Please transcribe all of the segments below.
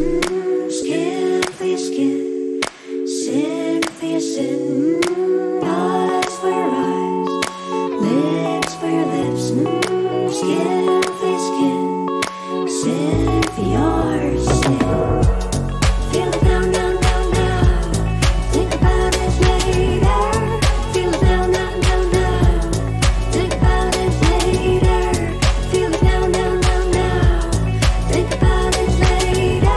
Skin for your skin, sin for your sin, eyes for your eyes, lips for your lips, skin for your skin, sin for your sin. Feel it now, now, now, now. Think about it later. Feel it now, now, now, now. Think about it later. Feel it now, now, now, now. Think about it later.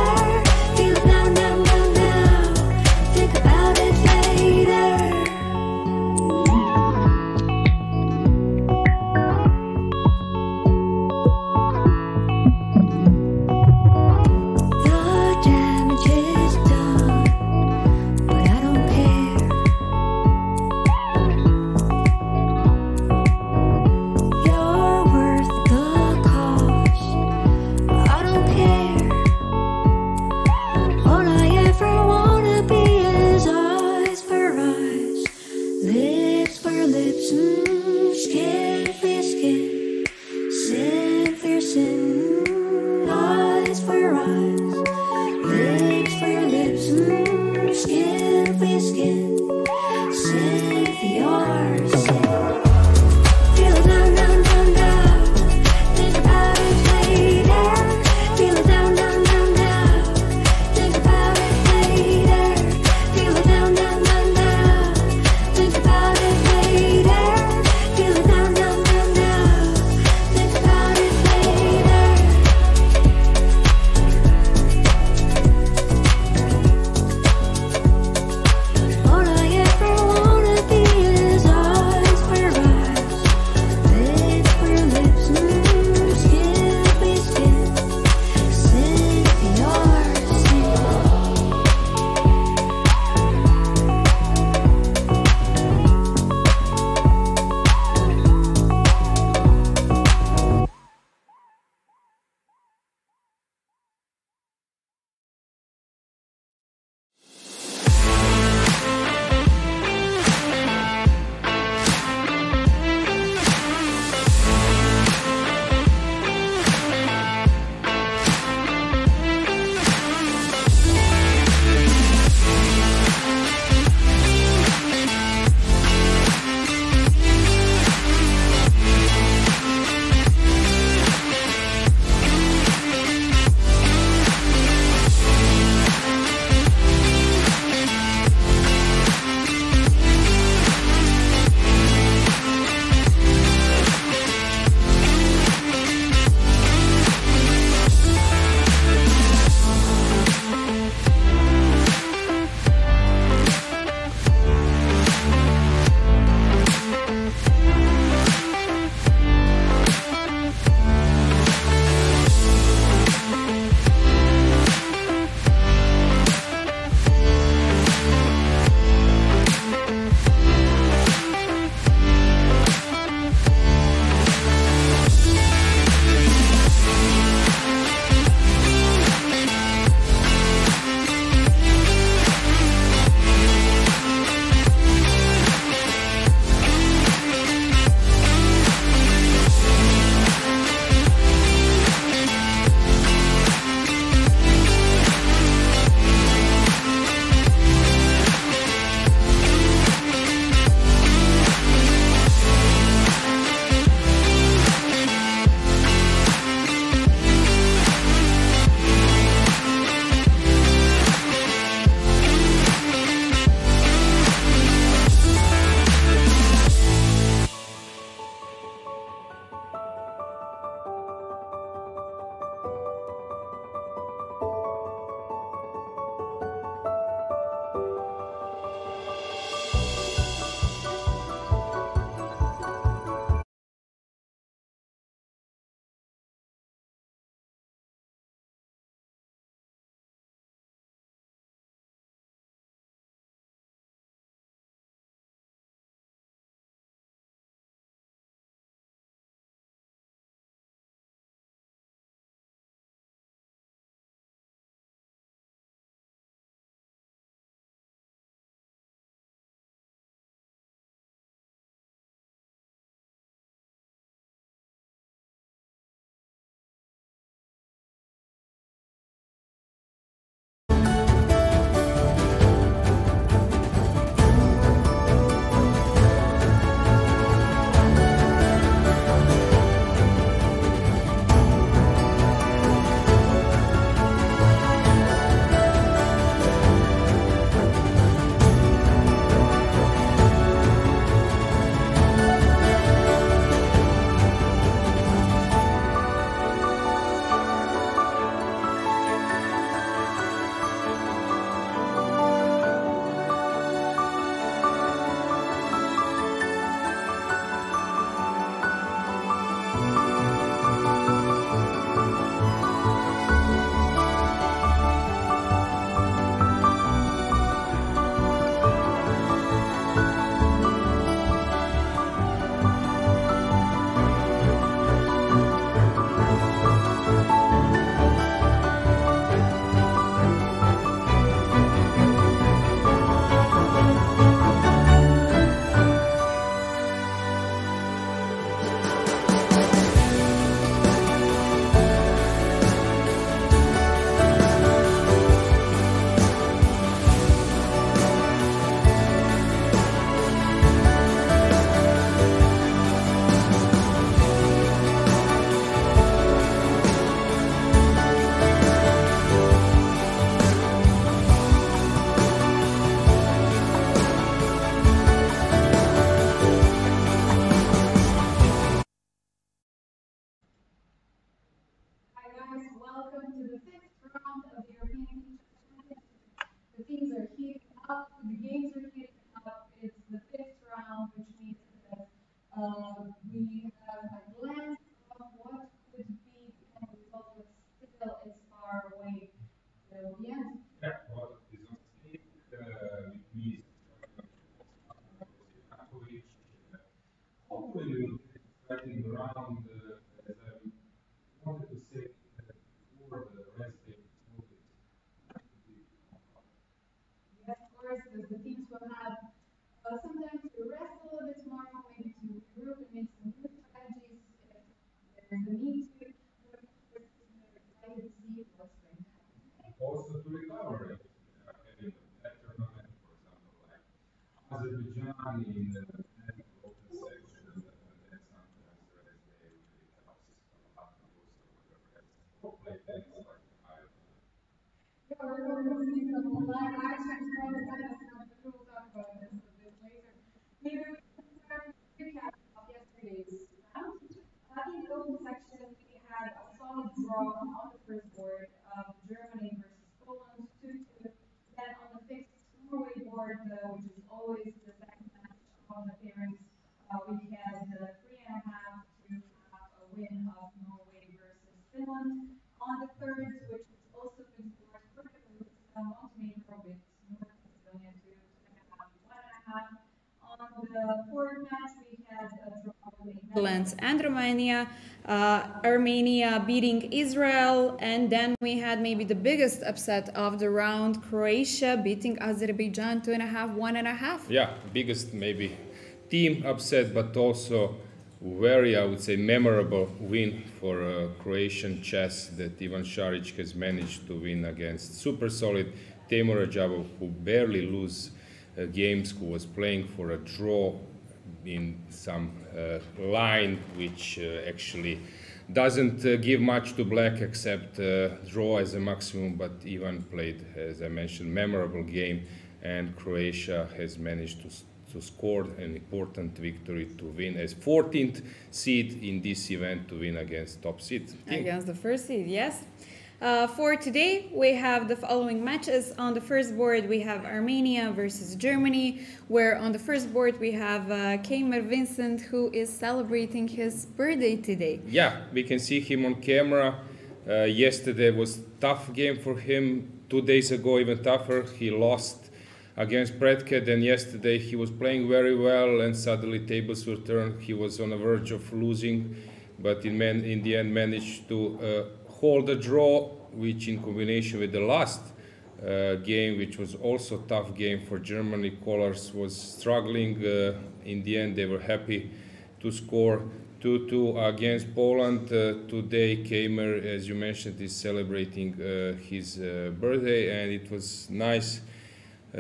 Yeah, well, is on stake with me. Jankovic, hopefully we will get exciting round, as I wanted to say before the rest day movie. Also to recover, having a better tournament, for example, like Azerbaijan in the open section, and then sometimes the rest day really helps Galapagos or whatever else. Or play tennis like Ireland. Netherlands and Romania, Armenia beating Israel, and then we had maybe the biggest upset of the round, Croatia beating Azerbaijan 2.5, 1.5. Yeah, biggest maybe team upset, but also very, I would say, memorable win for Croatian chess that Ivan Šarić has managed to win against super solid Teimour Radjabov, who barely lose games, who was playing for a draw in some line which actually doesn't give much to black except draw as a maximum, but Ivan played, as I mentioned, memorable game, and Croatia has managed to score an important victory to win as 14th seed in this event, to win against top seed team. Against the first seed, yes. For today, we have the following matches. On the first board, we have Armenia versus Germany, where on the first board we have Teimour Vincent, who is celebrating his birthday today. Yeah, we can see him on camera. Yesterday was tough game for him. 2 days ago, even tougher. He lost against Predke. Then yesterday he was playing very well, and suddenly tables were turned. He was on the verge of losing, but in the end managed to hold a draw, which in combination with the last game, which was also a tough game for Germany, Kollars was struggling. In the end, they were happy to score 2-2 against Poland. Today, Teimour, as you mentioned, is celebrating his birthday, and it was nice.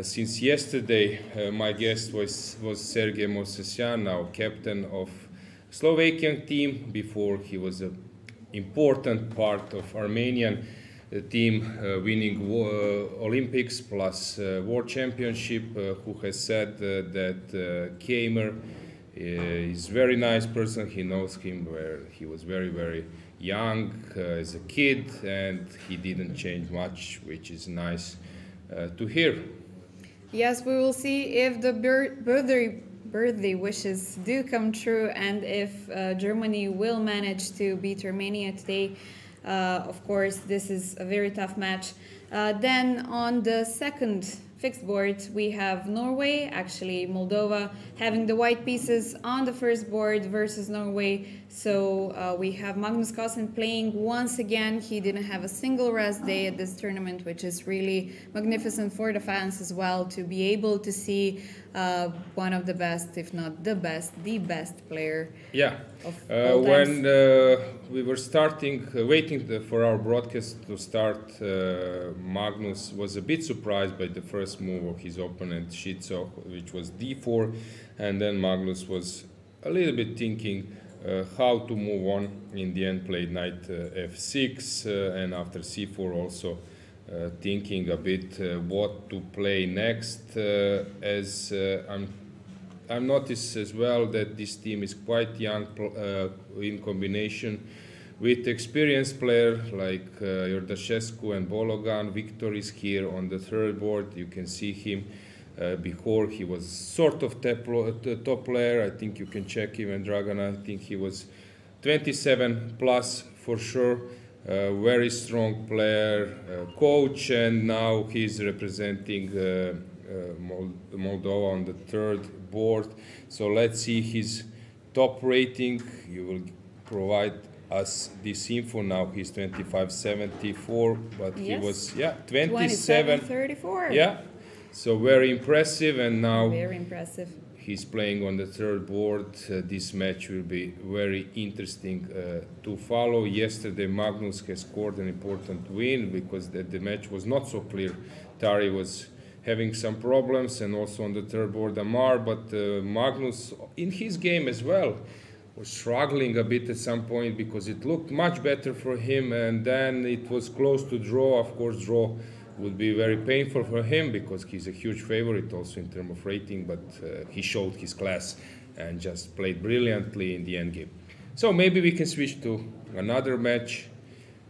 Since yesterday, my guest was Sergej Movsesyan, now captain of Slovakian team. Before, he was a important part of Armenian team winning Olympics plus World Championship, who has said that Teimour is a very nice person. He knows him where he was very, very young as a kid, and he didn't change much, which is nice to hear. Yes, we will see if the birthday wishes do come true, and if Germany will manage to beat Romania today. Of course, this is a very tough match. Then on the second fixed board, we have Norway, actually Moldova, having the white pieces on the first board versus Norway. So we have Magnus Carlsen playing once again. He didn't have a single rest day at this tournament, which is really magnificent for the fans as well, to be able to see one of the best, if not the best player. Yeah. Of all when we were waiting for our broadcast to start, Magnus was a bit surprised by the first move of his opponent, Shitso, which was d4, and then Magnus was a little bit thinking how to move on. In the end, played knight f6, and after c4 also thinking a bit what to play next. As I've noticed as well that this team is quite young in combination with experienced players like Iordashescu and Bologan. Victor is here on the third board. You can see him. Before he was sort of top player. I think you can check him in Dragana. I think he was 27 plus for sure. very strong player, coach, and now he's representing Moldova on the third board. So let's see his top rating. You will provide us this info now. He's 25.74, but Yes. he was 27. 27.34. Yeah, so very impressive, and now Very impressive. he's playing on the third board. This match will be very interesting to follow. Yesterday, Magnus has scored an important win because the match was not so clear. Tari was having some problems, and also on the third board, Amar. But Magnus, in his game as well, was struggling a bit at some point because it looked much better for him, and then it was close to draw. Of course, draw would be very painful for him because he's a huge favorite also in terms of rating, but he showed his class and just played brilliantly in the end game. So maybe we can switch to another match.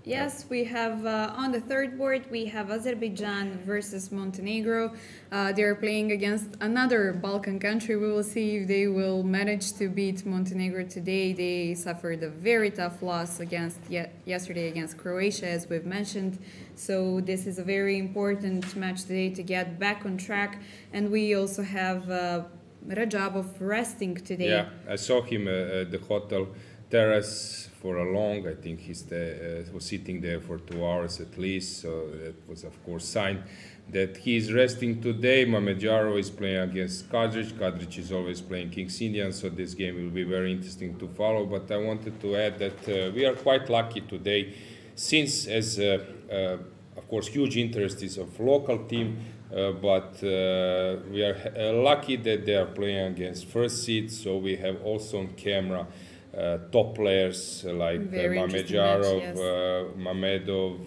Yes, we have on the third board, we have Azerbaijan versus Montenegro. They are playing against another Balkan country. We will see if they will manage to beat Montenegro today. They suffered a very tough loss yesterday against Croatia, as we've mentioned. So this is a very important match today to get back on track. And we also have Radjabov resting today. Yeah, I saw him at the hotel terrace for a long, I think he was sitting there for 2 hours at least, so that was of course sign that he is resting today. Mamedyarov is playing against Kadric. Kadric is always playing Kings Indian, so this game will be very interesting to follow. But I wanted to add that we are quite lucky today, since as of course huge interest is of local team, but we are lucky that they are playing against first seed, so we have also on camera top players like Mamedyarov, yes. Mamedov,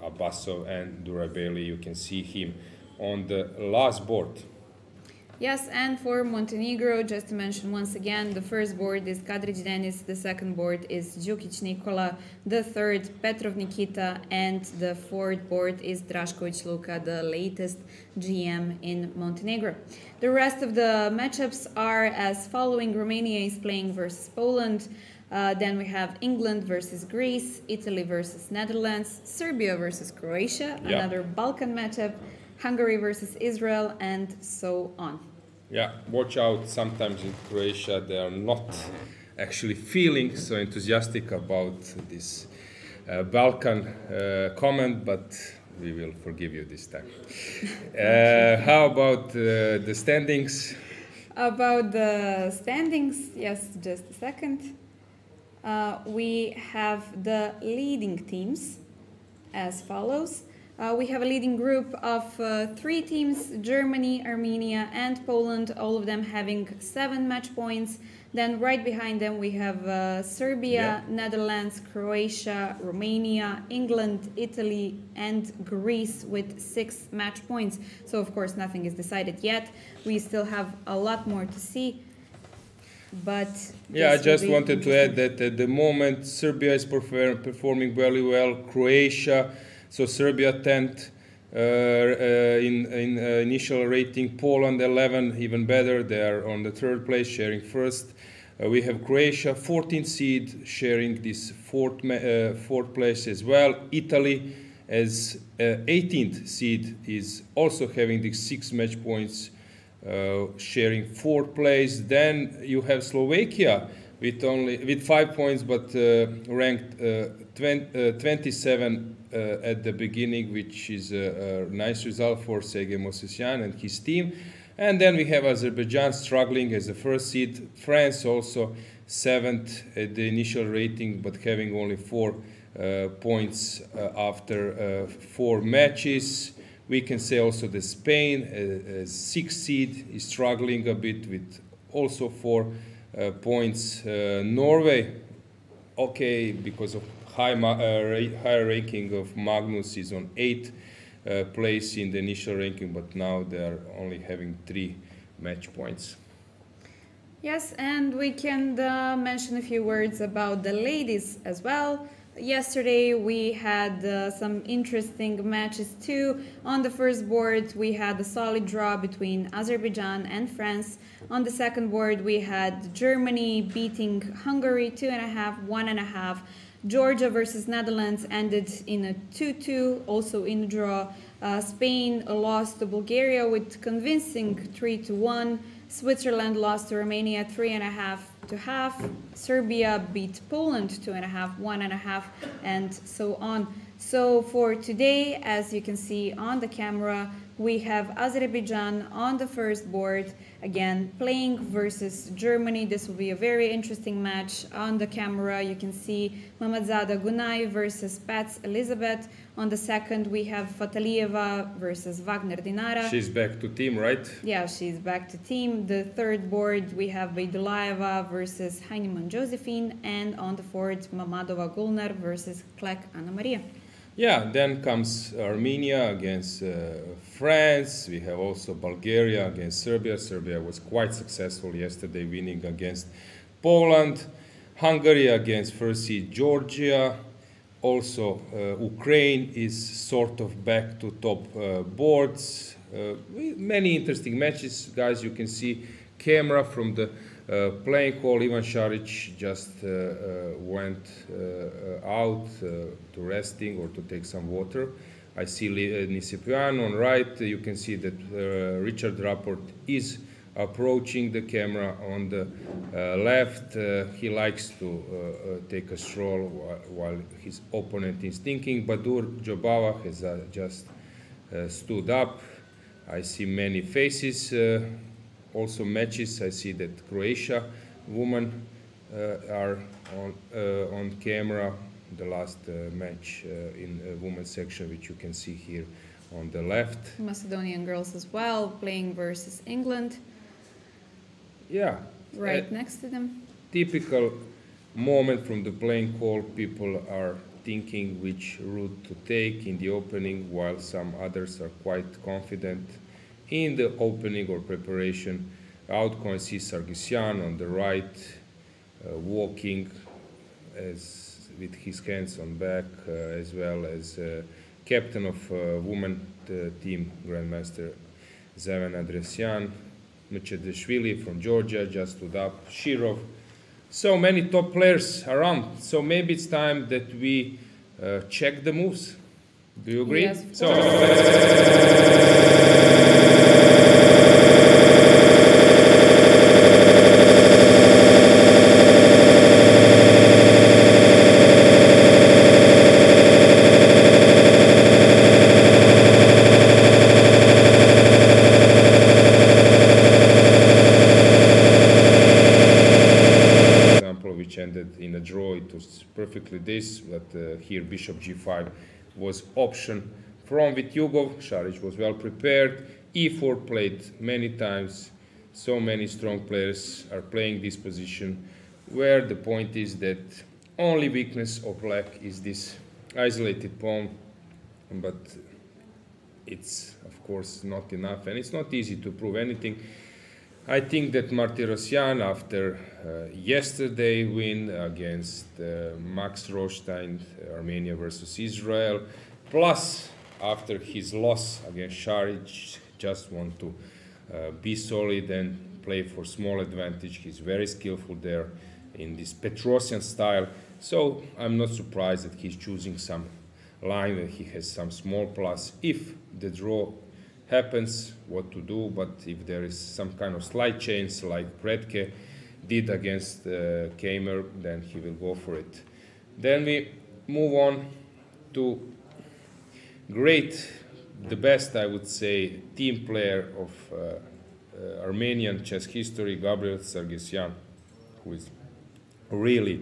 Abbasov, and Durabeli. You can see him on the last board. Yes, and for Montenegro, just to mention once again, the first board is Kadric Denis, the second board is Djukic Nikola, the third Petrov Nikita, and the fourth board is Drašković Luka, the latest GM in Montenegro. The rest of the matchups are as following. Romania is playing versus Poland. Then we have England versus Greece, Italy versus Netherlands, Serbia versus Croatia, another Balkan matchup, Hungary versus Israel, and so on. Yeah, watch out. Sometimes in Croatia they are not actually feeling so enthusiastic about this Balkan comment, but we will forgive you this time. How about the standings? About the standings, yes, just a second. We have the leading teams as follows. We have a leading group of 3 teams, Germany, Armenia, and Poland, all of them having 7 match points. Then right behind them we have Serbia, Netherlands, Croatia, Romania, England, Italy, and Greece with 6 match points. So of course nothing is decided yet. We still have a lot more to see. But yeah, I just wanted to add that at the moment Serbia is performing very well. Croatia, so Serbia 10th in initial rating, Poland 11, even better. They are on the third place, sharing first. We have Croatia 14th seed, sharing this fourth place as well. Italy as 18th seed is also having the 6 match points, sharing 4th place. Then you have Slovakia with 5 points, but ranked 27 at the beginning, which is a nice result for Sergei Mosesyan and his team. And then we have Azerbaijan struggling as the first seed. France also 7th at the initial rating, but having only 4 points after 4 matches. We can say also that Spain, as 6th seed, is struggling a bit with also 4 points. Norway, okay, because of higher ranking of Magnus, is on 8th place in the initial ranking, but now they are only having 3 match points. Yes, and we can mention a few words about the ladies as well. Yesterday we had some interesting matches too. On the first board we had a solid draw between Azerbaijan and France. On the second board we had Germany beating Hungary 2.5, 1.5. Georgia versus Netherlands ended in a 2-2, also in a draw. Spain lost to Bulgaria with convincing 3-1. Switzerland lost to Romania 3.5 to half. Serbia beat Poland 2.5, 1.5, and so on. So for today, as you can see on the camera, we have Azerbaijan on the first board, again playing versus Germany. This will be a very interesting match. On the camera you can see Mamedyarov Gunay versus Paehtz Elisabeth. On the second we have Fatalieva versus Wagner Dinara. She's back to team, right? Yeah, she's back to team. The third board we have Beidulayeva versus Heinemann Josephine, and on the fourth Mamadova Gulnar versus Klek Anna Maria. Yeah, then comes Armenia against France. We have also Bulgaria against Serbia. Serbia was quite successful yesterday, winning against Poland. Hungary against first seed Georgia. Also, Ukraine is sort of back to top boards. Many interesting matches, guys. You can see camera from the playing hall. Ivan Šarić just went out to resting or to take some water. I see Nisipian on right. You can see that Richard Rapport is approaching the camera on the left. He likes to take a stroll while his opponent is thinking. Badur Jobava has just stood up. I see many faces. Also matches. I see that Croatia women are on camera. The last match in women's section, which you can see here on the left. Macedonian girls as well, playing versus England. Yeah. Right next to them. Typical moment from the playing hall. People are thinking which route to take in the opening, while some others are quite confident in the opening or preparation. Outcome, I see Sargsyan on the right, walking with his hands on back, as well as captain of women team, Grandmaster Zaven Andresyan. Mechedishvili from Georgia just stood up. Shirov. So many top players around. So maybe it's time that we check the moves. Do you agree? Yes. So. Ended in a draw. It was perfectly this, but here bishop g5 was option from Vityugov. Šarić was well prepared. e4 played many times. So many strong players are playing this position, where the point is that only weakness of black is this isolated pawn, but it's of course not enough, and it's not easy to prove anything. I think that Martirosyan, after yesterday win against Max Rothstein, Armenia versus Israel, plus after his loss against Šarić, just want to be solid and play for small advantage. He's very skillful there in this Petrosian style. So I'm not surprised that he's choosing some line that he has some small plus. If the draw happens, what to do, but if there is some kind of slight change like Predke did against Teimour, then he will go for it. Then we move on to the best, I would say, team player of Armenian chess history, Gabriel Sargsyan, who is really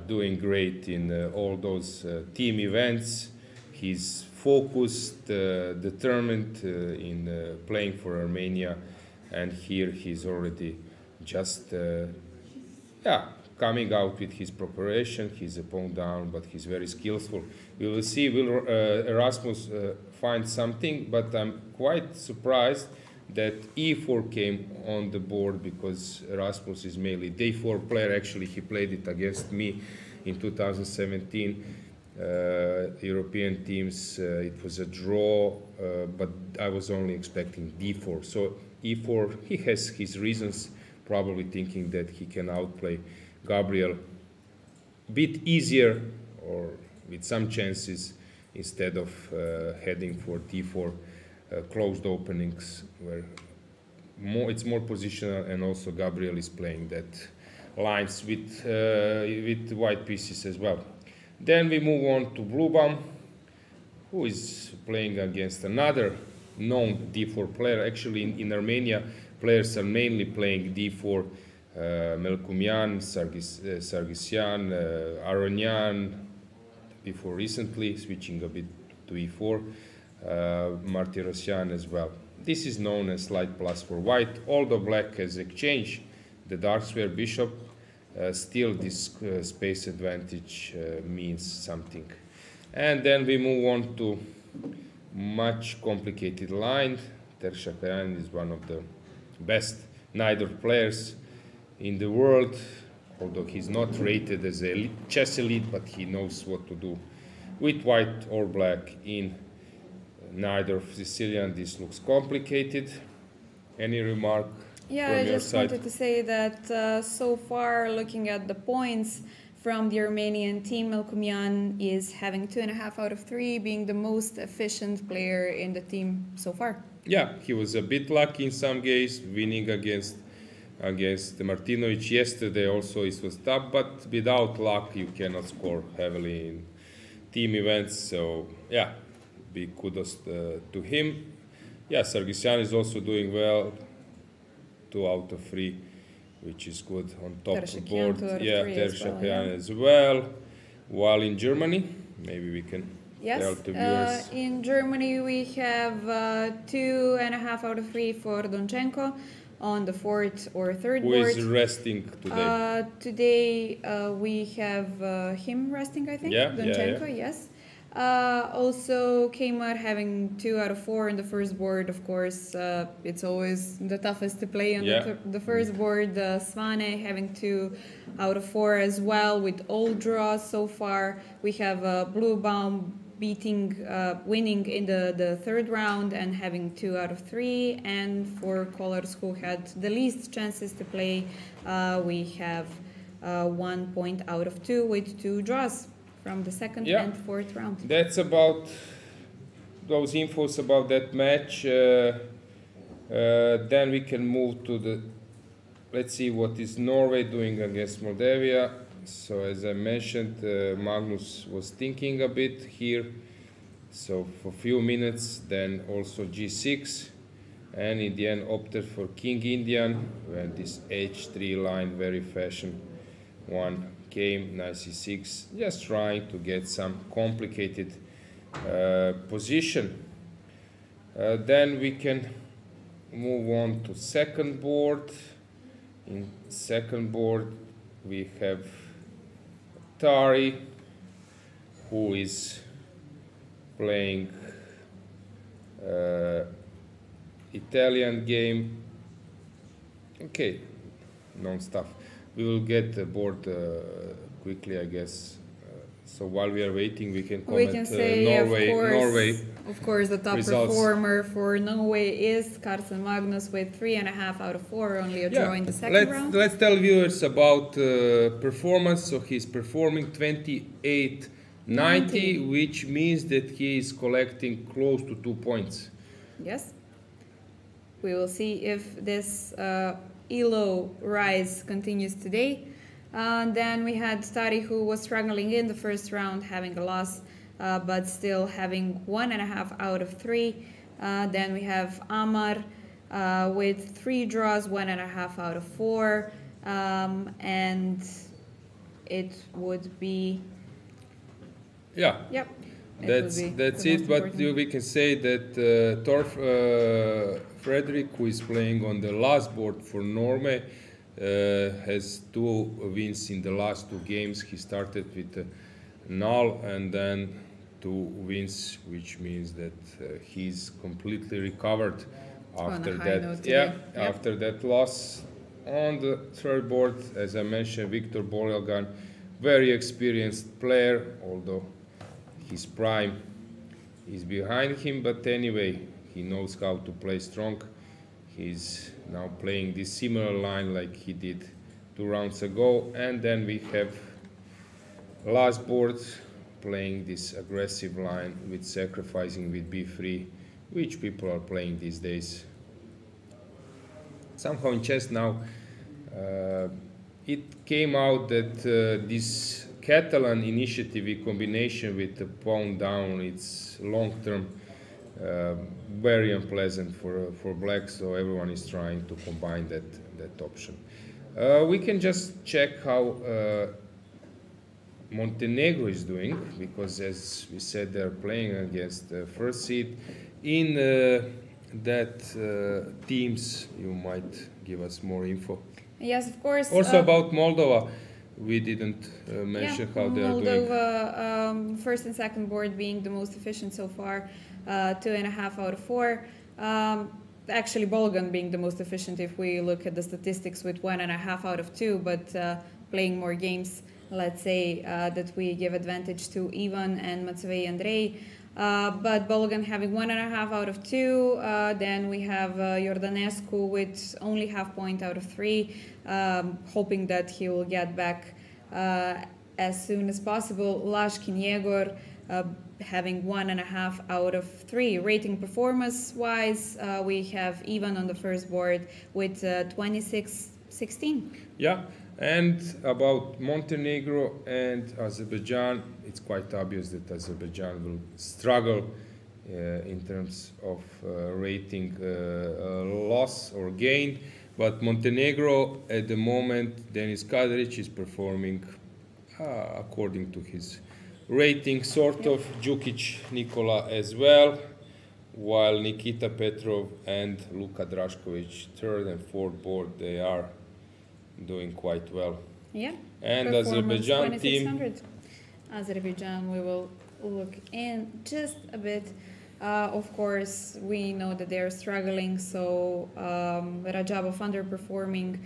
doing great in all those team events. He's focused, determined in playing for Armenia, and here he's already just coming out with his preparation. He's a pawn down, but he's very skillful. We will see, will Erasmus find something, but I'm quite surprised that e4 came on the board, because Erasmus is mainly d4 player. Actually, he played it against me in 2017. European teams, it was a draw, but I was only expecting d4. So e4, he has his reasons, probably thinking that he can outplay Gabriel. bit easier or with some chances instead of heading for d4 closed openings where it's more positional, and also Gabriel is playing that lines with white pieces as well. Then we move on to Blue who is playing against another known d4 player. Actually, in Armenia, players are mainly playing d4. Melkumyan, Sargsyan, Aronyan, before recently switching a bit to e4, Martirosyan as well. This is known as slight plus for white. Although black has exchanged the dark square bishop, still this space advantage means something. And then we move on to much complicated line. Shakhriyar is one of the best Nidor players in the world, although he's not rated as a chess elite, but he knows what to do with white or black in neither Sicilian. This looks complicated. Any remark Yeah, from I your just side? wanted to say that so far, looking at the points from the Armenian team, Melkumyan is having 2.5 out of 3, being the most efficient player in the team so far. Yeah, he was a bit lucky in some games, winning against Martinovic yesterday. Also, it was tough, but without luck, you cannot score heavily in team events. So, yeah, big kudos to him. Yeah, Sargsyan is also doing well, 2 out of 3, which is good on top of the board. Yeah, Shakhriyar as well. While in Germany, maybe we can tell Yes, the viewers. in Germany we have 2.5 out of 3 for Donchenko on the 4th or 3rd Who board. is resting today? Today we have him resting, I think. Yeah, Donchenko, yes. Also, Teimour having 2 out of 4 on the first board. Of course, it's always the toughest to play on the first board. Svane having 2 out of 4 as well, with all draws so far. We have Blue winning in the 3rd round and having 2 out of 3. And for callers who had the least chances to play, we have 1 point out of 2 with 2 draws from the 2nd and 4th round. That's about those infos about that match. Then we can move to the, let's see what is Norway doing against Moldavia. So as I mentioned, Magnus was thinking a bit here. So for a few minutes, then also g6. And in the end opted for King Indian, when this h3 line, very fashion one, came, knight c6, just trying to get some complicated position. Then we can move on to second board. In second board we have Tari, who is playing Italian game. Okay, non-stuff. We will get the board quickly, I guess. So while we are waiting, we can comment. We can say, Norway. Of course, the top results. performer for Norway is Carlsen Magnus with 3.5 out of 4, only a draw in the second round. Let's tell viewers about performance. So he's performing 28.90, which means that he is collecting close to 2 points. Yes. We will see if this ELO rise continues today. Then we had Tari, who was struggling in the first round, having a loss, but still having 1.5 out of 3. Then we have Amar with 3 draws, 1.5 out of 4. And it would be... Yeah. Yep. That's it, but we can say that Frederick, who is playing on the last board for Norway, has 2 wins in the last 2 games. He started with null and then 2 wins, which means that he's completely recovered after that. After that loss. On the third board, as I mentioned, Viktor Bolelgan, very experienced player, although his prime is behind him, but anyway, he knows how to play strong. He's now playing this similar line like he did 2 rounds ago. And then we have last board, playing this aggressive line with sacrificing with b3, which people are playing these days. Somehow in chess now, it came out that this Catalan initiative in combination with the pawn down, it's long-term very unpleasant for black, so everyone is trying to combine that option. We can just check how Montenegro is doing, because as we said, they're playing against the first seed. In that teams, you might give us more info. Yes, of course. Also about Moldova, we didn't mention how they're doing. Moldova, first and second board being the most efficient so far, 2.5 out of 4. Actually, Bolgan being the most efficient if we look at the statistics with 1.5 out of 2, but playing more games, let's say that we give advantage to Ivan and Matvei Andrei. But Bolgan having 1.5 out of 2. Then we have Iordanescu with only half point out of 3, hoping that he will get back as soon as possible. Lashkin Yegor having 1.5 out of 3. Rating performance wise, we have Ivan on the first board with 26-16. Yeah. And about Montenegro and Azerbaijan, it's quite obvious that Azerbaijan will struggle in terms of rating loss or gain. But Montenegro, at the moment, Denis Kadric is performing according to his rating, sort of. Djukic Nikola as well, while Nikita Petrov and Luka Drašković, third and fourth board, they are doing quite well. Yeah. And Azerbaijan team. Azerbaijan, we will look in just a bit. Of course, we know that they are struggling, so Radjabov underperforming,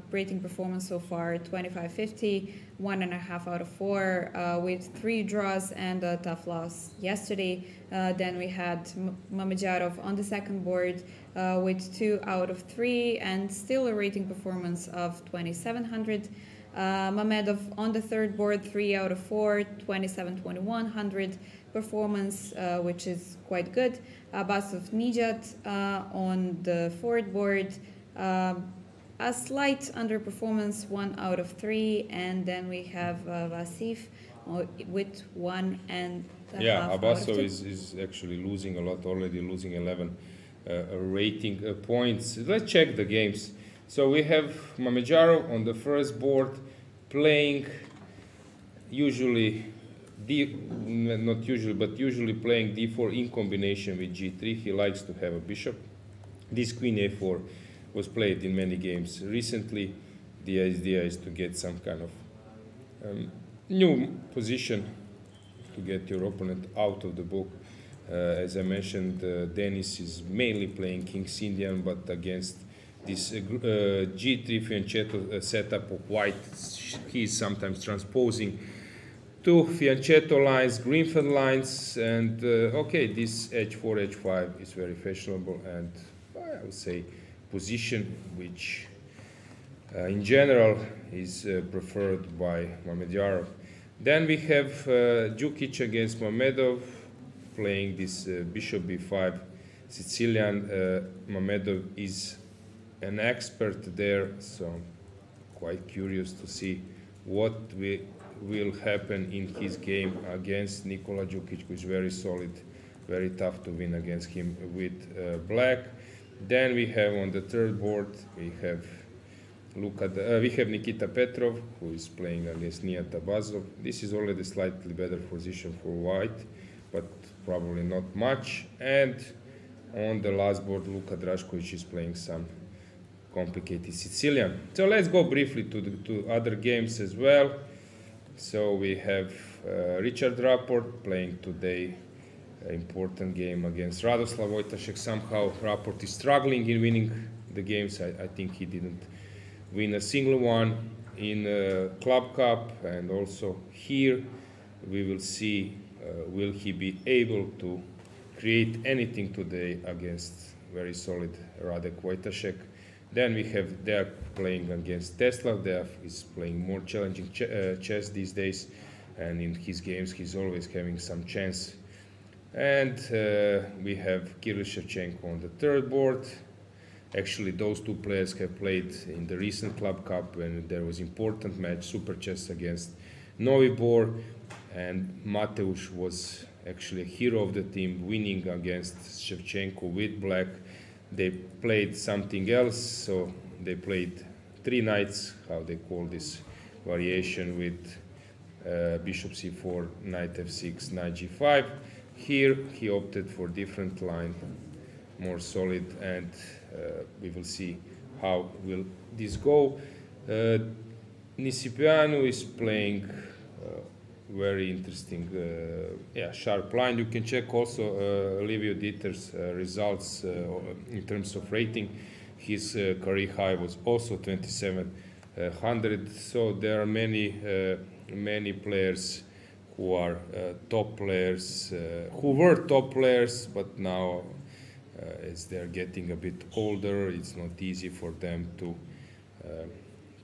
rating performance so far 25-50, 1.5 out of 4, with 3 draws and a tough loss yesterday. Then we had Mamedyarov on the second board with 2 out of 3 and still a rating performance of 2700. Mamedov on the third board, 3 out of 4, 27-2100 performance, which is quite good. Basov Nijat on the fourth board, a slight underperformance, 1 out of 3, and then we have Vasif with 1.5 Abasov is actually losing a lot, already losing 11 rating points. Let's check the games. So we have Mamedyarov on the first board playing usually usually playing d4 in combination with g3. He likes to have a bishop. This queen a4 was played in many games recently. The idea is to get some kind of new position to get your opponent out of the book. As I mentioned, Denis is mainly playing King's Indian, but against this G3 fianchetto setup of white, he is sometimes transposing to fianchetto lines, Greenfield lines, and okay, this h4, h5 is very fashionable, and I would say position which in general is preferred by Mamedyarov. Then we have Djukic against Mamedov, playing this bishop b5 Sicilian. Mamedov is an expert there, so I'm quite curious to see what will happen in his game against Nikola Djukic, who is very solid, very tough to win against him with black. Then we have on the third board, we have Nikita Petrov, who is playing against Nihat Abazov. This is already slightly better position for white, but probably not much. And on the last board, Luka Drašković is playing some complicated Sicilian. So let's go briefly to other games as well. So we have Richard Rapport playing today an important game against Radoslav Wojtaszek. Somehow Rapport is struggling in winning the games. I think he didn't win a single one in Club Cup, and also here we will see will he be able to create anything today against very solid Radek Wojtaszek. Then we have Deak playing against Tesla. Deak is playing more challenging chess these days. and in his games he's always having some chance. And we have Kirill Shevchenko on the third board. Actually, those two players have played in the recent Club Cup when there was important match, Super Chess against Novi Bor, and Mateusz was actually a hero of the team, winning against Shevchenko with black. They played something else, so they played 3 knights, how they call this variation, with bishop c4, knight f6, knight g5. Here he opted for different line, more solid, and we will see how will this go. Nisipianu is playing very interesting, sharp line. You can check also Livio Dieter's results in terms of rating. His career high was also 2700. So there are many players who are top players, who were top players, but now as they're getting a bit older, it's not easy for them to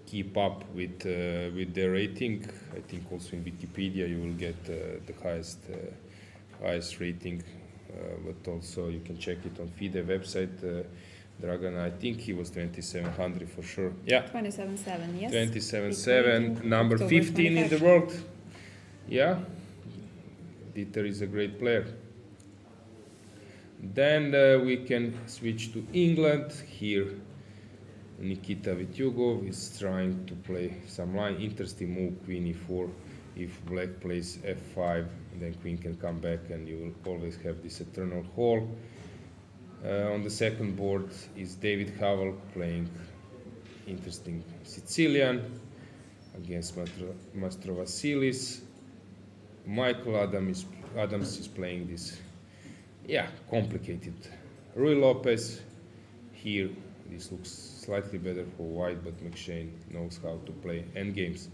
keep up with their rating. I think also in Wikipedia you will get the highest rating, but also you can check it on FIDE website. Dragana, I think he was 2700 for sure. Yeah. 27.7, yes. 27.7, number 15 in the world. Yeah. Dieter is a great player. Then we can switch to England. Here Nikita Vityugov is trying to play some line. Interesting move, queen e4. If black plays f5, then queen can come back and you will always have this eternal hole. On the second board is David Havel playing interesting Sicilian against Mastro Vasilis. Michael Adams is playing this, complicated Rui Lopez. Here this looks slightly better for white, but McShane knows how to play endgames.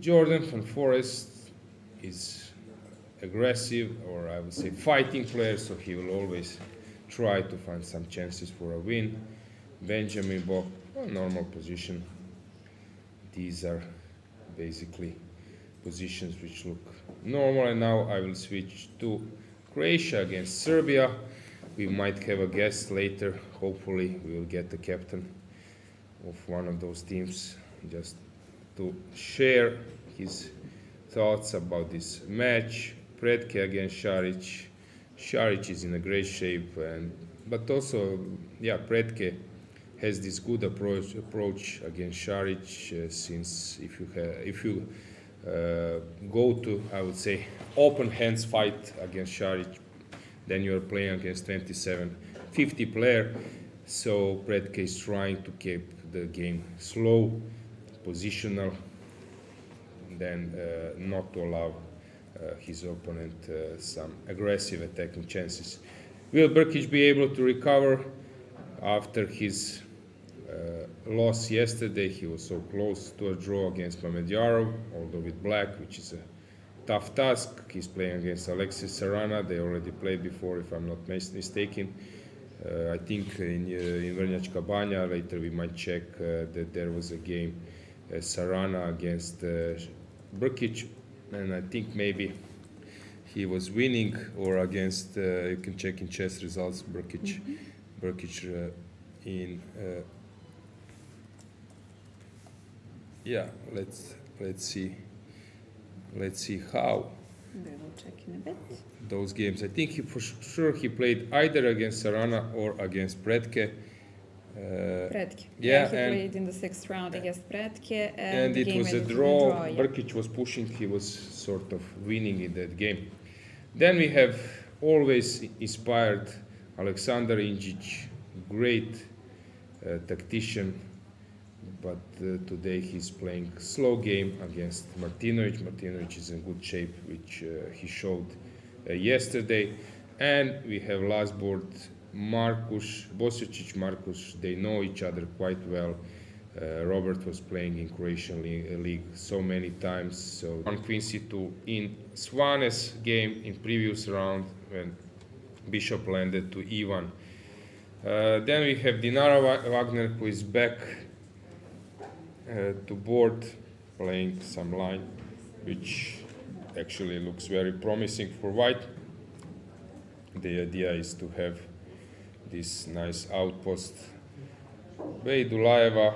Jordan van Forest is aggressive, or I would say fighting player, so he will always try to find some chances for a win. Benjamin Bock, a normal position. These are basically positions which look normal. And now I will switch to Croatia against Serbia. We might have a guest later. Hopefully we will get the captain of one of those teams just to share his thoughts about this match. Predke against Šarić. Šarić is in a great shape, but also, Predke has this good approach against Šarić, since if you go to, I would say, open hands fight against Šarić, then you are playing against 2750 player. So Predke is trying to keep the game slow, positional, then not to allow his opponent some aggressive attacking chances. Will Brkić be able to recover after his loss yesterday? He was so close to a draw against Mamedyarov, although with black, which is a tough task. He's playing against Alexis Sarana. They already played before, if I'm not mistaken. I think in Vrnjačka Banja, later we might check that there was a game, Sarana against Brkić, and I think maybe he was winning, or against, you can check in chess results, Brkić, in, let's see how. We will check in a bit. Those games, I think for sure he played either against Sarana or against Predke. Predke. Yeah, he played in the 6th round against Predke, and the it game was a ended in draw. yeah. Brkić was pushing, he was sort of winning in that game. Then we have always inspired Aleksandar Inđić, great tactician, but today he's playing slow game against Martinovic. Martinovic is in good shape, which he showed yesterday. And we have last board, Markus, Bosicic, Markus, they know each other quite well. Robert was playing in Croatian league so many times. So on queen c2 in Svane's game in previous round when bishop landed to e1. Then we have Dinara Wagner, who is back to board, playing some line, which actually looks very promising for white. The idea is to have this nice outpost. Veidulaeva,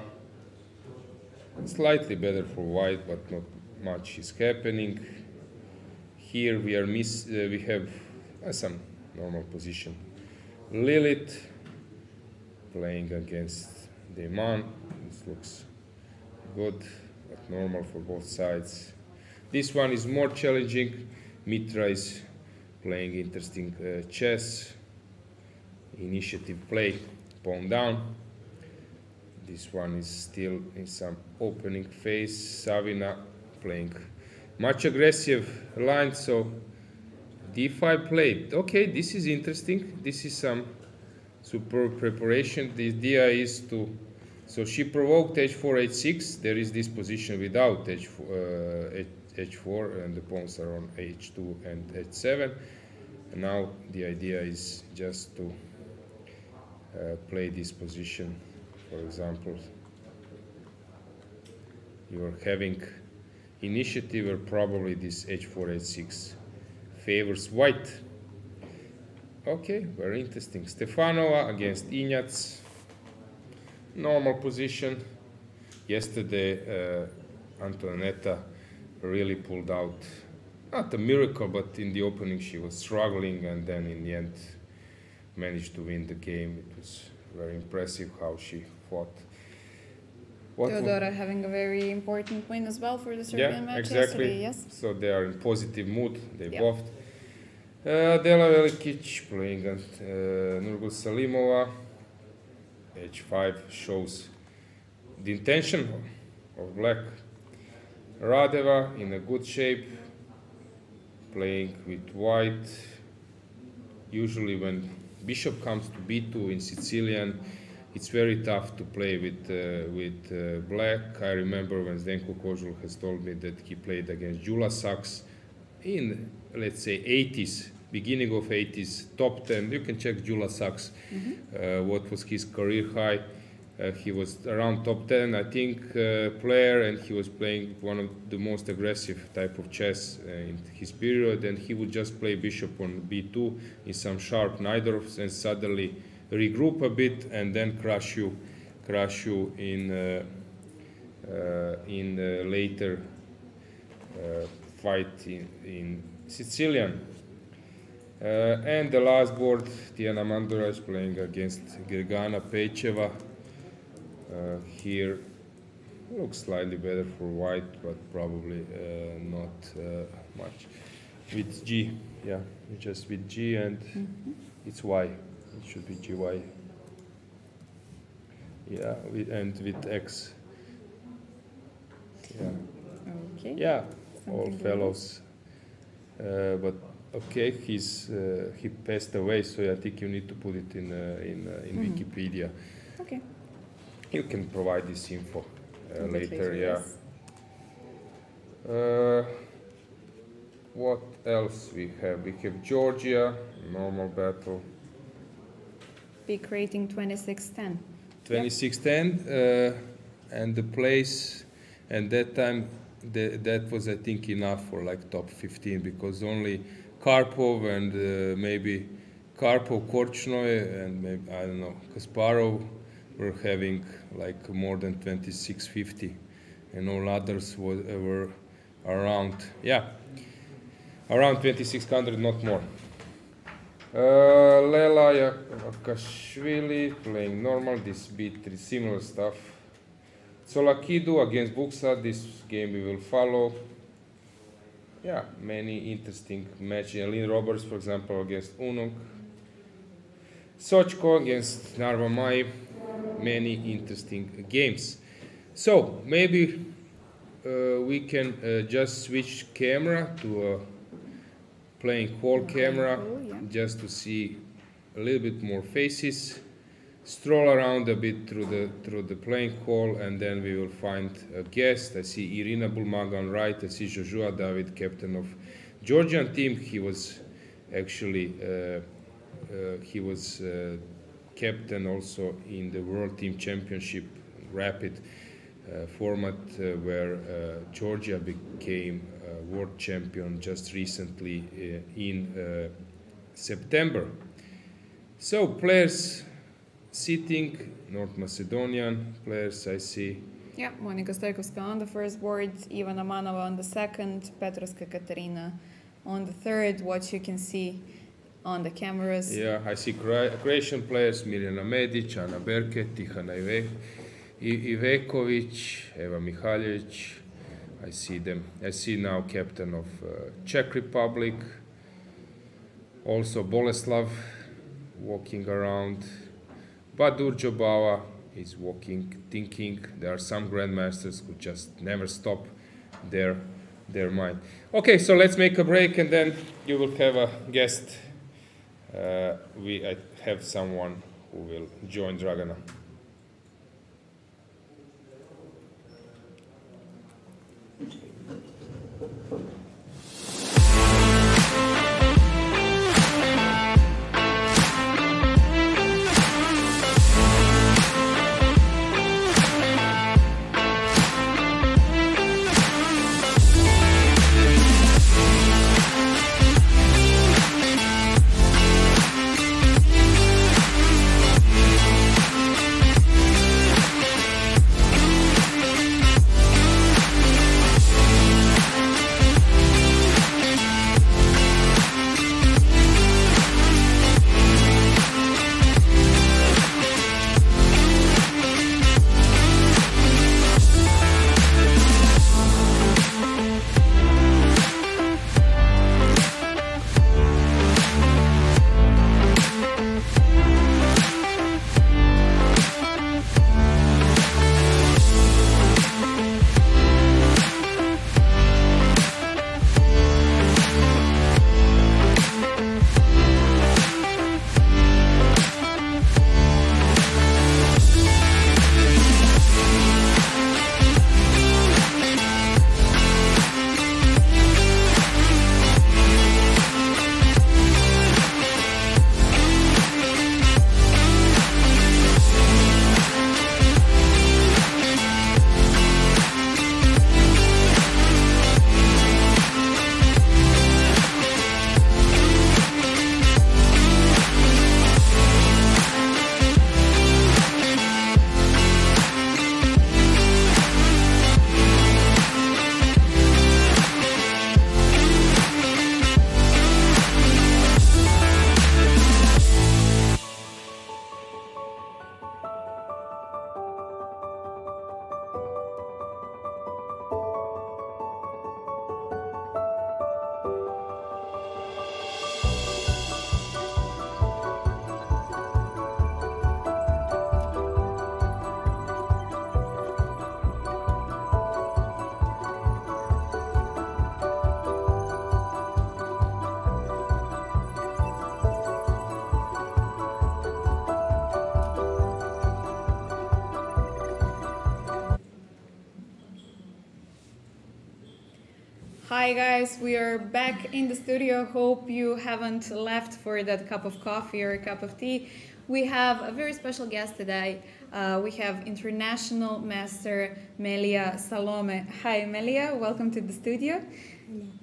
slightly better for white, but not much is happening. Here we are we have some normal position. Lilith playing against Deiman. This looks good, but normal for both sides. This one is more challenging. Mitra is playing interesting chess. Initiative play, pawn down. This one is still in some opening phase. Savina playing much aggressive line, so d5 played. Okay, this is interesting. This is some superb preparation. The idea is to, so she provoked h4, h6. There is this position without h4, and the pawns are on h2 and h7. And now the idea is just to play this position. For example, you are having initiative, or probably this h4, h6 favors white. Okay, very interesting. Stefanova against Ignatz. Normal position. Yesterday, Antonetta really pulled out, not a miracle, but in the opening she was struggling, and then in the end managed to win the game. It was very impressive how she fought. Teodora having a very important win as well for the Serbian match exactly. yesterday, yes. So they are in positive mood, they Yeah. both. Dela Velikic playing Nurgul Salimova. h5 shows the intention of black. Radeva in a good shape, playing with white. Usually when bishop comes to b2 in Sicilian, it's very tough to play with black. I remember when Zdenko Kozul has told me that he played against Jula Sachs in, let's say, 80s, beginning of 80s, top 10. You can check Jula Sachs, what was his career high. He was around top 10, I think, player, and he was playing one of the most aggressive type of chess in his period, and he would just play bishop on b2 in some sharp Najdorfs and suddenly regroup a bit and then crush you in later fight in Sicilian. And the last board, Tiana Mandoraj playing against Dragana Pejcheva. Here looks slightly better for white, but probably not much. With G, yeah, just with G, and it's Y. It should be GY. Yeah, and with X. Yeah. Okay. Yeah, Something all like fellows. But okay, he passed away, so I think you need to put it in Wikipedia. Okay. You can provide this info later, yes. What else we have? We have Georgia, normal battle. Peak rating 2610. 2610, and the place, and that time that was, I think, enough for like top 15, because only Karpov and maybe Karpov, Korchnoi, and maybe, I don't know, Kasparov were having like more than 2650, and all others were around, around 2600, not more. Lela Yakashvili playing normal, this b3, similar stuff. Solakidu against Buksa, this game we will follow. Yeah, many interesting matches. Lynn Roberts, for example, against Unuk. Sochko against Narva Mai, many interesting games. So maybe we can just switch camera to playing whole camera, just to see a little bit more faces, stroll around a bit through the playing hall, and then we will find a guest. I see Irina Bulmaga on right. I see Joshua David, captain of Georgian team. He was actually captain also in the World Team Championship Rapid format, where Georgia became world champion just recently in September. So players sitting, North Macedonian players I see. Yeah, Monika Stojkovska on the first board, Ivana Manova on the second, Petrovska Katarina on the third, what you can see on the cameras. Yeah, I see Croatian players, Mirjana Medic, Ana Berke, Tihana Ivekovic, Eva Mihaljevic. I see them. I see now captain of Czech Republic, also Boleslav walking around, Badur Jobava is walking, thinking. There are some grandmasters who just never stop their mind. Okay, so let's make a break and then you will have a guest. I have someone who will join Dragana. Hi guys, we are back in the studio. Hope you haven't left for that cup of coffee or a cup of tea. We have a very special guest today. We have international master Melia Salome. Hi Melia, welcome to the studio.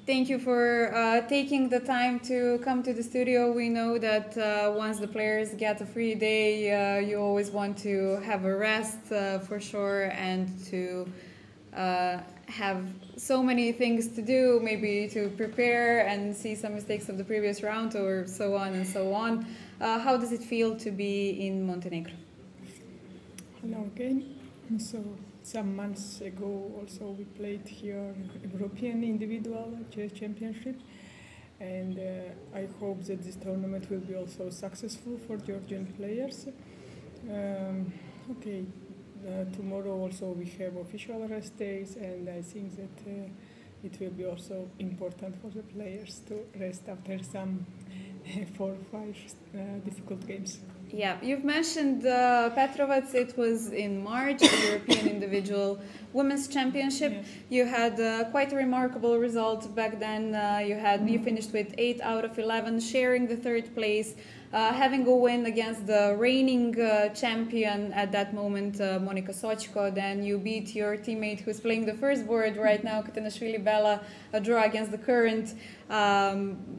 Thank you for taking the time to come to the studio. We know that once the players get a free day, you always want to have a rest for sure, and to have so many things to do, maybe to prepare and see some mistakes of the previous round or so on and so on. How does it feel to be in Montenegro? Hello again. So some months ago also we played here European Individual Chess Championship, and I hope that this tournament will be also successful for Georgian players. Tomorrow also we have official rest days, and I think that it will be also important for the players to rest after some 4 or 5 difficult games. Yeah, you've mentioned Petrovac. It was in March, the European Individual Women's Championship. Yes. You had quite a remarkable result back then. You finished with 8 out of 11, sharing the 3rd place. having a win against the reigning champion at that moment, Monica Sochko. Then you beat your teammate who's playing the first board right now, Khotenashvili Bella, a draw against the current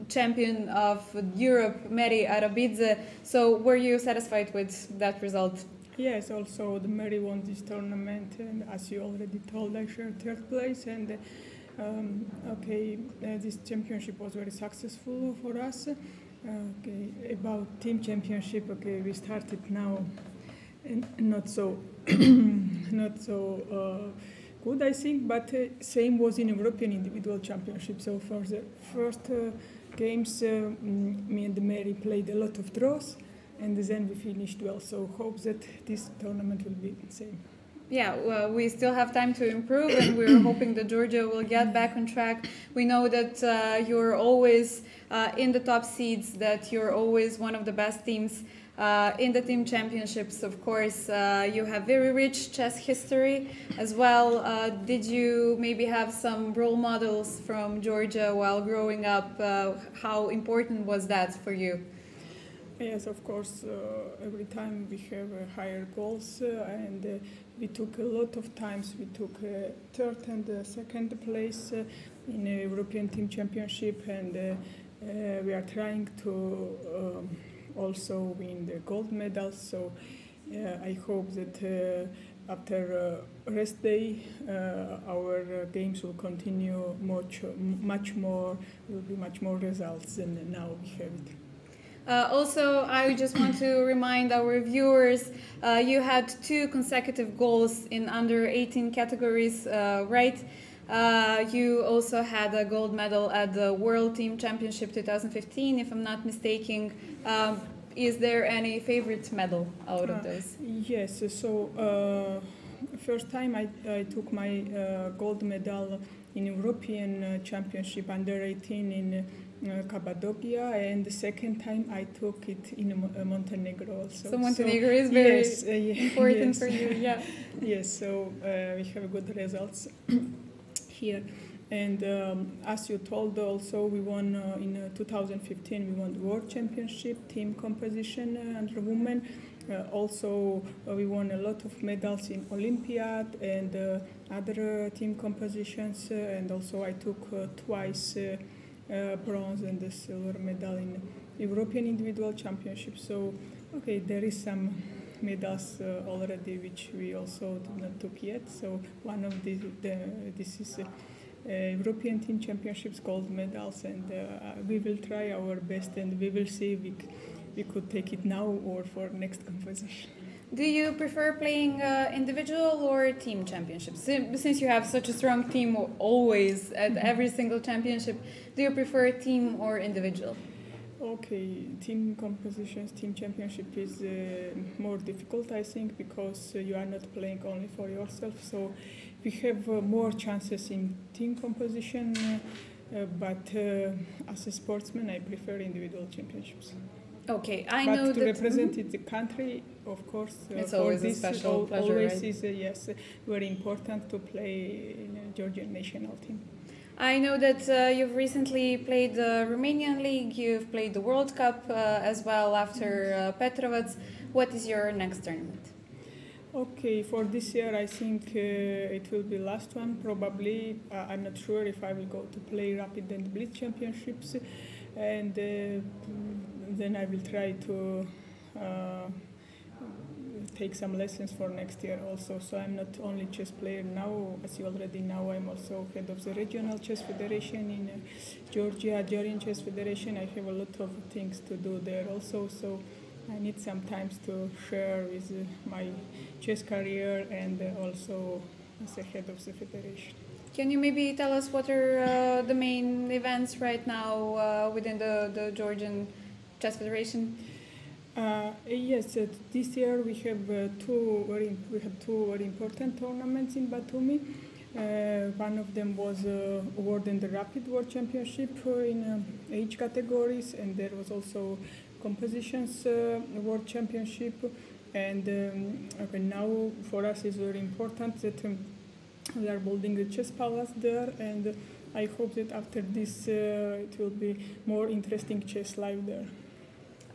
champion of Europe, Mary Arabidze. So were you satisfied with that result? Yes, also the Mary won this tournament, and as you already told, I shared third place. And this championship was very successful for us. About team championship, we started now, and not so good, I think. But same was in European individual championship. So for the first games, me and Mary played a lot of draws. And then we finished well, so hope that this tournament will be the same. Yeah, well, we still have time to improve, and we're hoping that Georgia will get back on track. We know that you're always in the top seeds, that you're always one of the best teams in the team championships. Of course, you have very rich chess history as well. Did you maybe have some role models from Georgia while growing up? How important was that for you? Yes, of course, every time we have higher goals, and we took a lot of times. We took third and second place in the European Team Championship, and we are trying to also win the gold medals. So I hope that after rest day, our games will continue much more. Will be much more results than now we have it. Also, I just want to remind our viewers, you had 2 consecutive goals in under 18 categories, right? You also had a gold medal at the World Team Championship 2015, if I'm not mistaken. Is there any favorite medal out of those? Yes, so first time I took my gold medal in European Championship under 18 in Cappadocia, and the second time I took it in Montenegro also. So Montenegro is very important yes. for you, yeah. Yes, so we have good results here. And as you told also, we won in 2015, we won the World Championship, team composition under women. Also, we won a lot of medals in Olympiad and other team compositions, and also I took twice bronze and the silver medal in European Individual Championship. So, there is some medals already which we also did not took yet. So one of this is European Team Championships gold medals, and we will try our best, and we will see if we could take it now or for next composition. Do you prefer playing individual or team championships? Since you have such a strong team always at every single championship, do you prefer team or individual? Team compositions, team championship is more difficult, I think, because you are not playing only for yourself. So we have more chances in team composition, but as a sportsman, I prefer individual championships. I know to that represent the country, of course, it's always a special pleasure. Always right? is very important to play in a Georgian national team. I know that you've recently played the Romanian League. You've played the World Cup as well after Petrovac. What is your next tournament? For this year, I think it will be last one. Probably, I'm not sure if I will go to play Rapid and Blitz championships, and then I will try to take some lessons for next year also. So I'm not only chess player now, as you already know, I'm also head of the regional chess federation in Georgia, Georgian Chess Federation. I have a lot of things to do there also, so I need some time to share with my chess career and also as a head of the federation. Can you maybe tell us what are the main events right now within the Georgian Chess Federation? Yes, this year we have two very important tournaments in Batumi. One of them was World and the Rapid World Championship in age categories, and there was also Compositions World Championship. And now for us is very important that we are building the chess palace there, and I hope that after this it will be more interesting chess live there.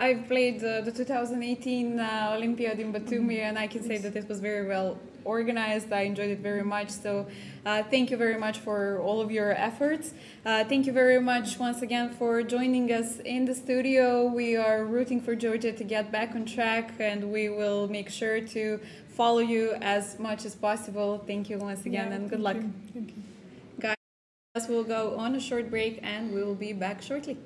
I've played the 2018 Olympiad in Batumi, and I can say that it was very well organized. I enjoyed it very much. So thank you very much for all of your efforts. Thank you very much once again for joining us in the studio. We are rooting for Georgia to get back on track, and we will make sure to follow you as much as possible. Thank you once again, and good luck. Thank you. Guys, we'll go on a short break, and we will be back shortly.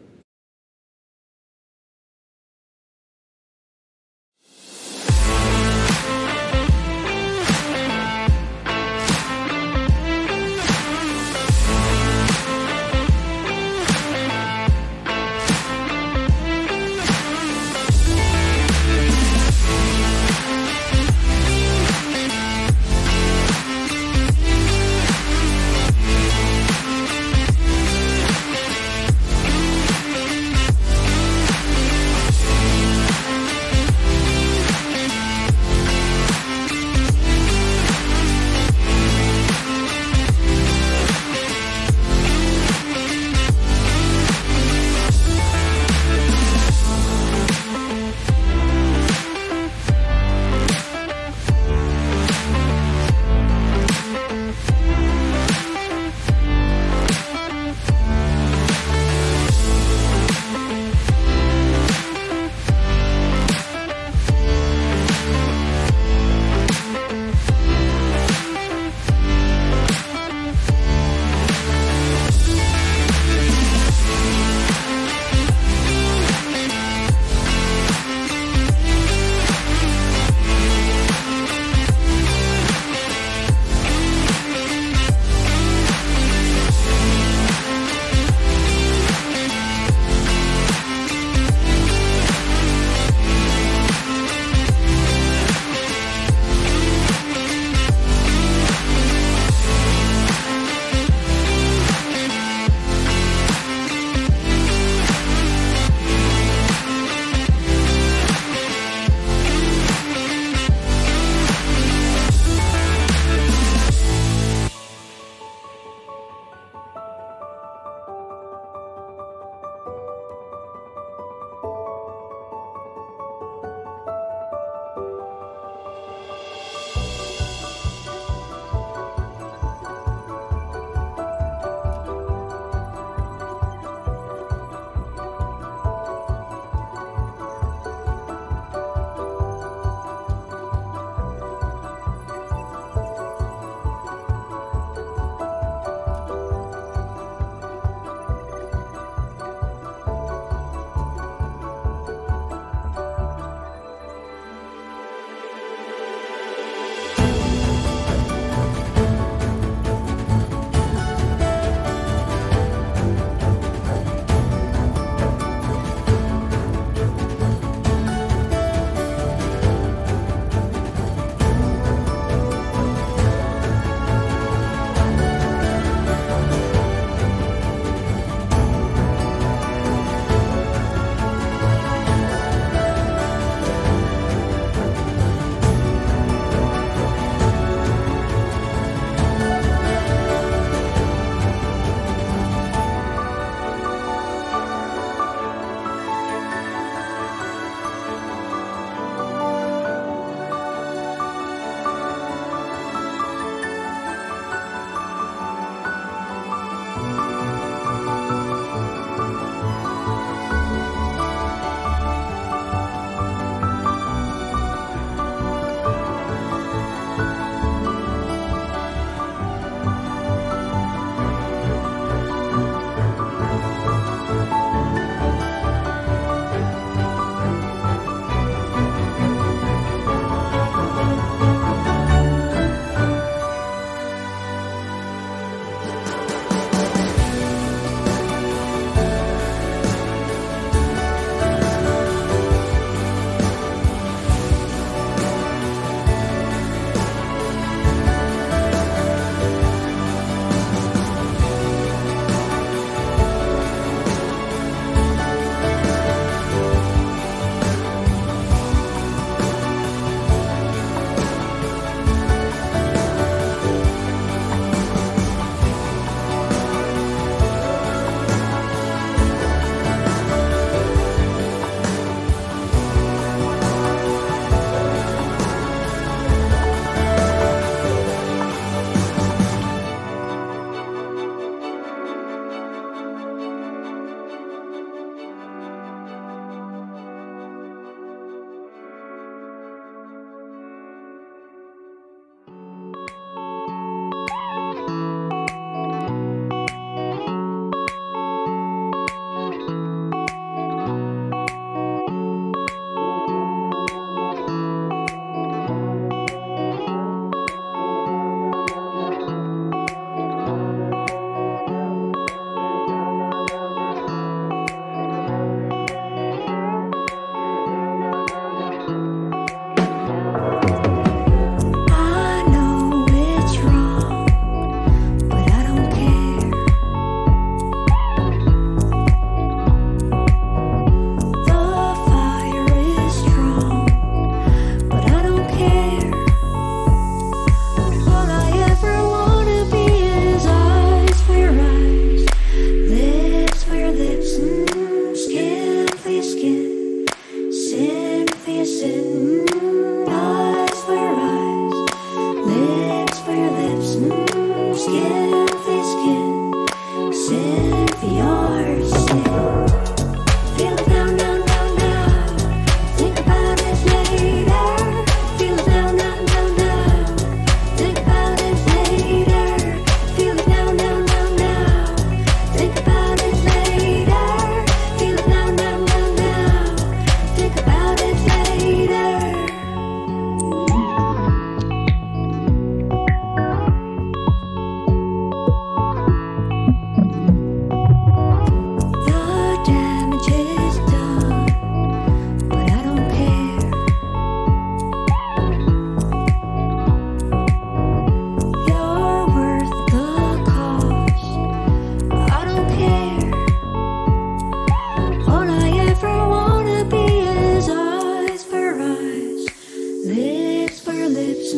Lips for your lips,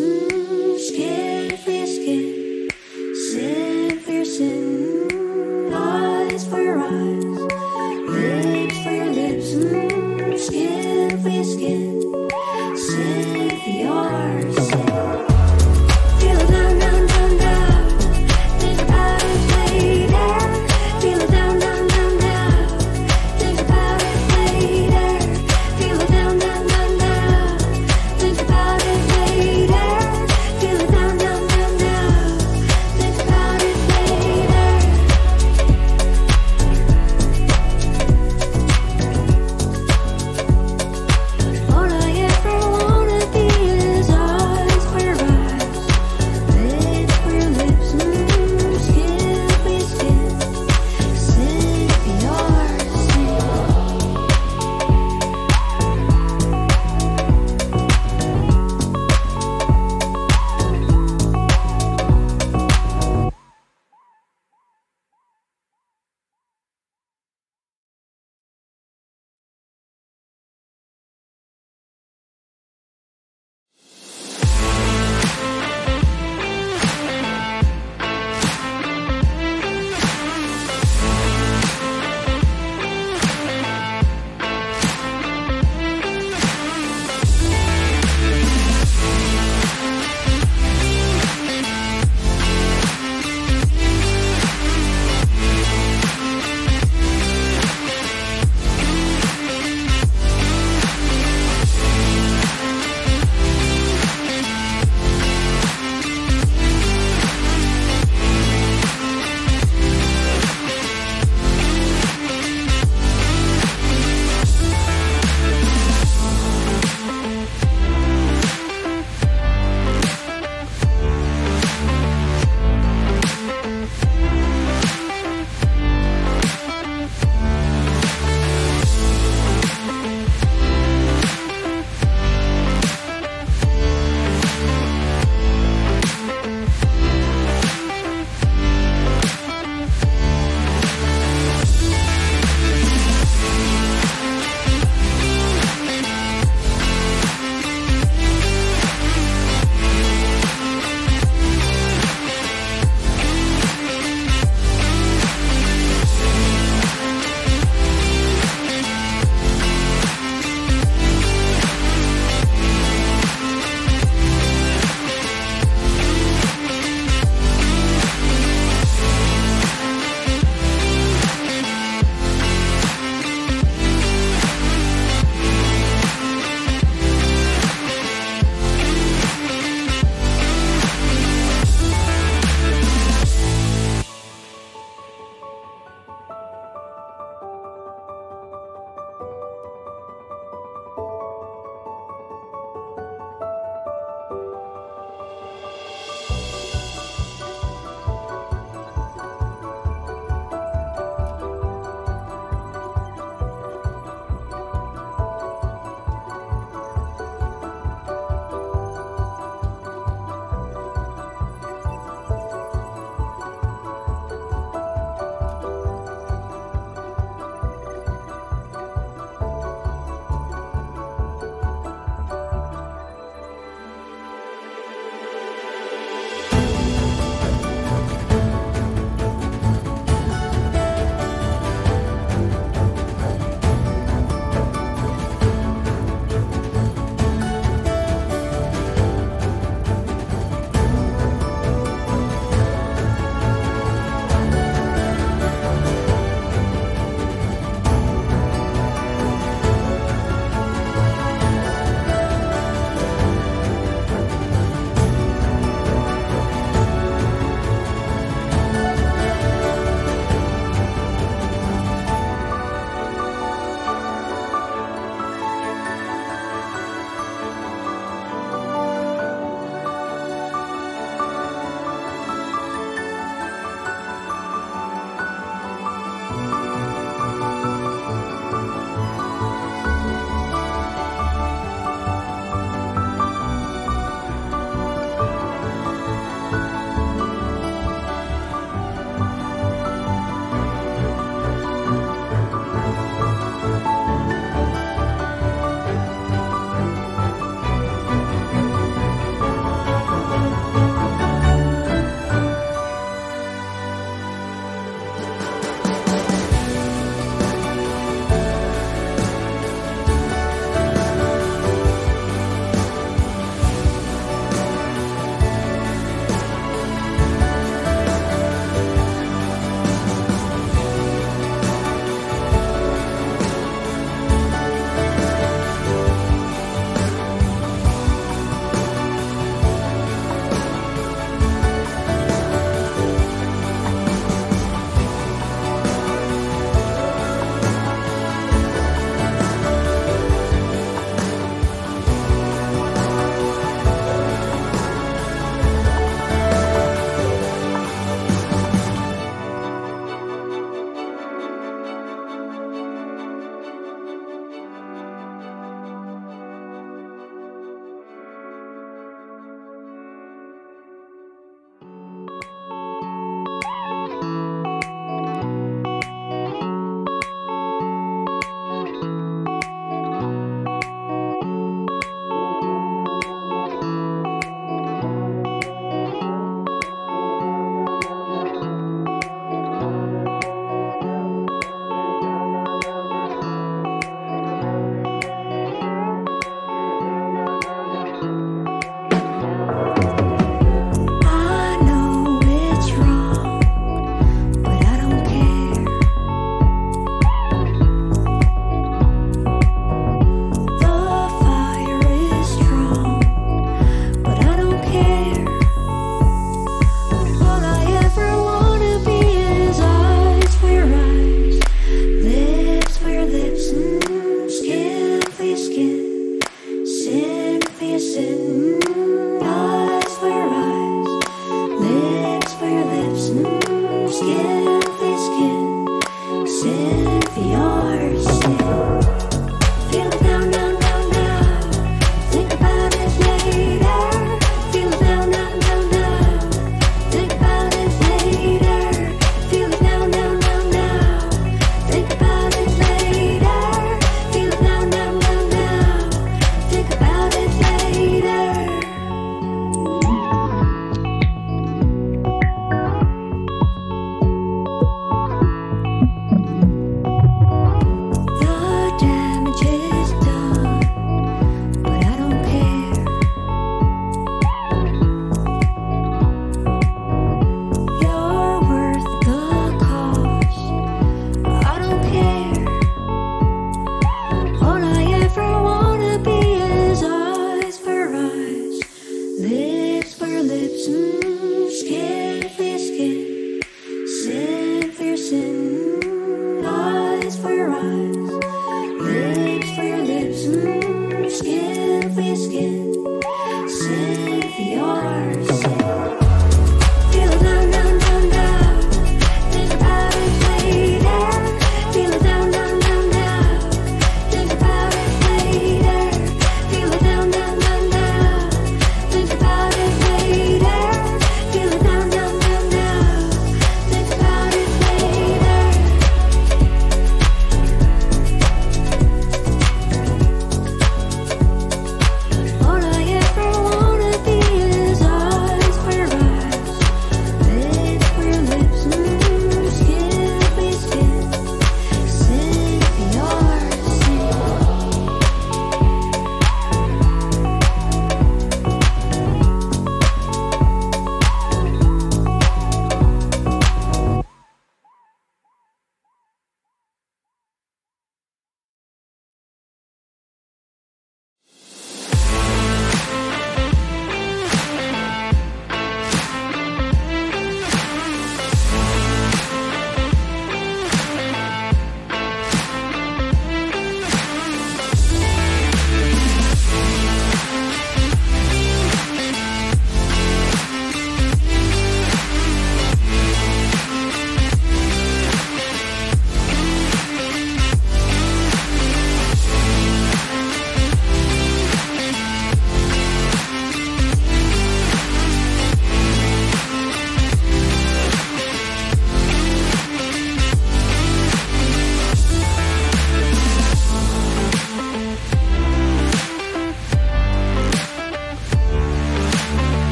skin for your skin, sin for your sin, eyes for your eyes. Lips for your lips, skin for your skin, sin for your sin. Feel it down, down, down, down. Think about it later. Feel it down, down, down, down. Think about it later. Feel it down, down, down, down. Think about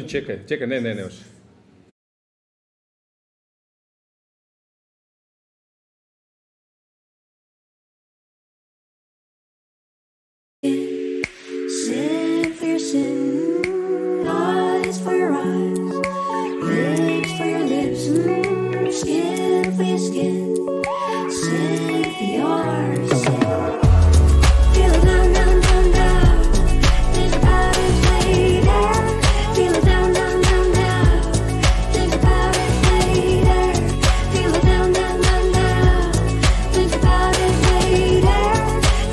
čekaj, ne još. Sin for your sin, eyes for your eyes, lips for your lips, skin for your skin, sin for your sin. Feel it down, down, down, down. Think about it later. Feel it down, down, down, down. Think about it later. Feel it down, down, down, down. Think about it later.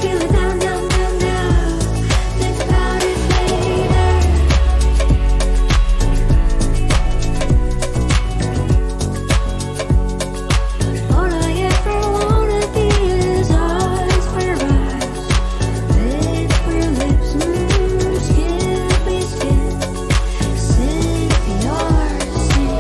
Feel it down, down, down, down. Think about it later. All I ever wanna be is eyes for your eyes, lips for your lips, skin for your skin, sin for your sin.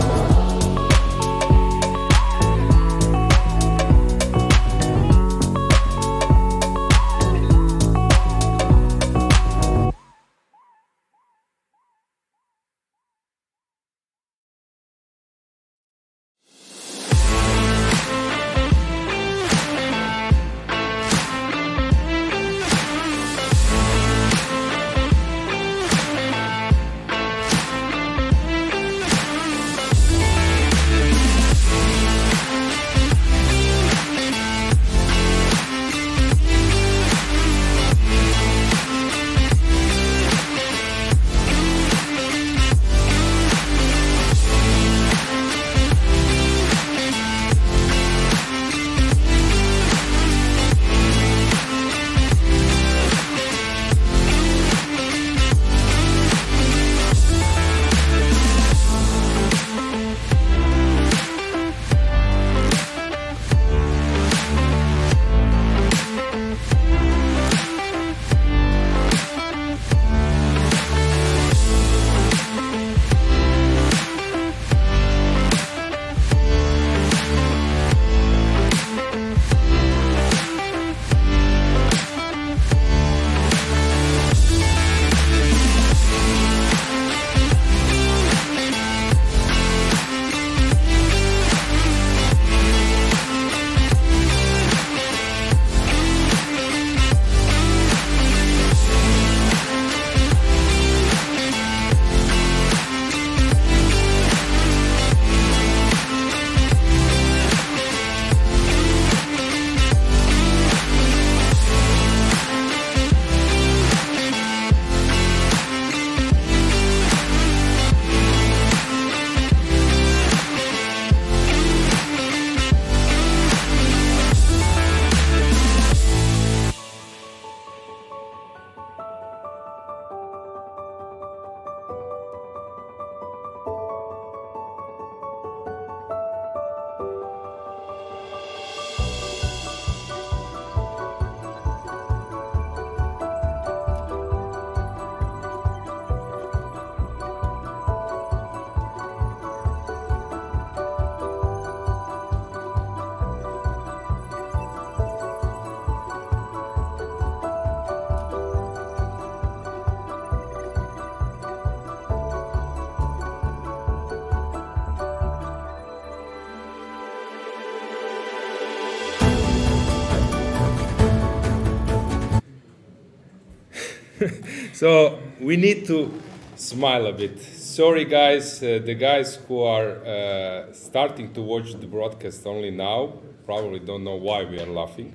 So we need to smile a bit. Sorry, guys, the guys who are starting to watch the broadcast only now probably don't know why we are laughing.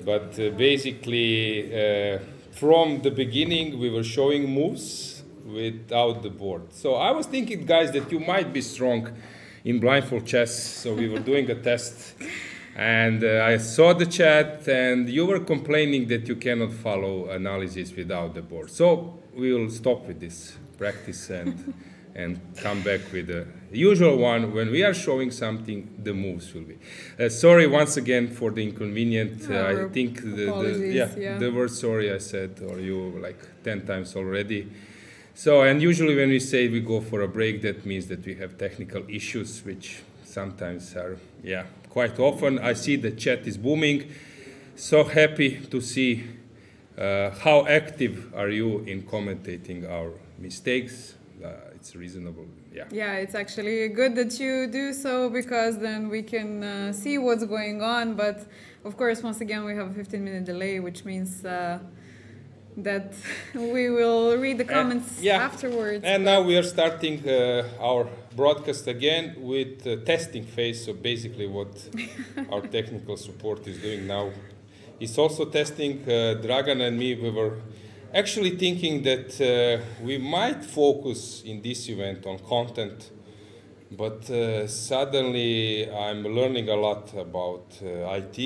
But basically, from the beginning, we were showing moves without the board. So I was thinking, guys, that you might be strong in blindfold chess. So we were doing a test. And I saw the chat, and you were complaining that you cannot follow analysis without the board. So we will stop with this practice and come back with the usual one. When we are showing something, the moves will be. Sorry once again for the inconvenient. I think the word sorry I said, or you like 10 times already. So, and usually when we say we go for a break, that means that we have technical issues, which sometimes are, quite often. I see the chat is booming. So happy to see how active are you in commentating our mistakes. it's reasonable. Yeah. Yeah, it's actually good that you do so, because then we can see what's going on. But of course, once again, we have a 15-minute delay, which means that we will read the comments afterwards. And now we are starting our broadcast again with testing phase. So basically what our technical support is doing now is also testing. Dragana and me, we were actually thinking that we might focus in this event on content, but suddenly I'm learning a lot about IT,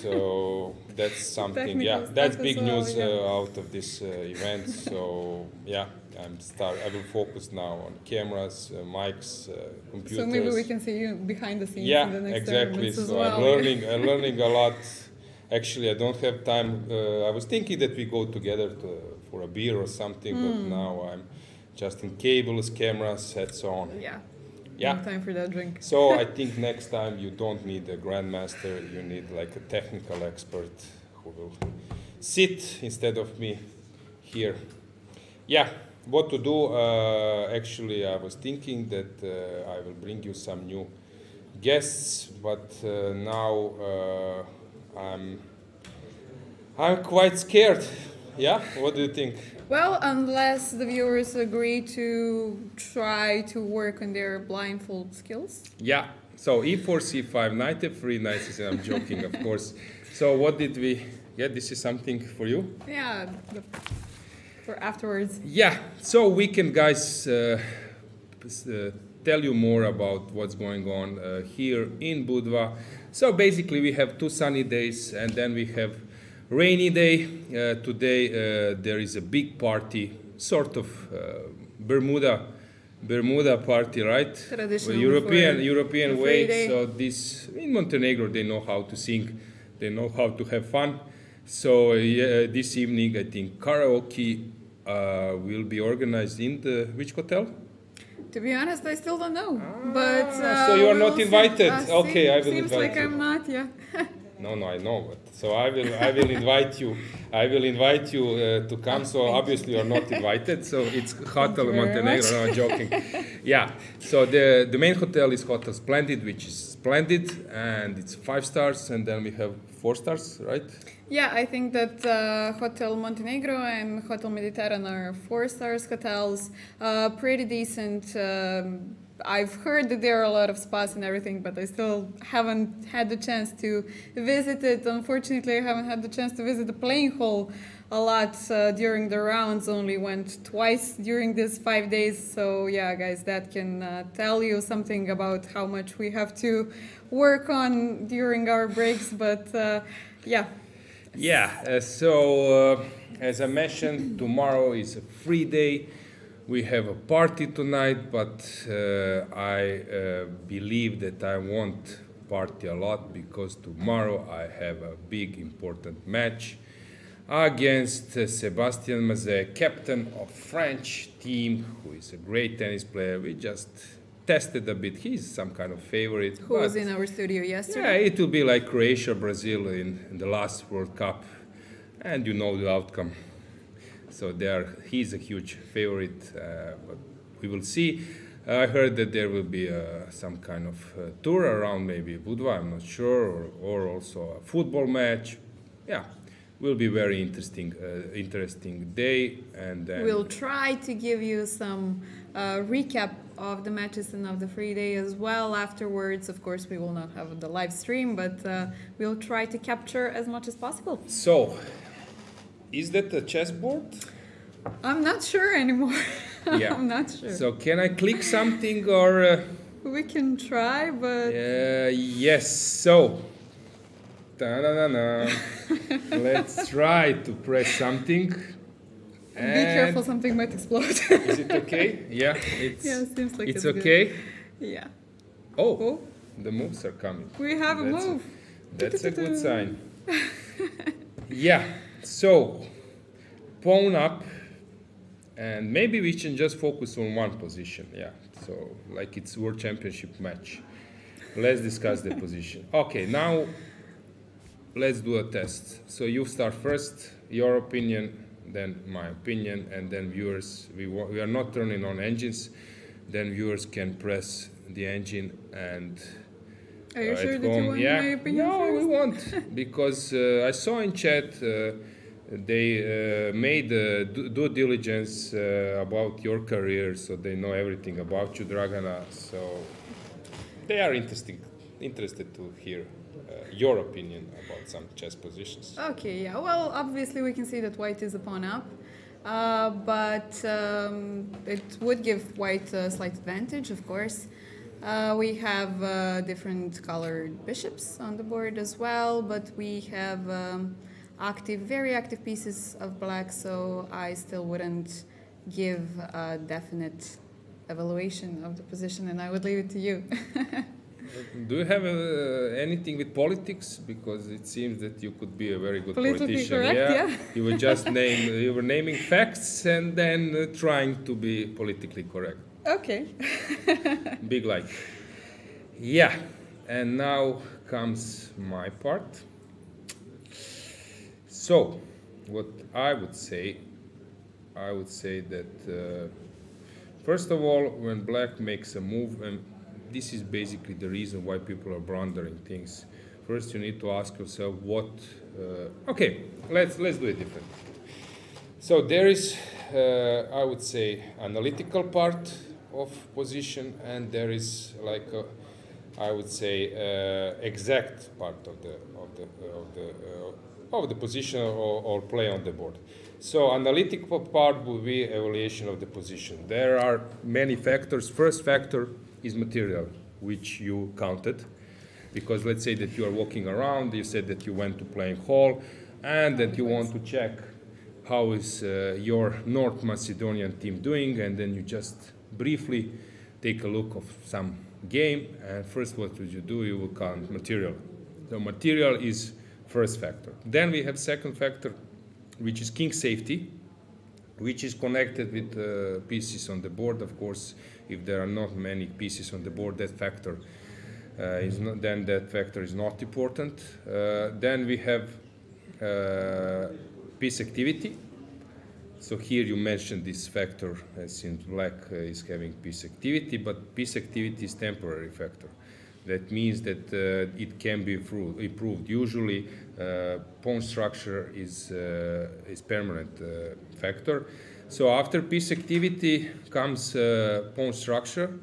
so that's something. Yeah, that's big news out of this event. So yeah, I will focus now on cameras, mics, computers. So maybe we can see you behind the scenes. Yeah, in the next exactly. as So well. I'm learning a lot. Actually, I don't have time. I was thinking that we go together for a beer or something, but now I'm just in cables, cameras, heads on. Yeah. No time for that drink. So I think next time you don't need a grandmaster, you need like a technical expert who will sit instead of me here. Yeah, what to do? Actually, I was thinking that I will bring you some new guests, but now I'm quite scared. Yeah, what do you think? Well, unless the viewers agree to try to work on their blindfold skills. Yeah, so E4, C5, knight F3, knight C7, I'm joking, of course. So what did we get? This is something for you? Yeah, for afterwards. Yeah, so we can, guys, tell you more about what's going on here in Budva. So basically we have 2 sunny days and then we have rainy day. Today there is a big party, sort of Bermuda party, right? Traditional European way. day. So this in Montenegro they know how to sing, they know how to have fun. So this evening I think karaoke will be organized in the which hotel? To be honest, I still don't know. But so you are not we'll invited. Okay, I will seems invite like you. I'm not. Yeah. No, I know, but so I will invite you. I will invite you to come. So obviously you are not invited. So it's Hotel Montenegro. No, I'm joking. Yeah. So the main hotel is Hotel Splendid, which is splendid, and it's 5 stars. And then we have 4 stars, right? Yeah, I think that Hotel Montenegro and Hotel Mediterranean are 4 stars hotels. Pretty decent. I've heard that there are a lot of spas and everything, but I still haven't had the chance to visit it. Unfortunately, I haven't had the chance to visit the playing hall a lot during the rounds. Only went twice during these 5 days. So yeah, guys, that can tell you something about how much we have to work on during our breaks. But yeah. Yeah. So as I mentioned, tomorrow is a free day. We have a party tonight, but I believe that I won't party a lot because tomorrow I have a big important match against Sébastien Mazet, captain of French team, who is a great tennis player. We just tested a bit. He's some kind of favorite. Who was in our studio yesterday? Yeah, it will be like Croatia, Brazil in the last World Cup, and you know the outcome. So he's a huge favorite, but we will see. I heard that there will be some kind of tour around maybe Budva, I'm not sure, or also a football match. Yeah, will be very interesting day. And then we'll try to give you some recap of the matches and of the free day as well afterwards. Of course, we will not have the live stream, but we'll try to capture as much as possible. So, is that a chessboard? I'm not sure anymore. Yeah. I'm not sure. So can I click something or? We can try, but. Yes. So. Let's try to press something. Be careful, something might explode. Is it okay? Yeah. It seems like it's okay. Good. Yeah. Oh, the moves are coming. We have a move. That's a good sign. Yeah. So, pawn up, and maybe we can just focus on one position. Yeah, so like it's World Championship match. Let's discuss the position. Okay, now let's do a test. So you start first. Your opinion. then my opinion, and then viewers, we are not turning on engines, then viewers can press the engine and Are you sure at that you home, want yeah. my opinion No, first? we won't, because I saw in chat they made due diligence about your career, so they know everything about you, Dragana. So they are interested to hear your opinion about some chess positions. Okay, yeah. Well, obviously we can see that white is a pawn up, but it would give white a slight advantage, of course. We have different colored bishops on the board as well, but we have very active pieces of black, so I still wouldn't give a definite evaluation of the position, and I would leave it to you. Do you have anything with politics? Because it seems that you could be a very good Politically politician. correct, yeah. You were just you were naming facts and then trying to be politically correct. Okay. Big like. Yeah, and now comes my part. So, what I would say that first of all, when black makes a move, and this is basically the reason why people are blundering things. First, you need to ask yourself what. Okay, let's do it different. So there is, I would say, analytical part of position, and there is like I would say exact part of the position or play on the board. So analytical part will be evaluation of the position. There are many factors. First factor is material, which you counted, because let's say that you are walking around, you said that you went to playing hall, and that you want to check how is your North Macedonian team doing, and then you just briefly take a look of some game, and first what would you do? You will count material. So material is first factor. Then we have second factor, which is king safety, which is connected with pieces on the board. Of course, if there are not many pieces on the board, that factor that factor is not important. Then we have piece activity. So here you mentioned this factor, since black is having piece activity, but piece activity is temporary factor. That means that it can be improved. Usually, pawn structure is permanent factor. So after piece activity comes pawn structure,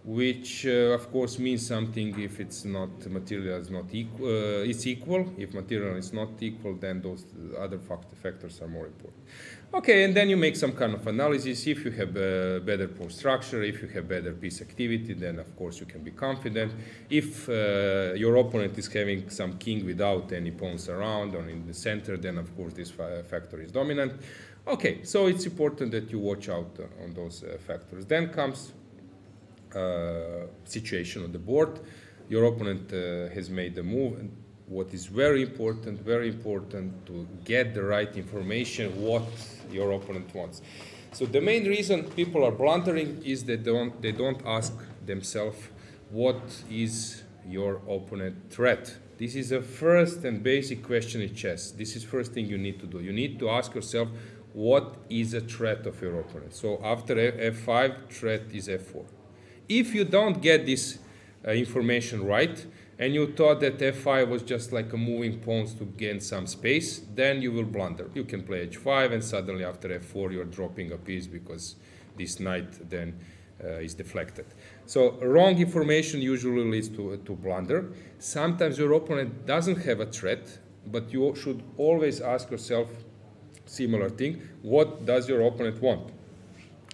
which of course means something if it's not material is not equal. It's equal. If material is not equal, then those other factors are more important. Okay, and then you make some kind of analysis. If you have better pawn structure, if you have better piece activity, then of course you can be confident. If your opponent is having some king without any pawns around or in the center, then of course this factor is dominant. Okay, so it's important that you watch out on those factors. Then comes situation on the board. Your opponent has made a move. And what is very important to get the right information, what your opponent wants. So the main reason people are blundering is that they don't ask themselves what is your opponent threat. This is a first and basic question in chess. This is first thing you need to do. You need to ask yourself what is a threat of your opponent. So after f5, threat is f4. If you don't get this information right, and you thought that f5 was just like a moving pawns to gain some space, then you will blunder. You can play h5, and suddenly after f4 you're dropping a piece because this knight then is deflected. So wrong information usually leads to blunder. Sometimes your opponent doesn't have a threat, but you should always ask yourself similar thing, what does your opponent want?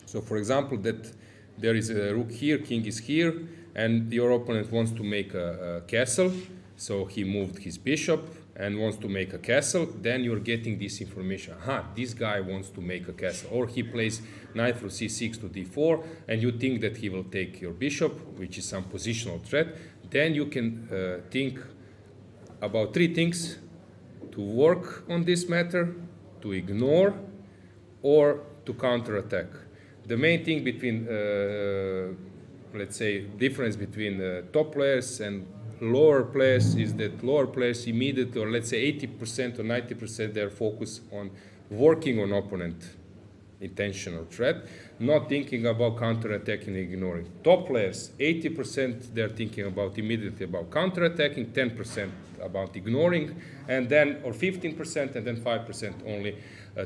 So for example, that there is a rook here, king is here, and your opponent wants to make a castle, so he moved his bishop and wants to make a castle, then you're getting this information. Aha, this guy wants to make a castle. Or he plays knight through c6 to d4, and you think that he will take your bishop, which is some positional threat. Then you can think about three things to work on this matter, to ignore, or to counterattack. The main thing between let's say, difference between top players and lower players is that lower players immediately, or let's say 80% or 90%, they're focused on working on opponent intentional threat, not thinking about counter-attacking and ignoring. Top players, 80% they're thinking about immediately about counter-attacking, 10% about ignoring, and then, or 15%, and then 5% only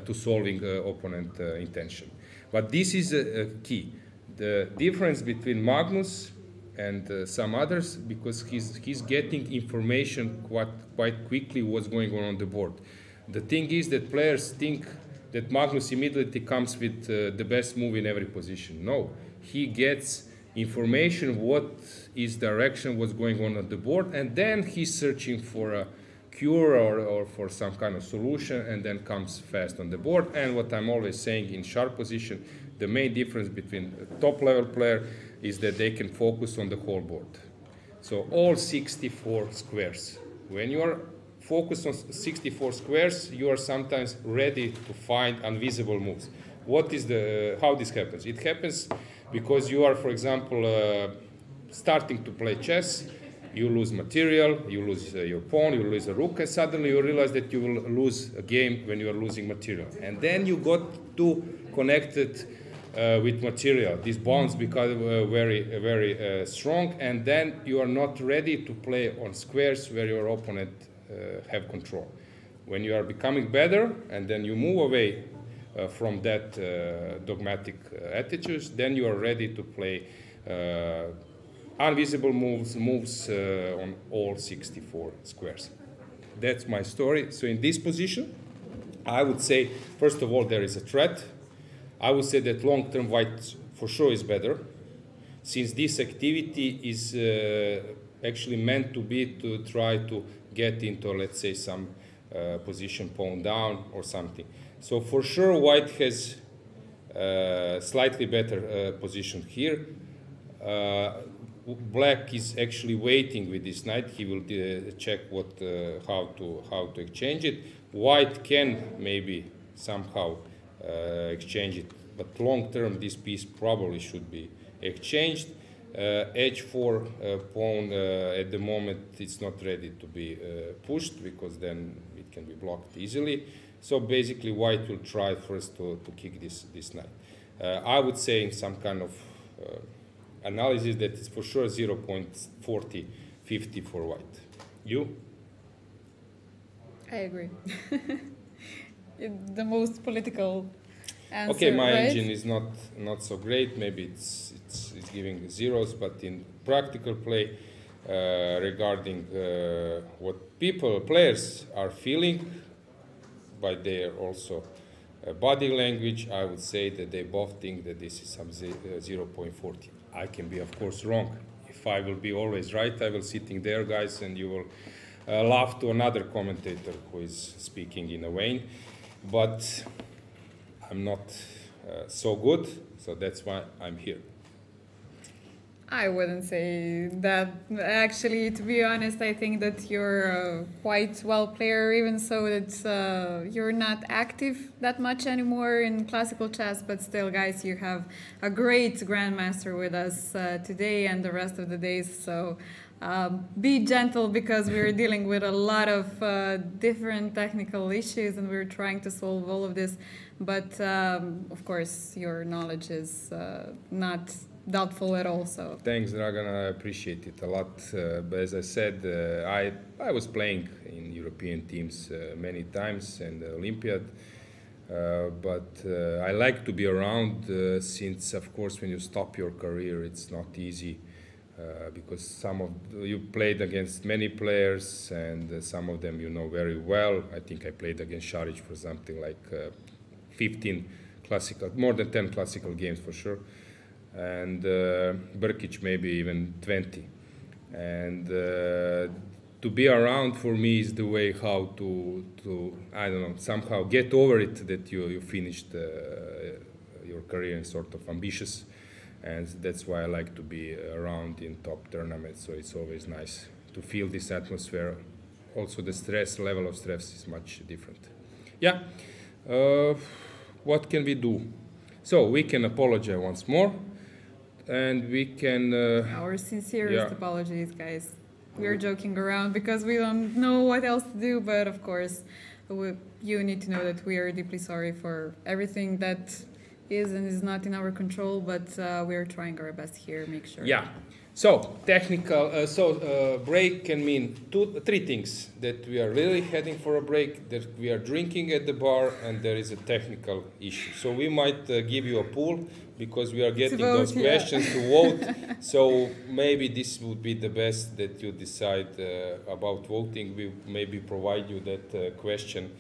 to solving opponent intention. But this is a key. The difference between Magnus and some others, because he's getting information quite quickly what's going on the board. The thing is that players think that Magnus immediately comes with the best move in every position. No, he gets information what is direction, what's going on the board, and then he's searching for a cure or for some kind of solution, and then comes fast on the board. And what I'm always saying in sharp position, the main difference between a top level player is that they can focus on the whole board. So all 64 squares. When you are focused on 64 squares, you are sometimes ready to find invisible moves. What is how this happens? It happens because you are, for example, starting to play chess. You lose material, you lose your pawn, you lose a rook, and suddenly you realize that you will lose a game when you are losing material. And then you got too connected with material. These bonds become very strong, and then you are not ready to play on squares where your opponent have control. When you are becoming better, and then you move away from that dogmatic attitudes, then you are ready to play invisible moves on all 64 squares. That's my story. So in this position, I would say, first of all, there is a threat. I would say that long-term white for sure is better, since this activity is actually meant to be to try to get into, let's say, some position pawn down or something. So for sure, white has slightly better position here. Black is actually waiting with this knight. He will check how to exchange it. White can maybe somehow exchange it, but long term this piece probably should be exchanged. H4 pawn at the moment it's not ready to be pushed, because then it can be blocked easily. So basically white will try first to kick this knight. I would say in some kind of analysis that it's for sure 0.40-50 for white. You? I agree. The most political answer. Okay, my right? engine is not so great. Maybe it's giving zeros, but in practical play, regarding what players are feeling by their also body language, I would say that they both think that this is some 0.40. I can be, of course, wrong. If I will be always right, I will sitting there, guys, and you will laugh to another commentator who is speaking in a vein. But I'm not so good, so that's why I'm here. I wouldn't say that. Actually, to be honest, I think that you're a quite well player, even so that you're not active that much anymore in classical chess, but still, guys, you have a great grandmaster with us today and the rest of the days, so be gentle, because we're dealing with a lot of different technical issues and we're trying to solve all of this, but of course your knowledge is not doubtful at all. So thanks, Dragana. I appreciate it a lot. But as I said, I was playing in European teams many times and Olympiad. But I like to be around since, of course, when you stop your career, it's not easy because you played against many players and some of them you know very well. I think I played against Šarić for something like 15 classical, more than 10 classical games for sure. And Brkić maybe even 20. And to be around for me is the way how to I don't know, somehow get over it that you finished your career in sort of ambitious, and that's why I like to be around in top tournaments. So it's always nice to feel this atmosphere. Also the level of stress is much different. Yeah, what can we do? So we can apologize once more. And we can... our sincerest apologies, guys. we're joking around because we don't know what else to do. But of course, you need to know that we are deeply sorry for everything that is and is not in our control. But we are trying our best here. Make sure. Yeah. So technical. Break can mean three things: that we are really heading for a break, that we are drinking at the bar, and there is a technical issue. So we might give you a poll because we are getting those questions to vote. So maybe this would be the best that you decide about voting. We maybe provide you that question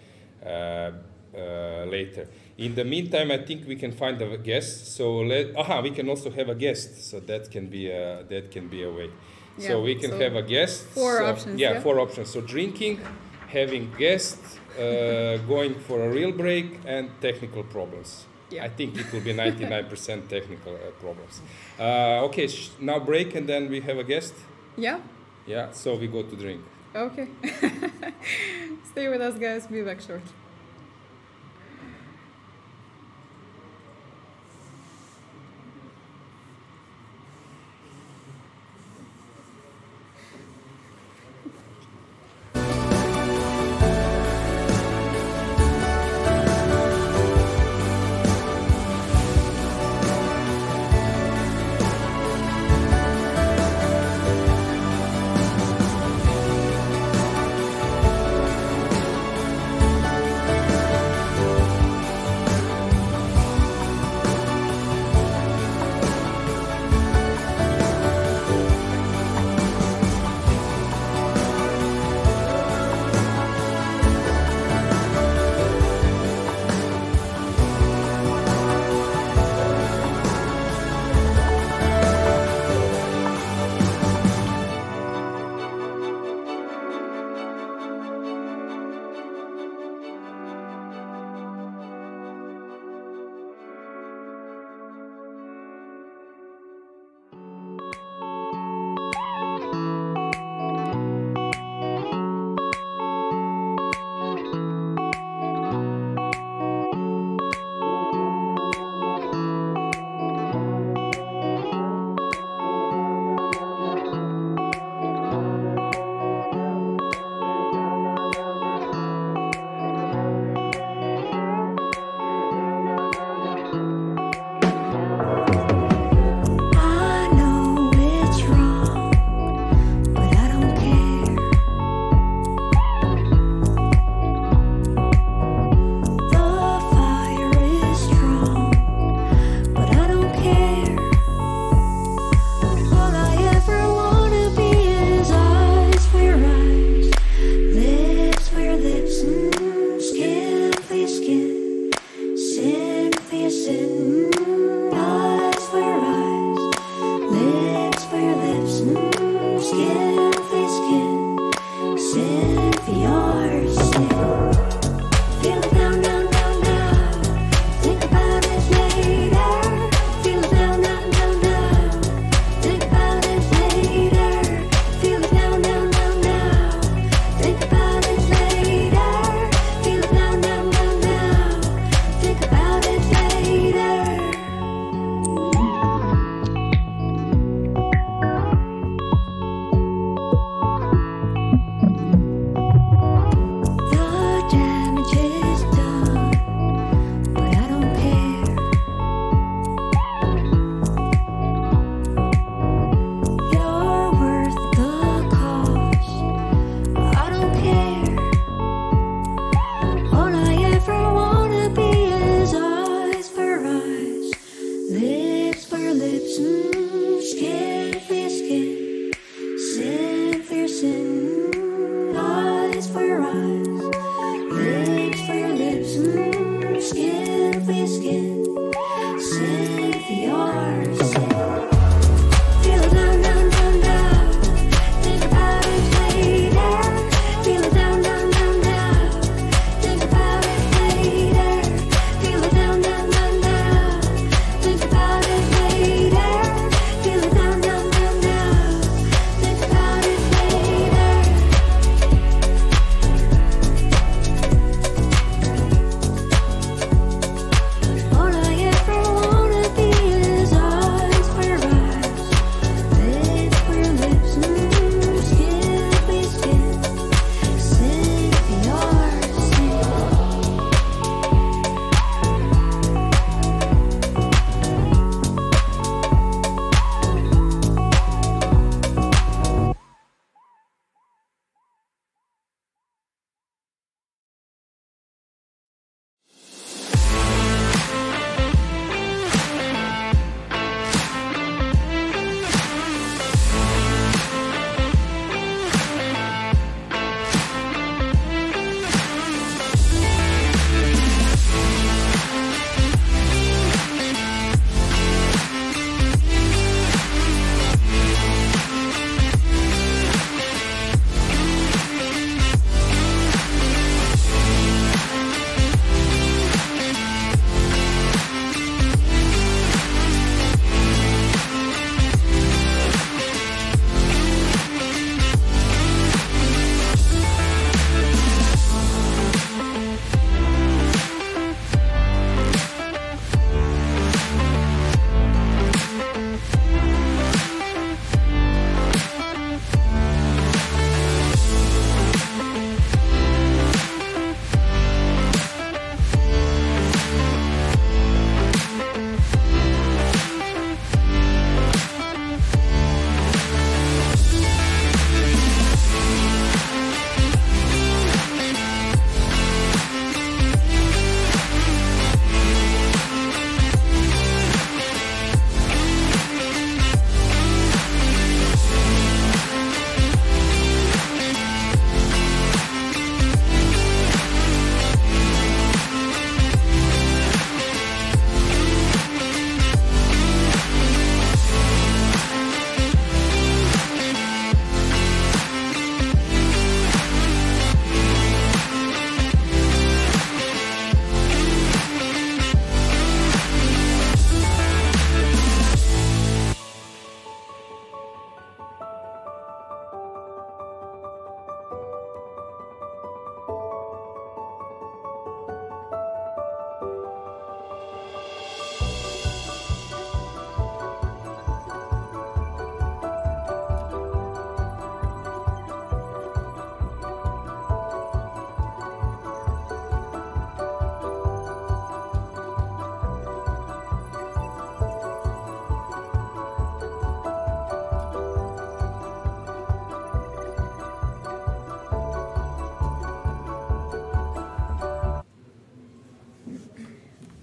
later. In the meantime, I think we can find a guest. So we can also have a guest. So that can be a way. Yeah, so we can have a guest. Four options. Yeah, 4 options. So drinking, having guests, going for a real break, and technical problems. Yeah. I think it will be 99% technical problems. Okay, now break and then we have a guest. Yeah. Yeah. So we go to drink. Okay. Stay with us, guys. Be back shortly.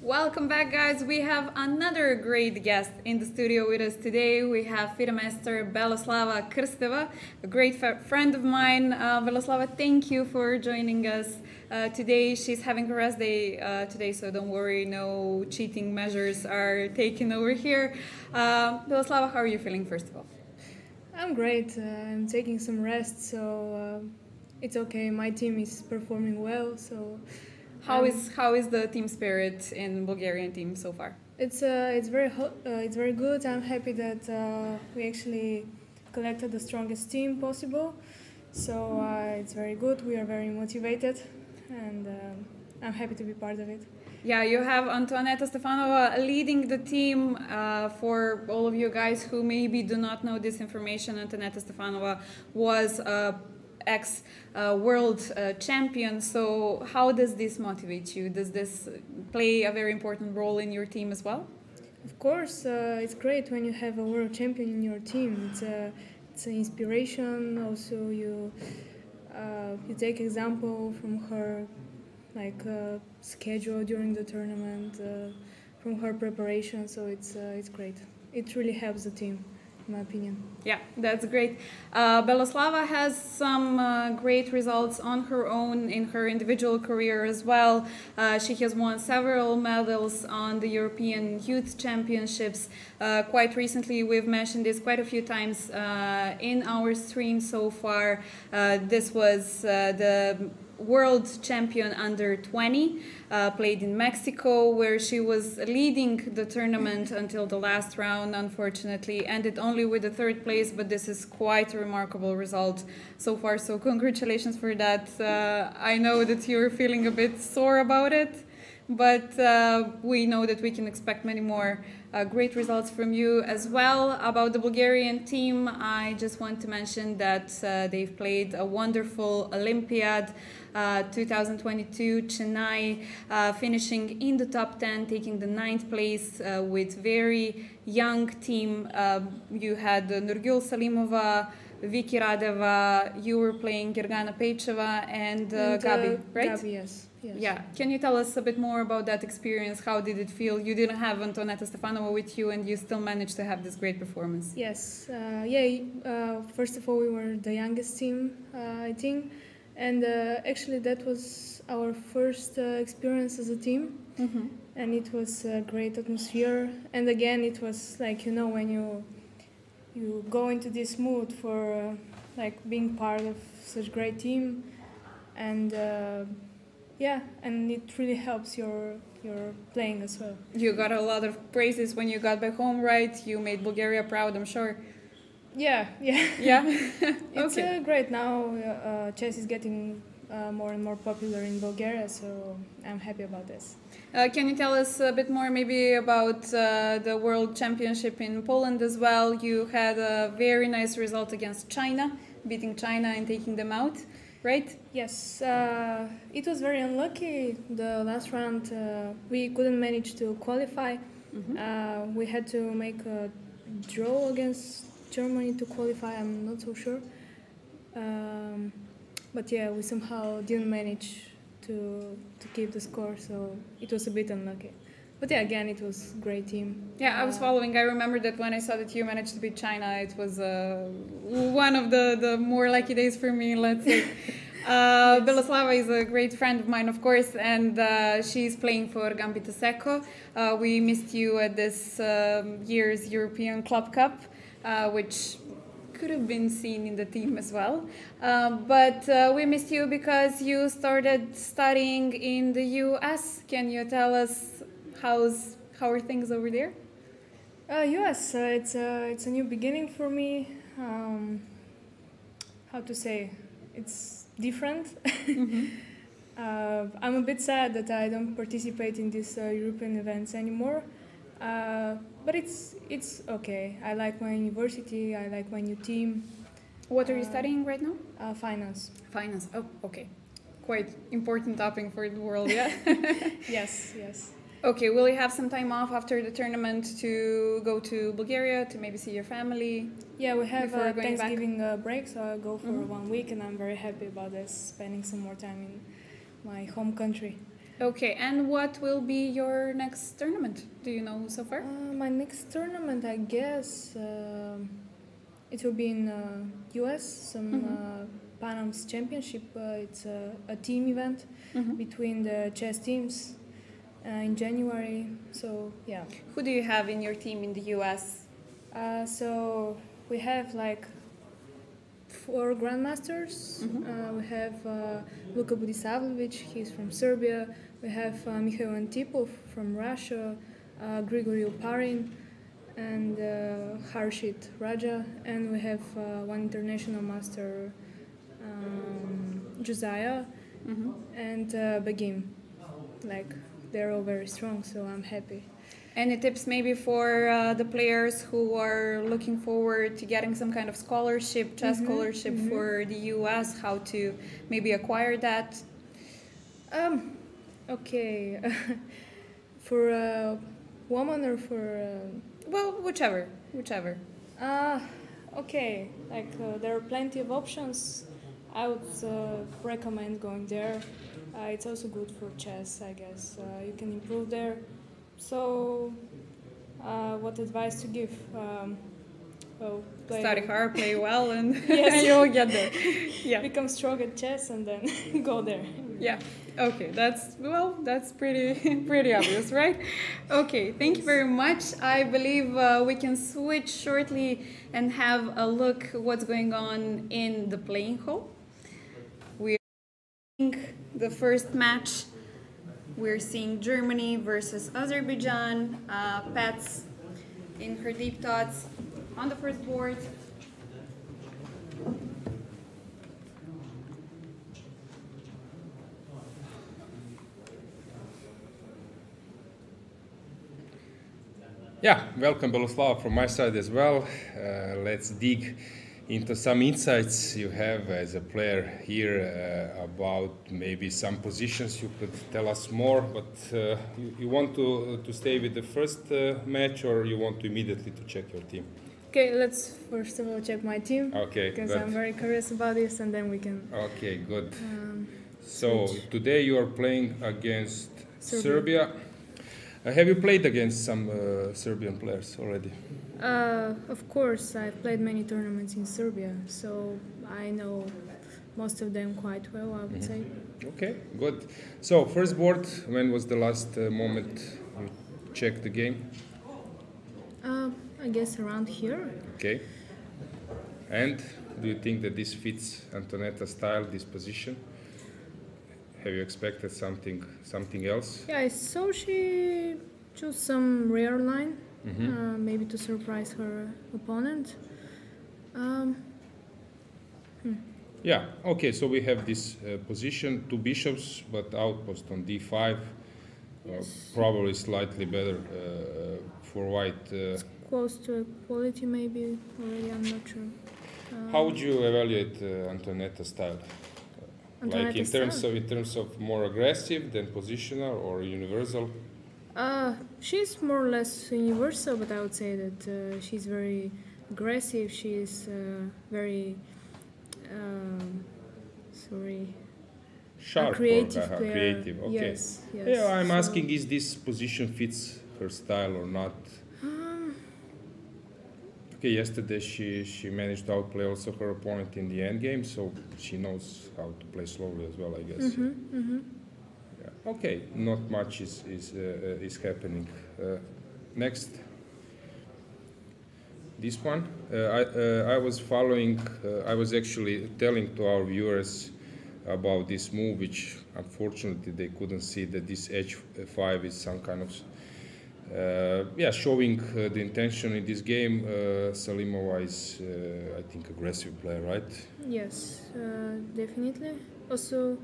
Welcome back, guys. We have another great guest in the studio with us today. We have FIDE Bella Khotenashvili, a great friend of mine. Bella, thank you for joining us today. She's having a rest day today, so don't worry, no cheating measures are taken over here. Bella, how are you feeling, first of all? I'm great. I'm taking some rest, so it's okay. My team is performing well, so... How is the team spirit in Bulgarian team so far? It's very good. I'm happy that we actually collected the strongest team possible. So it's very good. We are very motivated, and I'm happy to be part of it. Yeah, you have Antoaneta Stefanova leading the team. For all of you guys who maybe do not know this information, Antoaneta Stefanova was ex-world champion. So how does this motivate you? Does this play a very important role in your team as well? Of course, it's great when you have a world champion in your team. It's an inspiration. Also, you take example from her, like schedule during the tournament, from her preparation. So it's great. It really helps the team, in my opinion. Yeah, that's great. Bella has some great results on her own in her individual career as well. She has won several medals on the European Youth Championships. Quite recently, we've mentioned this quite a few times in our stream so far. This was the world champion under 20, played in Mexico, where she was leading the tournament until the last round. Unfortunately, ended only with the third place, but this is quite a remarkable result so far, so congratulations for that. I know that you're feeling a bit sore about it, but we know that we can expect many more great results from you as well. About the Bulgarian team, I just want to mention that they've played a wonderful Olympiad 2022 Chennai, finishing in the top 10, taking the 9th place with very young team. You had Nurgul Salimova, Vicky Radeva, you were playing Dragana Peicheva and Gabi, right? Gabi, yes. Yeah. Can you tell us a bit more about that experience? How did it feel? You didn't have Antoaneta Stefanova with you, and you still managed to have this great performance. Yes. First of all, we were the youngest team, I think. And actually, that was our first experience as a team. Mm-hmm. And it was a great atmosphere. And again, it was like, when you go into this mood for being part of such a great team. And and it really helps your playing as well. You got a lot of praises when you got back home, right? You made Bulgaria proud, I'm sure. Yeah. It's Okay. great now. Chess is getting more and more popular in Bulgaria, so I'm happy about this. Can you tell us a bit more maybe about the World Championship in Poland as well? You had a very nice result against China, beating China and taking them out, right? Yes, it was very unlucky. The last round, we couldn't manage to qualify. Mm-hmm. We had to make a draw against Germany to qualify. I'm not so sure. But yeah, we somehow didn't manage to keep the score, so it was a bit unlucky. But yeah, again, it was a great team. Yeah, I was following. I remember that when I saw that you managed to beat China, it was one of the more lucky days for me, let's say. Bella is a great friend of mine, of course, and she's playing for Gambita Secco. We missed you at this year's European Club Cup, which could have been seen in the team as well. But we missed you because you started studying in the US. Can you tell us how are things over there? US, it's a new beginning for me. How to say? It's different. Mm-hmm. I'm a bit sad that I don't participate in these European events anymore. But it's okay. I like my university. I like my new team. What are you studying right now? Finance. Finance. Oh, okay. Quite important topic for the world, yeah? Yes. Okay, will you have some time off after the tournament to go to Bulgaria to maybe see your family? Yeah, we have before a going back? Thanksgiving break, so I'll go for 1 week, and I'm very happy about this, spending some more time in my home country. Okay, and what will be your next tournament? Do you know so far? My next tournament, I guess, it will be in US, some Panam's Championship. It's a team event between the chess teams in January. So yeah. Who do you have in your team in the US? So we have like 4 grandmasters. We have Luka Budisavljevic, he's from Serbia. We have Mikhail Antipov from Russia, Grigory Oparin, and Harshit Raja. And we have one international master, Josiah, and Begim. Like, they're all very strong, so I'm happy. Any tips maybe for the players who are looking forward to getting some kind of scholarship, chess scholarship for the US, how to maybe acquire that? Okay. For a woman or for... Well, whichever. Okay, like there are plenty of options. I would recommend going there. It's also good for chess, I guess. You can improve there. So, what advice to give? Well, Study hard, play well, and yes, you'll get there. Yeah. Become strong at chess and then go there. Yeah. Okay. That's pretty obvious, right? Okay. Thank you very much. I believe we can switch shortly and have a look what's going on in the playing hall. We're seeing the first match. We're seeing Germany versus Azerbaijan. Paehtz in her deep thoughts on the first board. Yeah, welcome Beloslava from my side as well. Let's dig into some insights you have as a player here about maybe some positions you could tell us more, but you want to stay with the first match, or you want to immediately to check your team? Okay, let's first of all check my team. Okay, because good. I'm very curious about this, and then we can... Okay, good. So today you are playing against Serbia. Have you played against some Serbian players already? Of course, I've played many tournaments in Serbia, so I know most of them quite well, I would say. Okay, good. So, first board, when was the last moment you checked the game? I guess around here. Okay. And do you think that this fits Antonetta's style, this position? Have you expected something else? Yeah, I saw she chose some rare line, maybe to surprise her opponent. Yeah, okay, so we have this position, 2 bishops, but outpost on d5. Probably slightly better for white. Close to equality maybe already, I'm not sure. How would you evaluate Antonetta's style? Like in Antonetta's terms of more aggressive than positional or universal? She's more or less universal, but I would say that she's very aggressive. She's very sharp, creative or player. Creative. Okay. Yes. Yeah, I'm asking, is this position fits her style or not? Okay, yesterday she managed to outplay also her opponent in the end game, so she knows how to play slowly as well, I guess. Yeah. Okay, not much is happening. Next, this one. I was following. I was actually telling to our viewers about this move, which unfortunately they couldn't see, that this h5 is some kind of showing the intention in this game. Salimova is, I think, aggressive player, right? Yes, definitely. Also,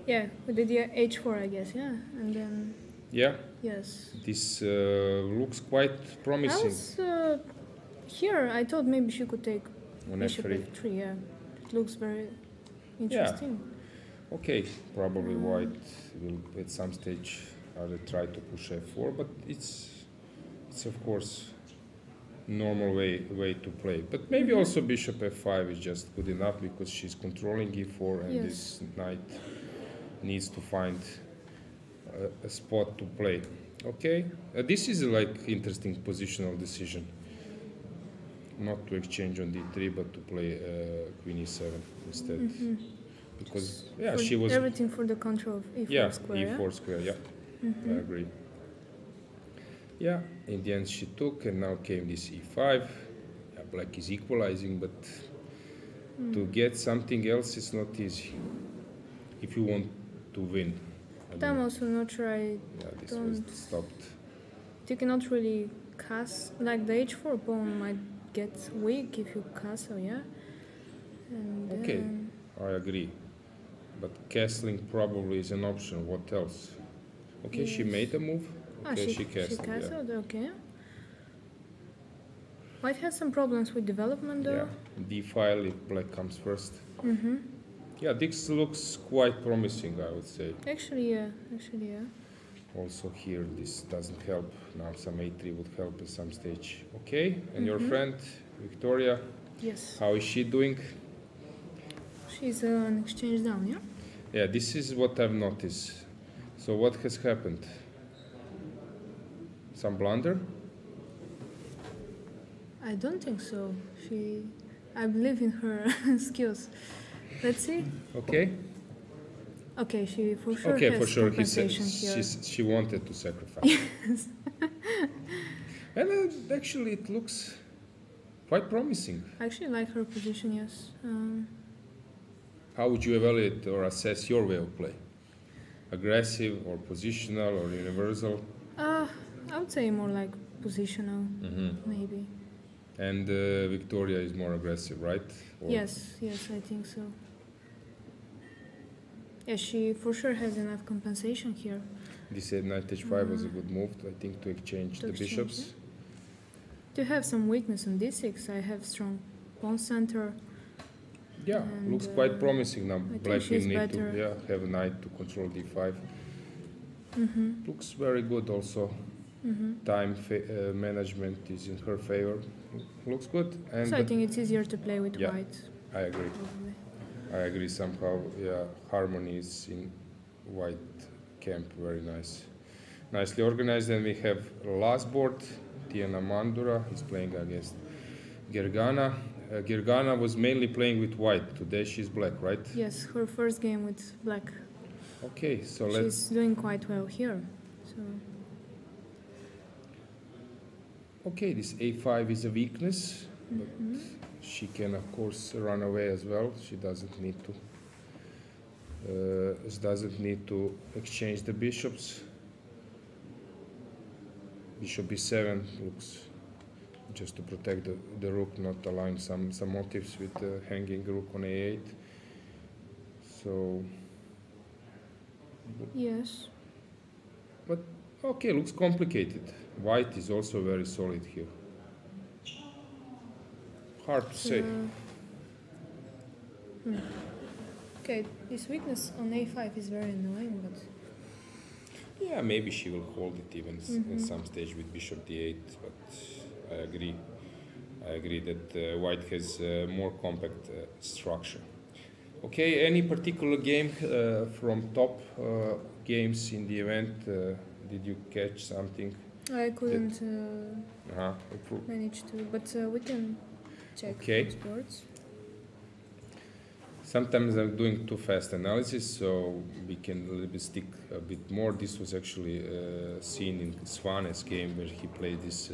yeah, we did the h4, I guess, yeah, and then... Yeah? Yes. This looks quite promising. I was here, I thought maybe she could take On bishop f3. f3, yeah. It looks very interesting. Yeah. Okay, probably white will at some stage either try to push f4, but it's of course normal way to play. But maybe also bishop f5 is just good enough, because she's controlling e4, and this knight needs to find a spot to play. Okay, this is like interesting positional decision. Not to exchange on d3, but to play queen e7 instead. Because For she was everything for the control of e4 square. e4 square. Yeah, I agree. Yeah, in the end she took, and now came this e5. Yeah, black is equalizing, but to get something else is not easy. If you want to win. But I'm also not sure. This was stopped. You cannot really cast, like the h4 pawn might get weak if you castle, yeah? And Okay, I agree. But castling probably is an option. What else? Okay, she made a move. Okay, she castled. She castled, okay. White has some problems with development though. Yeah, d file if black comes first. Yeah, this looks quite promising, I would say. Actually, yeah. Also here, this doesn't help. Now some a3 would help at some stage. Okay, and your friend, Victoria, Yes. how is she doing? She's an exchange down, yeah? Yeah, this is what I've noticed. So what has happened? Some blunder? I don't think so. I believe in her skills. Let's see. Okay. Okay, she for sure Okay, has for sure. He said compensation here. she wanted to sacrifice. And actually, it looks quite promising. I actually like her position, yes. How would you evaluate or assess your way of play? Aggressive or positional or universal? I would say more like positional, maybe. And Victoria is more aggressive, right? Or Yes, I think so. Yeah, she for sure has enough compensation here. This knight h5 was a good move, I think, to exchange To the exchange, bishops. To have some weakness on d6, I have strong pawn center. Yeah, And, looks quite promising now. think Black will she's need better. to have a knight to control d5. Looks very good also. Time management is in her favor. Looks good. And So I think it's easier to play with Yeah. white. I agree. Probably. I agree somehow. Yeah, harmony is in white camp. Very nice. Nicely organized. And we have last board. Tiana Mandura is playing against Dragana. Dragana was mainly playing with white. Today she's black, right? Yes, her first game with black. Okay, so let's. She's doing quite well here. So Okay, this a5 is a weakness, but she can of course run away as well. She doesn't need to. Exchange the bishops. Bishop b7 looks just to protect the rook, not allowing some motives with the hanging rook on a8. So, yes. but okay, looks complicated. White is also very solid here. Hard to say. Okay, this weakness on a5 is very annoying, but Yeah, maybe she will hold it even at some stage with bishop d8, but I agree. I agree that white has more compact structure. Okay, any particular game from top games in the event? Did you catch something? I couldn't Appro- manage to. But we can check Okay. sports. Sometimes I'm doing too fast analysis, so we can a little bit stick a bit more. This was actually seen in Svane's game where he played this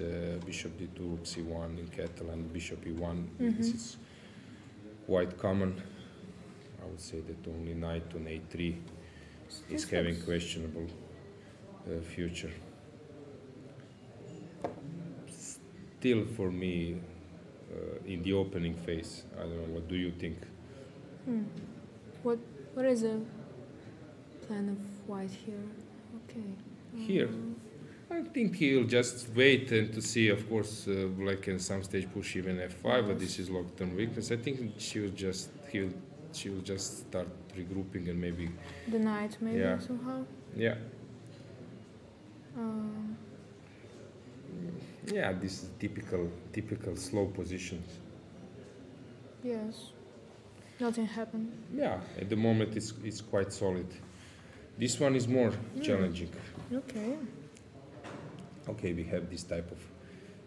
bishop d2, rook c1 in Catalan, bishop e1. This is quite common. I would say that only knight on a3 is having questionable future. Still, for me, in the opening phase, I don't know. What do you think? What is the plan of white here? Okay. Here, I think he'll just wait and to see. Of course, black can some stage push even f5, but this is long-term weakness. I think she will just start regrouping and maybe. The knight maybe Yeah. somehow. Yeah. Yeah, this is typical slow positions. Yes. Nothing happened. Yeah, at the moment it's quite solid. This one is more challenging. Okay. Okay, we have this type of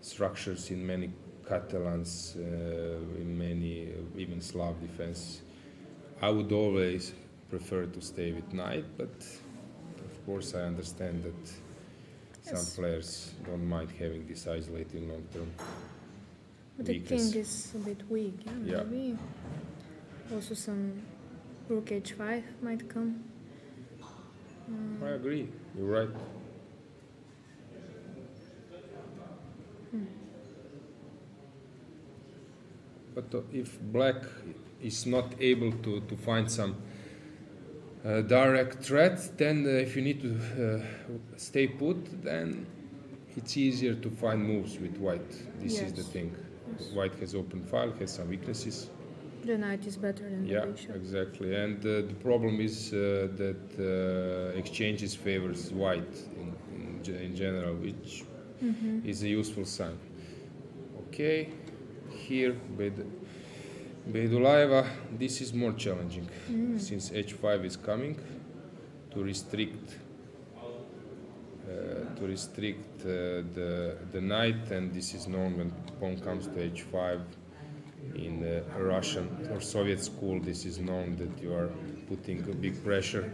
structures in many Catalans, in many even Slav defense. I would always prefer to stay with knight, but of course I understand that some players don't mind having this isolated long-term But the weakness. king is a bit weak, yeah, maybe. Also some rook h5 might come. I agree, you're right. But if black is not able to find some direct threat, then if you need to stay put, then it's easier to find moves with white. This is the thing. White has open file, has some weaknesses. The knight is better than the bishop. Exactly. And the problem is that exchanges favors white in general, which is a useful sign. Okay, here Beidulaeva, this is more challenging since h5 is coming to restrict the knight, and this is known when pawn comes to h5 in Russian or Soviet school. This is known that you are putting a big pressure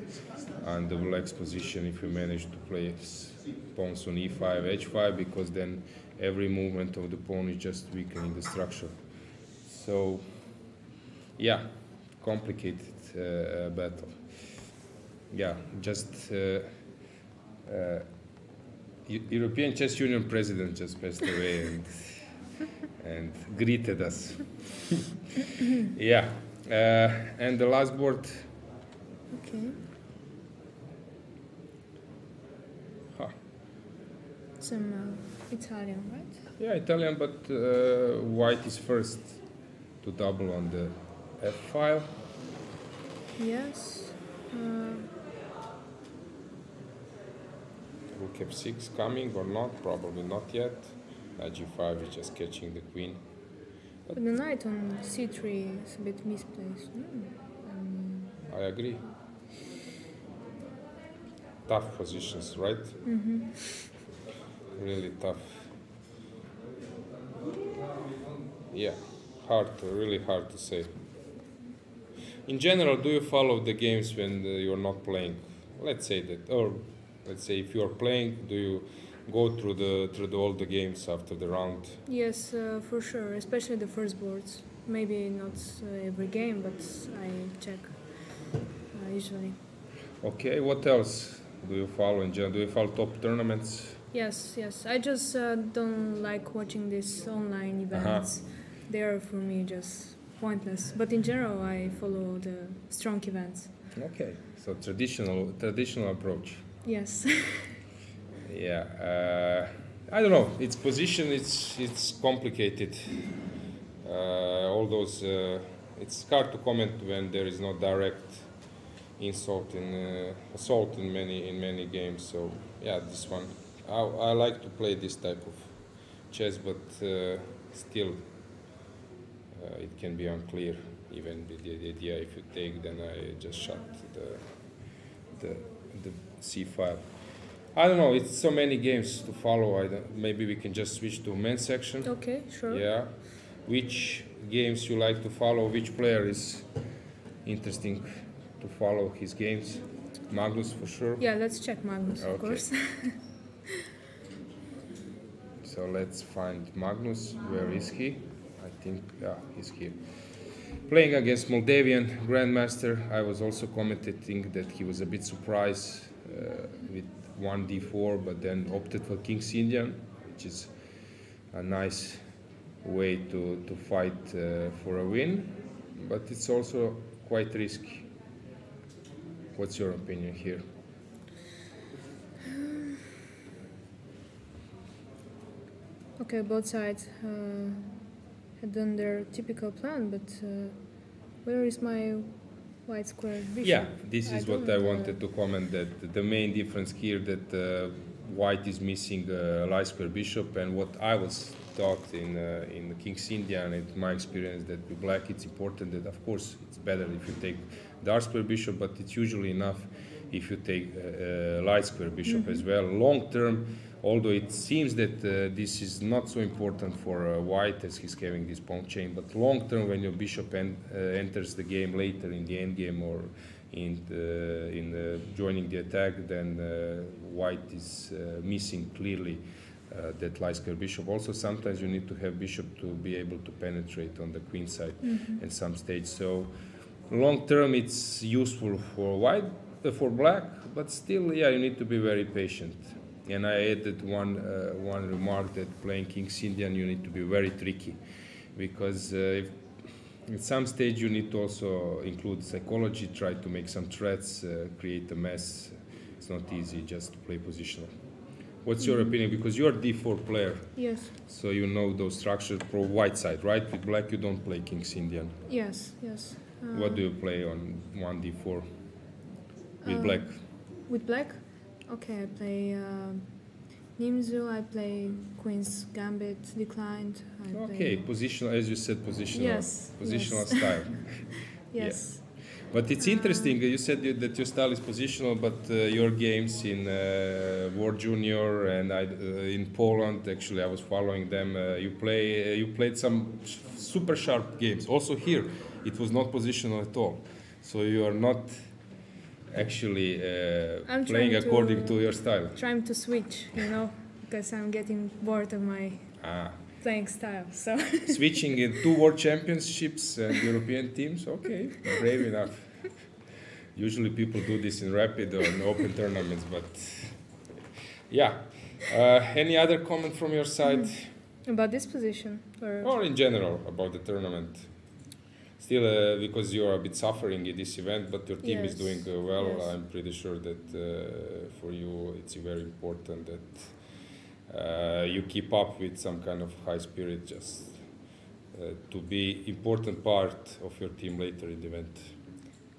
on the black's position if you manage to place pawns on e5, h5, because then every movement of the pawn is just weakening the structure. So, yeah, complicated battle. Yeah, just European Chess Union president just passed away and greeted us. Yeah, and the last board. Okay. Some Italian, right? Yeah, Italian, but white is first to double on the F file. Yes. Rook F6 coming or not? Probably not yet. Knight G5 is just catching the queen. But the knight on C3 is a bit misplaced. I agree. Tough positions, right? Really tough. Yeah, really hard to say. In general, do you follow the games when you're not playing? Let's say that, or let's say if you are playing, do you go through all the games after the round? Yes, for sure, especially the first boards. Maybe not every game, but I check usually. Okay, what else do you follow in general? Do you follow top tournaments? Yes. I just don't like watching these online events. They are for me just pointless. But in general, I follow the strong events. Okay, so traditional approach. Yes. Yeah, I don't know. Its position, it's complicated. All those, it's hard to comment when there is no direct assault in many games. So yeah, this one. I like to play this type of chess, but still it can be unclear. Even with the idea, if you take, then I just shut the C file. I don't know. It's so many games to follow. Maybe we can just switch to men's section. Okay, sure. Yeah. Which games you like to follow? Which player is interesting to follow his games? Magnus for sure. Yeah, let's check Magnus, of course. So let's find Magnus. Where is he? I think, yeah, he's here. Playing against Moldavian Grandmaster. I was also commenting that he was a bit surprised with 1d4, but then opted for King's Indian, which is a nice way to fight for a win, but it's also quite risky. What's your opinion here? Okay, both sides had done their typical plan, but where is my white square bishop? Yeah, this is what I wanted to comment, that the main difference here that white is missing a light square bishop, and what I was taught in the King's Indian, and my experience, that with black it's important that of course it's better if you take dark square bishop, but it's usually enough if you take light square bishop as well. Long term, although it seems that this is not so important for white as he's having this pawn chain, but long term when your bishop enters the game later in the end game or in joining the attack, then white is missing clearly that light square bishop. Also, sometimes you need to have bishop to be able to penetrate on the queen side at some stage. So long term it's useful for white, for black, but still, yeah, you need to be very patient. And I added one remark that playing King's Indian you need to be very tricky, because if at some stage you need to also include psychology, try to make some threats, create a mess. It's not easy just to play positional. What's your opinion? Because you're a d4 player. Yes. So you know those structures for white side, right? With black you don't play King's Indian. Yes, yes. What do you play on 1d4 with black? With black? Okay, I play Nimzu, I play Queen's Gambit, declined. Okay, positional, as you said, positional, yes, positional yes. style. Yes. Yeah. But it's interesting, you said that your style is positional, but your games in World Junior and in Poland, actually I was following them, you played some super sharp games. Also here, it was not positional at all. So you are not actually playing according to your style. Trying to switch, you know, because I'm getting bored of my playing style. So switching in 2 world championships and European teams, okay, brave enough. Usually people do this in rapid or in open tournaments, but yeah. Any other comment from your side? About this position? Or in general about the tournament? Still, because you're a bit suffering in this event, but your team is doing well, yes. I'm pretty sure that for you it's very important that you keep up with some kind of high spirit, just to be important part of your team later in the event.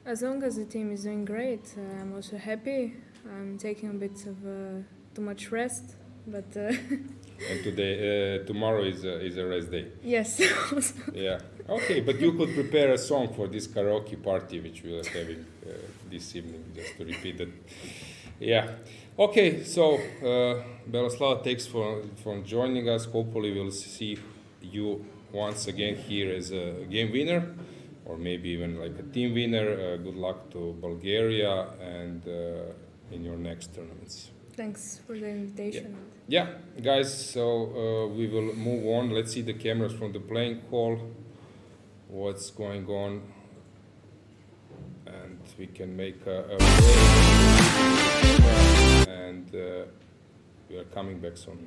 As long as the team is doing great, I'm also happy. I'm taking a bit of too much rest, but. And today, tomorrow is a rest day. Yes. Yeah. Okay, but you could prepare a song for this karaoke party which we are having this evening, just to repeat it. Yeah. Okay, so Belaslava, thanks for joining us. Hopefully we'll see you once again here as a game winner, or maybe even like a team winner. Good luck to Bulgaria and in your next tournaments. Thanks for the invitation. Yeah, guys, so we will move on. Let's see the cameras from the playing hall, what's going on, and we can make a break, and we are coming back soon.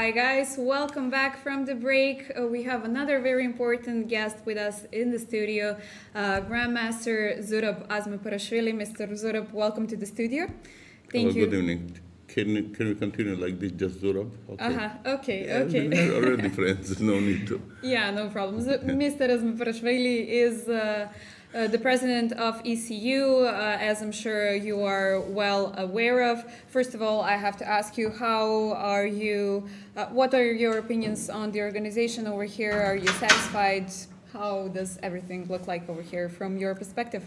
Hi guys, welcome back from the break. We have another very important guest with us in the studio, Grandmaster Zurab Azmepurashvili. Mr. Zurab, welcome to the studio. Thank you. Good evening. Can we continue like this, just Zurab? Okay. Okay. We're already friends, no need to. Yeah, no problem. Mr. Azmepurashvili is the president of ECU, as I'm sure you are well aware of. First of all, I have to ask you, how are you, what are your opinions on the organization over here? Are you satisfied? How does everything look like over here from your perspective?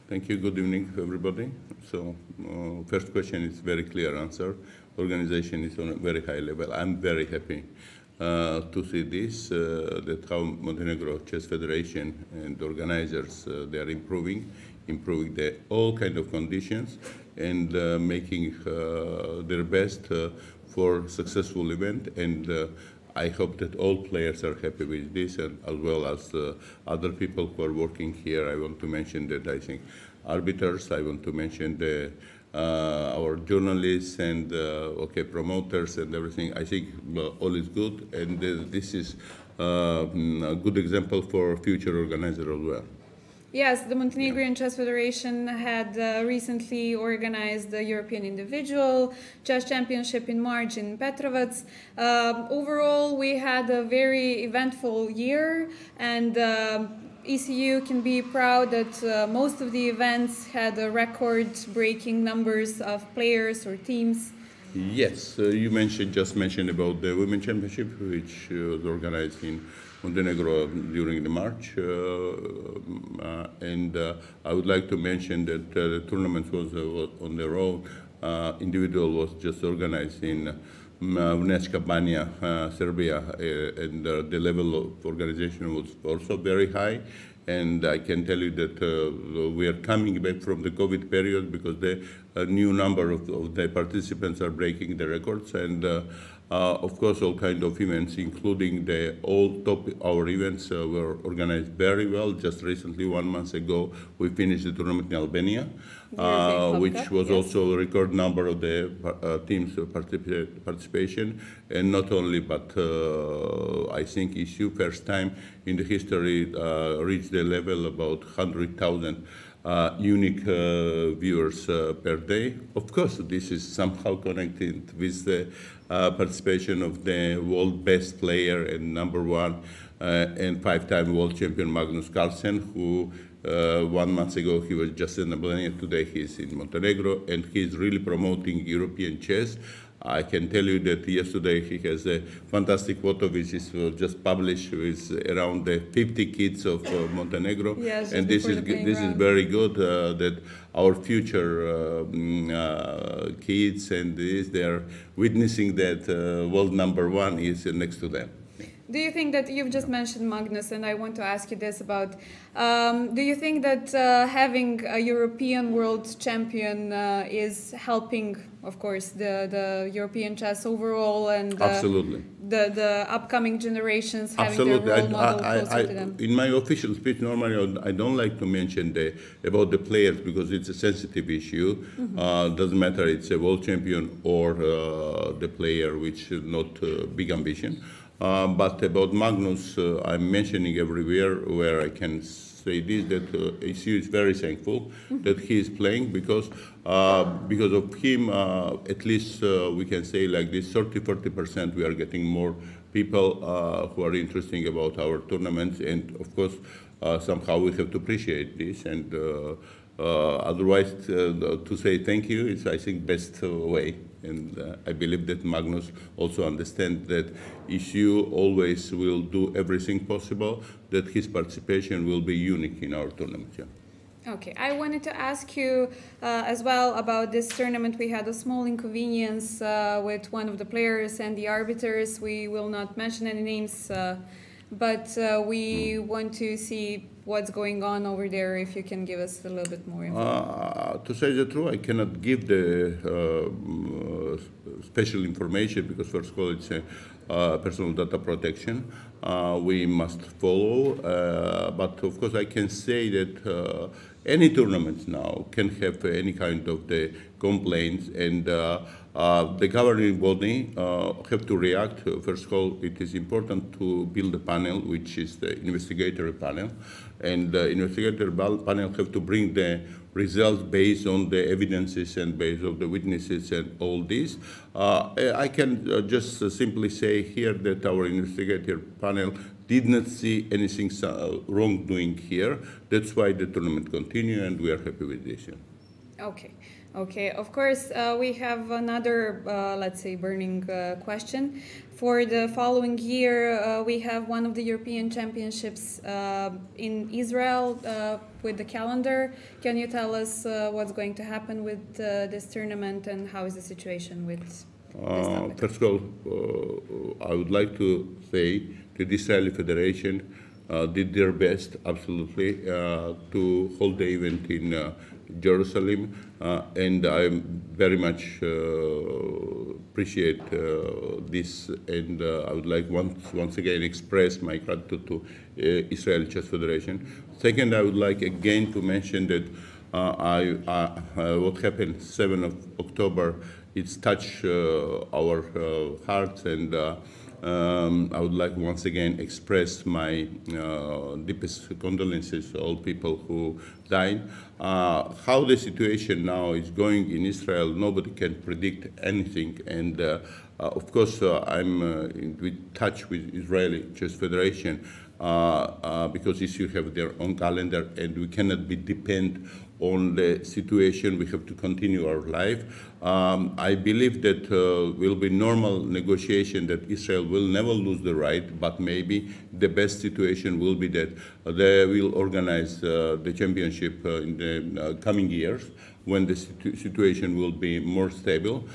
Thank you. Good evening, everybody. So, first question is very clear answer. Organization is on a very high level. I'm very happy to see this, that how Montenegro Chess Federation and organizers, they are improving the all kind of conditions and making their best for successful event. And I hope that all players are happy with this, and as well as other people who are working here. I want to mention that I think arbiters, I want to mention the our journalists and promoters and everything. I think all is good, and this is a good example for future organizers as well. Yes, the Montenegrin Chess Federation had recently organized the European Individual Chess Championship in March in Petrovac. Overall, we had a very eventful year, and ECU can be proud that most of the events had record-breaking numbers of players or teams. Yes, you just mentioned about the Women's Championship, which was organized in Montenegro during the March, and I would like to mention that the tournament was on their own. Individual was just organized in Vrnjačka Banja, Serbia, and the level of organization was also very high. And I can tell you that we are coming back from the COVID period because the new number of the participants are breaking the records, and of course all kind of events, including the all top our events, were organized very well. Just recently, 1 month ago, we finished the tournament in Albania, which was also a record number of the teams participation, and not only, but I think ECU first time in the history reached the level about 100,000 unique viewers per day. Of course, this is somehow connected with the participation of the world best player and #1 and 5-time world champion Magnus Carlsen, who 1 month ago he was just in Albania. Today he's in Montenegro, and he's really promoting European chess. I can tell you that yesterday he has a fantastic photo which is just published with around the 50 kids of Montenegro, yes, and this is very good that our future kids and they are witnessing that world #1 is next to them. Do you think that you've just mentioned Magnus, and I want to ask you this about, do you think that having a European world champion is helping, of course, the European chess overall, and Absolutely. the upcoming generations having their role model closer to them? In my official speech, normally I don't like to mention about the players because it's a sensitive issue. Doesn't matter it's a world champion or the player which is not big ambition. But about Magnus, I'm mentioning everywhere where I can say this, that ECU is very thankful that he is playing because of him, at least we can say like this, 30–40% we are getting more people who are interested about our tournaments, and of course somehow we have to appreciate this, and otherwise to say thank you is, I think, best way. And I believe that Magnus also understands that ECU always will do everything possible, that his participation will be unique in our tournament. Yeah. Okay, I wanted to ask you as well about this tournament. We had a small inconvenience with one of the players and the arbiters. We will not mention any names, but we want to see what's going on over there, if you can give us a little bit more info. To say the truth, I cannot give the special information because first of all it's a personal data protection. We must follow, but of course I can say that any tournament now can have any kind of the complaints, and The governing body have to react. First of all, it is important to build a panel, which is the investigatory panel, and the investigatory panel have to bring the results based on the evidences and based on the witnesses and all this. I can just simply say here that our investigator panel did not see anything wrongdoing here. That's why the tournament continues, and we are happy with this. Okay. Okay, of course, we have another, let's say, burning question. For the following year, we have one of the European Championships in Israel with the calendar. Can you tell us what's going to happen with this tournament and how is the situation with this topic? First of all, I would like to say that the Israeli Federation did their best, absolutely, to hold the event in Jerusalem, and I very much appreciate this, and I would like once again express my gratitude to Israeli Chess Federation. Second, I would like again to mention that what happened 7th of October, it's touched our hearts, and I would like once again express my deepest condolences to all people who died. How the situation now is going in Israel, nobody can predict anything, and of course I'm in touch with Israeli Chess Federation because you have their own calendar, and we cannot be dependent on the situation. We have to continue our life. I believe that will be normal negotiation, that Israel will never lose the right, but maybe the best situation will be that they will organize the championship in the coming years when the situation will be more stable.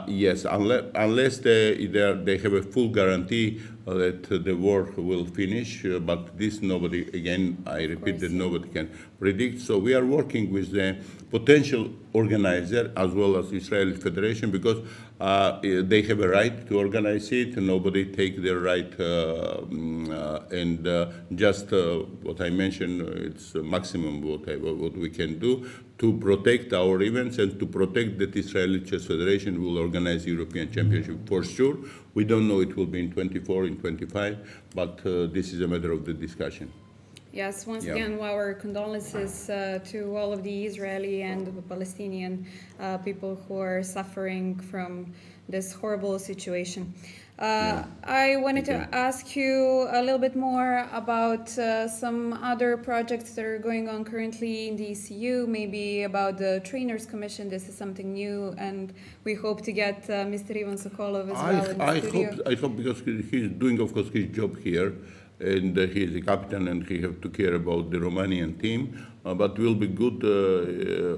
Yes, unless they have a full guarantee that the war will finish, but this nobody, again, I repeat that nobody can predict. So we are working with the potential organizer as well as Israeli Federation, because they have a right to organize it. Nobody take their right, and just what I mentioned, it's maximum what we can do to protect our events and to protect that Israeli Chess Federation will organize European Championship for sure. We don't know it will be in 24, in 25, but this is a matter of the discussion. Yes, once again, our condolences to all of the Israeli and the Palestinian people who are suffering from this horrible situation. I wanted to ask you a little bit more about some other projects that are going on currently in the ECU, maybe about the Trainers Commission. This is something new, and we hope to get Mr. Ivan Sokolov as well in the studio. I hope, because he's doing, of course, his job here, and he is a captain, and he has to care about the Romanian team. But it will be good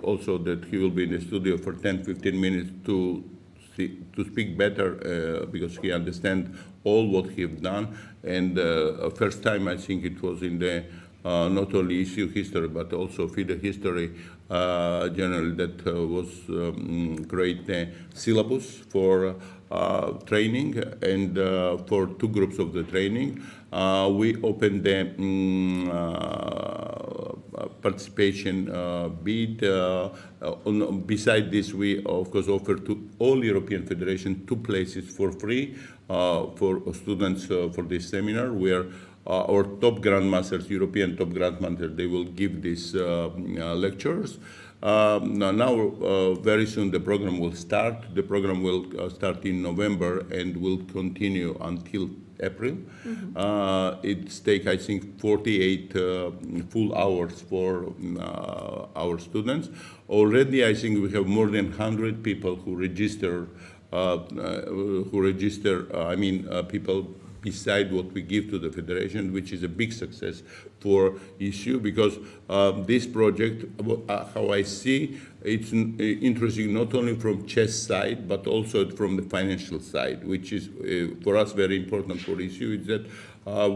also that he will be in the studio for 10-15 minutes to speak better, because he understands all what he has done. And first time, I think it was in the not only ECU history, but also FIDE history generally, that was create a syllabus for training, and for two groups of the training. We opened the participation bid. Beside this, we of course offer to all European federations 2 places for free for students for this seminar, where our top grandmasters, European top grandmasters, they will give these lectures. Now, very soon the program will start. The program will start in November and will continue until April. It takes, I think, 48 full hours for our students. Already, I think we have more than 100 people who register. People beside what we give to the federation, which is a big success for ECU, because this project, how I see, it's interesting not only from chess side, but also from the financial side, which is for us very important for ECU, is that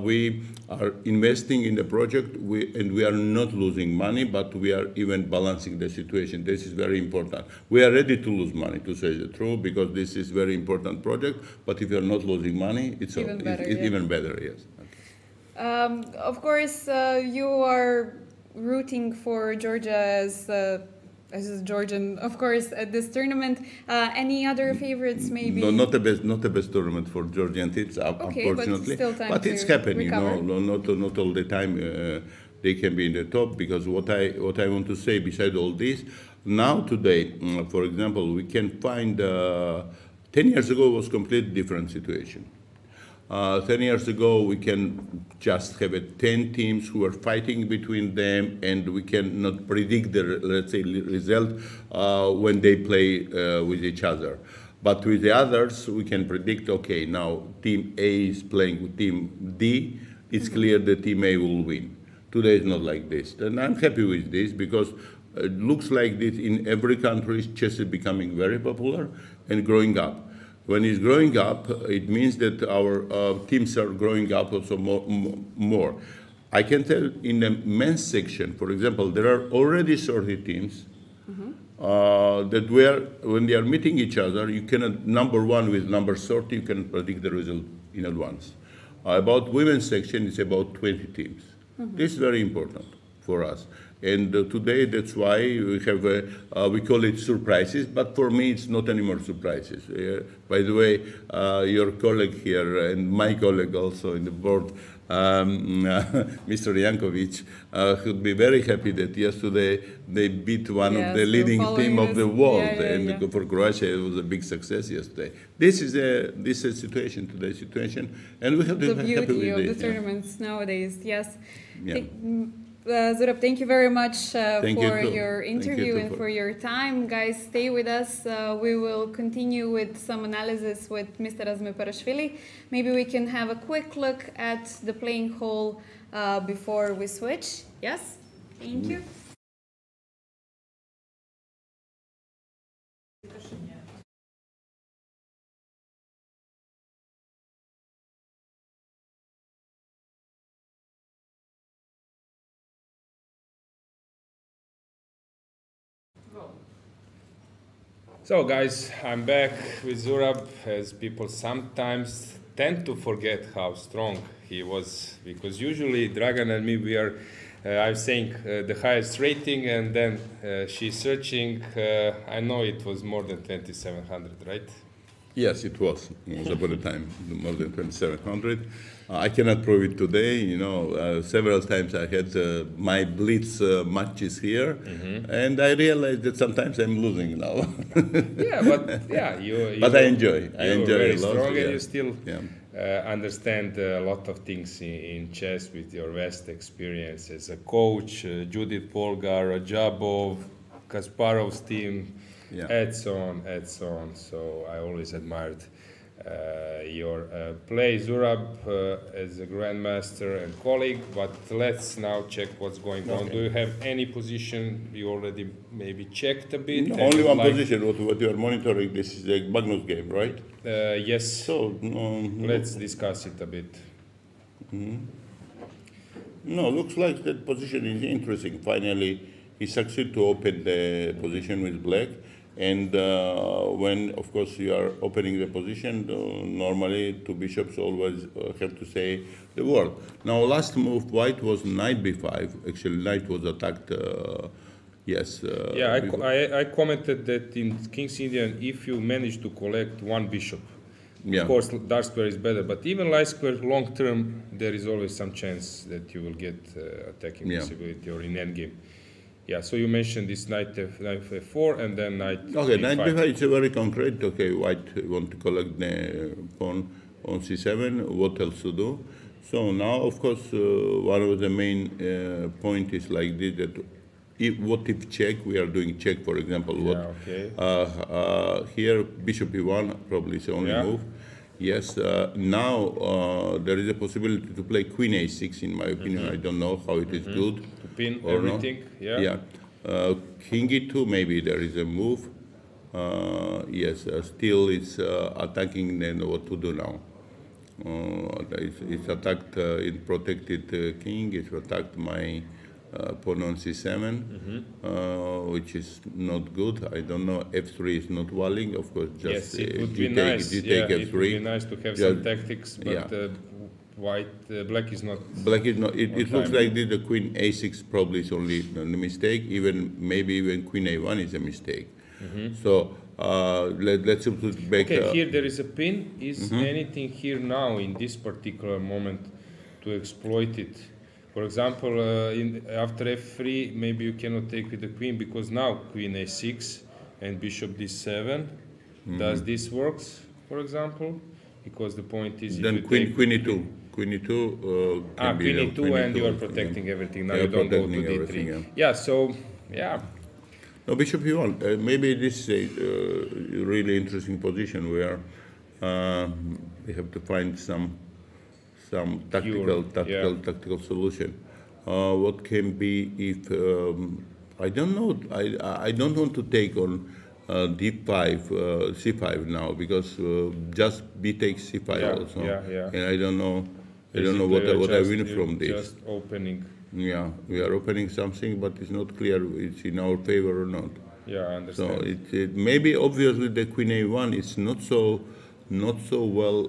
we are investing in the project, and we are not losing money, but we are even balancing the situation. This is very important. We are ready to lose money, to say the truth, because this is very important project, but if you are not losing money, it's even better, yes. Okay. Of course, you are rooting for Georgia as This is Georgian, of course, at this tournament. Any other favorites, maybe? No, not the best tournament for Georgian teams, unfortunately. But still time but it's to happening, recover. not all the time they can be in the top. Because what I want to say, beside all this, now today, for example, we can find 10 years ago was completely different situation. 10 years ago, we can just have 10 teams who are fighting between them, and we cannot predict the, let's say, result when they play with each other. But with the others, we can predict, okay, now team A is playing with team D, it's clear that team A will win. Today is not like this. And I'm happy with this because it looks like this in every country, chess is becoming very popular and growing up. When it's growing up, it means that our teams are growing up also more. I can tell in the men's section, for example, there are already 30 teams that when they are meeting each other, you cannot, number one with number 30, you can predict the result in advance. About women's section, it's about 20 teams. This is very important for us. And today, that's why we have, we call it surprises, but for me, it's not anymore surprises. By the way, your colleague here and my colleague also in the board, Mr. Jankovic, would be very happy that yesterday they beat one of the leading team of the world. And for Croatia, it was a big success yesterday. This is a situation, today's situation, and we have to be happy with this. The beauty of the tournaments nowadays, yes. Yeah. Zurab, thank you very much for your interview and for your time. Guys, stay with us. We will continue with some analysis with Mr. Radjabov. Maybe we can have a quick look at the playing hall before we switch. Yes? Thank you. So guys, I'm back with Zurab, as people sometimes tend to forget how strong he was, because usually Dragana and me, we are, I'm saying the highest rating, and then she's searching, I know it was more than 2,700, right? Yes, it was. It was about a time, more than 2,700. I cannot prove it today. You know, several times I had my blitz matches here, and I realized that sometimes I'm losing now. Yeah, but yeah, you but I enjoy. I enjoy very a lot. Strong, yeah. and you still understand a lot of things in chess with your vast experience as a coach, Judith Polgar, Radjabov, Kasparov's team. Yeah. And so on, and so on. So I always admired your play, Zurab, as a grandmaster and colleague. But let's now check what's going on. Do you have any position you already maybe checked a bit? No, only one position. What you are monitoring, this is the Magnus game, right? Yes. So let's discuss it a bit. No, looks like that position is interesting. Finally, he succeeded to open the position with black. And when, of course, you are opening the position, normally two bishops always have to say the word. Now, last move, white was knight b5. Actually, knight was attacked, yes. Yeah, I commented that in King's Indian, if you manage to collect one bishop, of course, dark square is better, but even light square, long term, there is always some chance that you will get attacking possibility or in endgame. Yeah, so you mentioned this knight f4 and then knight okay, b5. Knight b5 is very concrete. Okay, white want to collect the pawn on c7. What else to do? So now, of course, one of the main point is like this, that what if check? We are doing check, for example. Here, bishop e1 probably is the only move. Yes, now there is a possibility to play queen a6, in my opinion. I don't know how it is good. To pin or everything, yeah. King e2, maybe there is a move. Yes, still it's attacking, then what to do now? It's attacked, it protected king, it's attacked my pawn on c7, which is not good. I don't know, f3 is not walling, of course, just yes, it would be nice. take f3. It would be nice to have some tactics, but Black is not. Black is not. It looks time. like the queen a6 probably is only a mistake. Maybe even queen a1 is a mistake. So let's put it back. Okay, here there is a pin. Is anything here now in this particular moment to exploit it? For example, after f3, maybe you cannot take with the queen because now queen a6 and bishop d7. Does this works? For example, because the point is Then queen e2. Queen e2 can be queen e2 and you are protecting everything. Now you don't go to d3. Yeah. So yeah. No, bishop e1. Maybe this is a really interesting position where we have to find some tactical solution. What can be if I don't know. I don't want to take on d5, c5 now because just b takes c5 also. And I don't know. I don't know what I win from this. Just opening. Yeah, we are opening something, but it's not clear it's in our favor or not. Yeah, I understand. So it maybe obviously the queen a1 is not so well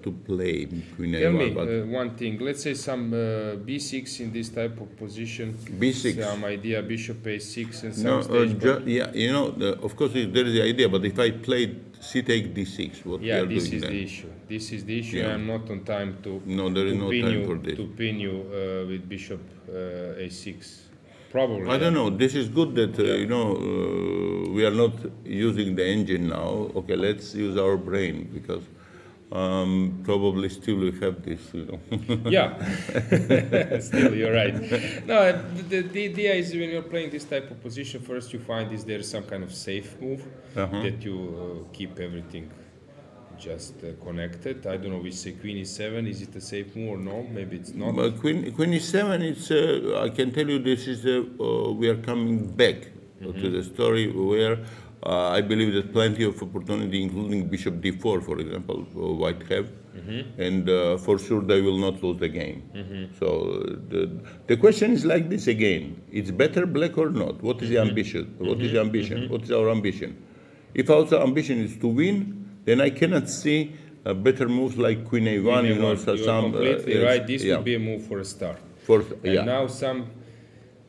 to play queen Tell a1. me But one thing. Let's say some b6 in this type of position. b6. Some idea bishop a6 and some stage. Yeah, you know, of course there is the idea, but if I played c take d6, what we are this doing is then? the issue. This is the issue. Yeah. I'm not on time to. No, there is no time for this. To pin you with bishop a6. Probably. I don't know. This is good that you know we are not using the engine now. Okay, let's use our brain because probably still we have this. You know. Yeah. Still, you're right. No, the idea is when you're playing this type of position, first you find is there some kind of safe move that you keep everything just connected. I don't know. We say queen e7. Is it a safe move or no? Maybe it's not. But queen e7. It's I can tell you this is we are coming back to the story where I believe that plenty of opportunity, including bishop d4, for example, white have, and for sure they will not lose the game. So the question is like this again: it's better black or not? What is the ambition? What is the ambition? What is our ambition? If our ambition is to win, then I cannot see better moves like queen a1. You know, so you're some completely right. This would be a move for a start. And now some.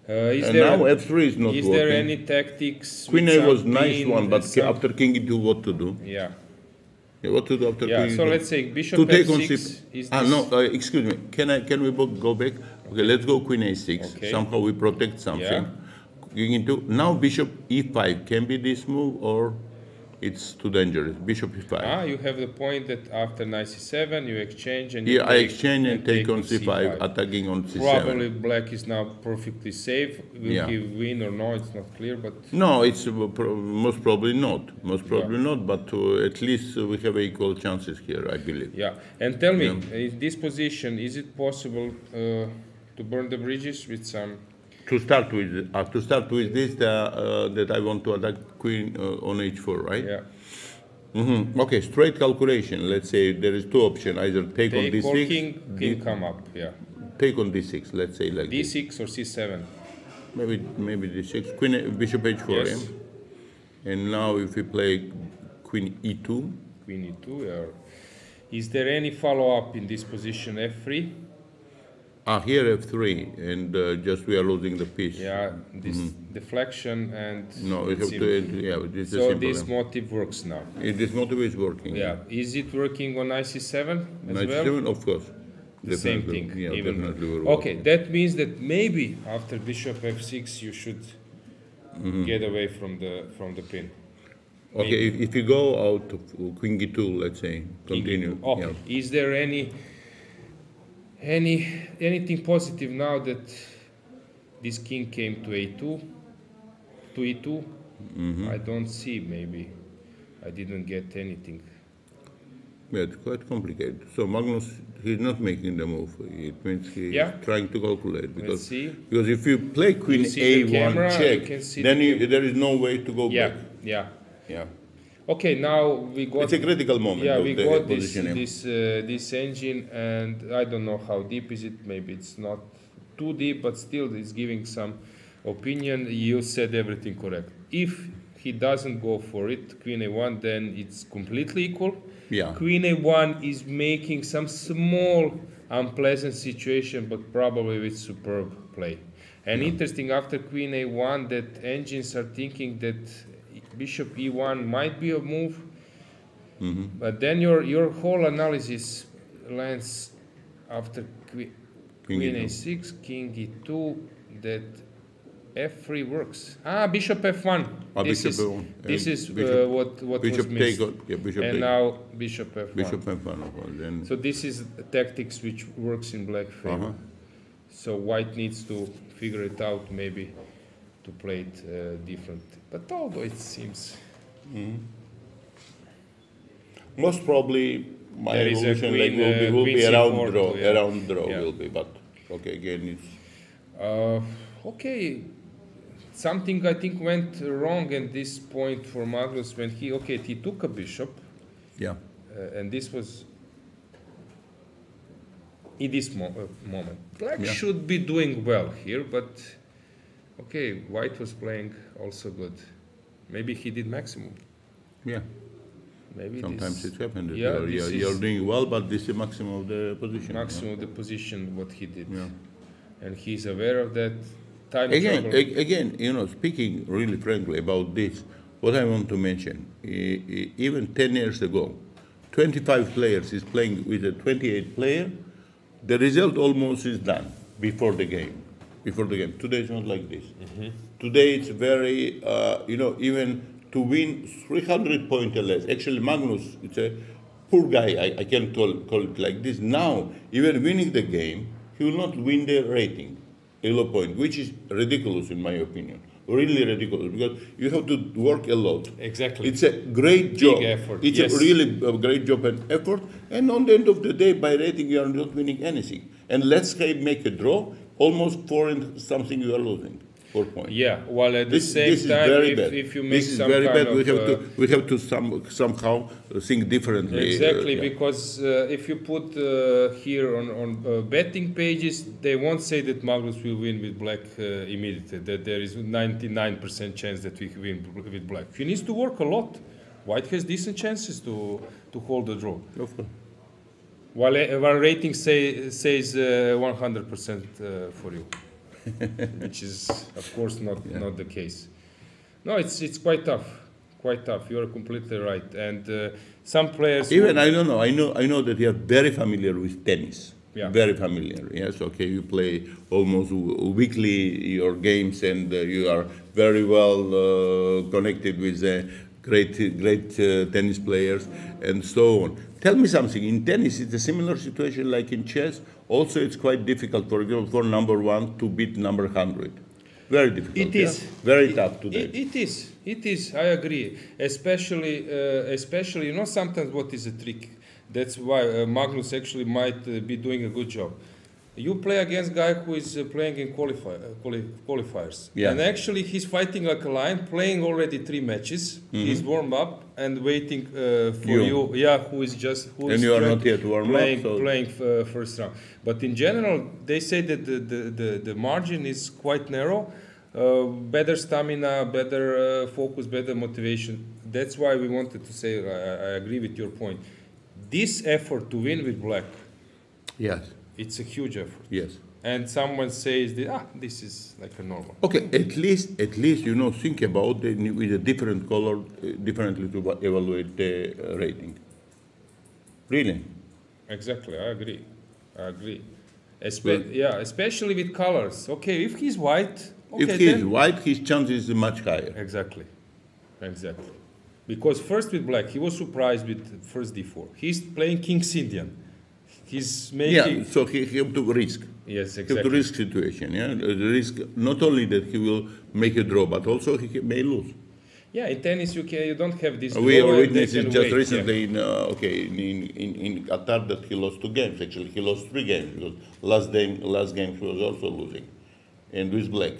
Now f3 is not working. Is working. there any tactics? Queen a was nice one, but after king e2, what to do? Yeah. What to do after king e2? So let's say bishop to take f6. On is no, excuse me. Can we both go back? Okay, let's go queen a6. Okay. Somehow we protect something. King e2. Now bishop e5 can be this move or it's too dangerous. Bishop e5. You have the point that after knight c7 you exchange and I exchange and take on c5, attacking on c7. Probably black is now perfectly safe. Will he win or no? It's not clear, but no, it's most probably not. Most probably not. But at least we have equal chances here, I believe. Yeah. And tell me, in this position, is it possible to burn the bridges with some? To start with this, that I want to attack queen on h4, right? Yeah. Okay, straight calculation. Let's say there is two options: either take on d6, or king come up. Yeah. Take on d6. Let's say like d6 or c7. Maybe d6. Queen bishop h4. Yes. And now if we play queen e2. Queen e2. Yeah. Is there any follow up in this position f3? Here f3, and just we are losing the piece. Yeah, this deflection and. No, we have to. This so this motive works now. This motive is working. Yeah. Is it working on knight c7 as knight well? c7, of course. The same thing. Yeah, even definitely. Okay, that means that maybe after bishop f6 you should get away from the pin. Okay, if you go out of queen e2, let's say, continue. Okay. Yeah. Is there anything positive now that this king came to a2, to e2? I don't see. Maybe I didn't get anything. Yeah, it's quite complicated. So Magnus, he's not making the move. It means he's trying to calculate because if you play queen a1 check, then there is no way to go back. Yeah. Okay, now we got. It's a critical moment. Yeah, we got this engine, and I don't know how deep is it. Maybe it's not too deep, but still, it's giving some opinion. You said everything correct. If he doesn't go for it, queen a1, then it's completely equal. Yeah. Queen A1 is making some small unpleasant situation, but probably with superb play. And interesting, after Queen A1, that engines are thinking that Bishop E1 might be a move, but then your whole analysis lands after Queen A6, King E2, that F3 works. Bishop F1. This is what was missed. And now Bishop F1. Bishop F1. Then So this is tactics which works in black favor. So white needs to figure it out, maybe to play it different. But although it seems most probably my There is a evolution queen, will be queen around C4 draw. too, yeah. Around draw Yeah. will be, but okay, again it's okay. Something I think went wrong at this point for Magnus when he took a bishop, yeah. and this was in this moment. Black Yeah. should be doing well here, but okay, white was playing also good. Maybe he did maximum. Yeah. Maybe Sometimes this, it happens that yeah, you're doing well, but this is maximum of the position. maximum of the position what he did, Yeah. and he's aware of that. Time Again, trouble. again, speaking really frankly about this, what I want to mention, even 10 years ago, 25 players is playing with a 28 player, the result almost is done before the game. Today it's not like this. Today it's very, even to win 300 points or less. Actually, Magnus, it's a poor guy, I can't call it like this. Now, even winning the game, he will not win the rating. Elo point, which is ridiculous in my opinion, really ridiculous, because you have to work a lot. Exactly. It's a great job. Big effort. It's Yes. a really great job and effort. And on the end of the day, by rating, you are not winning anything. And let's say make a draw, almost 4 and something you are losing. 4 points. Yeah, while at the same this is time, very bad. if you make This is some very kind bad. of We have to somehow think differently. exactly, Yeah. because if you put here on betting pages, they won't say that Magnus will win with black immediately. That there is 99% chance that we win with black. He needs to work a lot. White has decent chances to hold the draw. Of course. While rating says 100% for you, which is of course not the case. No, it's quite tough. Quite tough. You are completely right. And some players Even I don't know. I know that you are very familiar with tennis. Yeah. Very familiar. Yes. Okay. You play almost weekly your games, and you are very well connected with great tennis players and so on. Tell me something. In tennis, it's a similar situation like in chess. Also, it's quite difficult, for example, for number 1 to beat number 100. Very difficult. It is very tough today. It is. I agree. Especially, sometimes what is a trick. That's why Magnus actually might be doing a good job. You play against a guy who is playing in qualifiers. Yeah. And actually he's fighting like a lion, playing already 3 matches. He's warmed up and waiting for you. Yeah, who is And you are not yet warmed up. So playing first round. But in general, they say that the margin is quite narrow. Better stamina, better focus, better motivation. That's why we wanted to say, I agree with your point. This effort to win with black, yes. it's a huge effort. Yes. And someone says that, this is like a normal. Okay, at least think about it with a different color, differently to evaluate the rating. Really? Exactly, I agree. Especially with colors. Okay, if he's white, okay, if he's then white, his chance is much higher. Exactly. Because first with black, he was surprised with first d4. He's playing King's Indian. He's making... Yeah, so he have to risk. Yes, He have exactly. to risk situation, yeah? The risk, not only that he will make a draw, but also he may lose. Yeah, in tennis you don't have this. We draw are and they witnessing can just wait, recently in Qatar that he lost 2 games. Actually, he lost 3 games because last game he was also losing, and with black.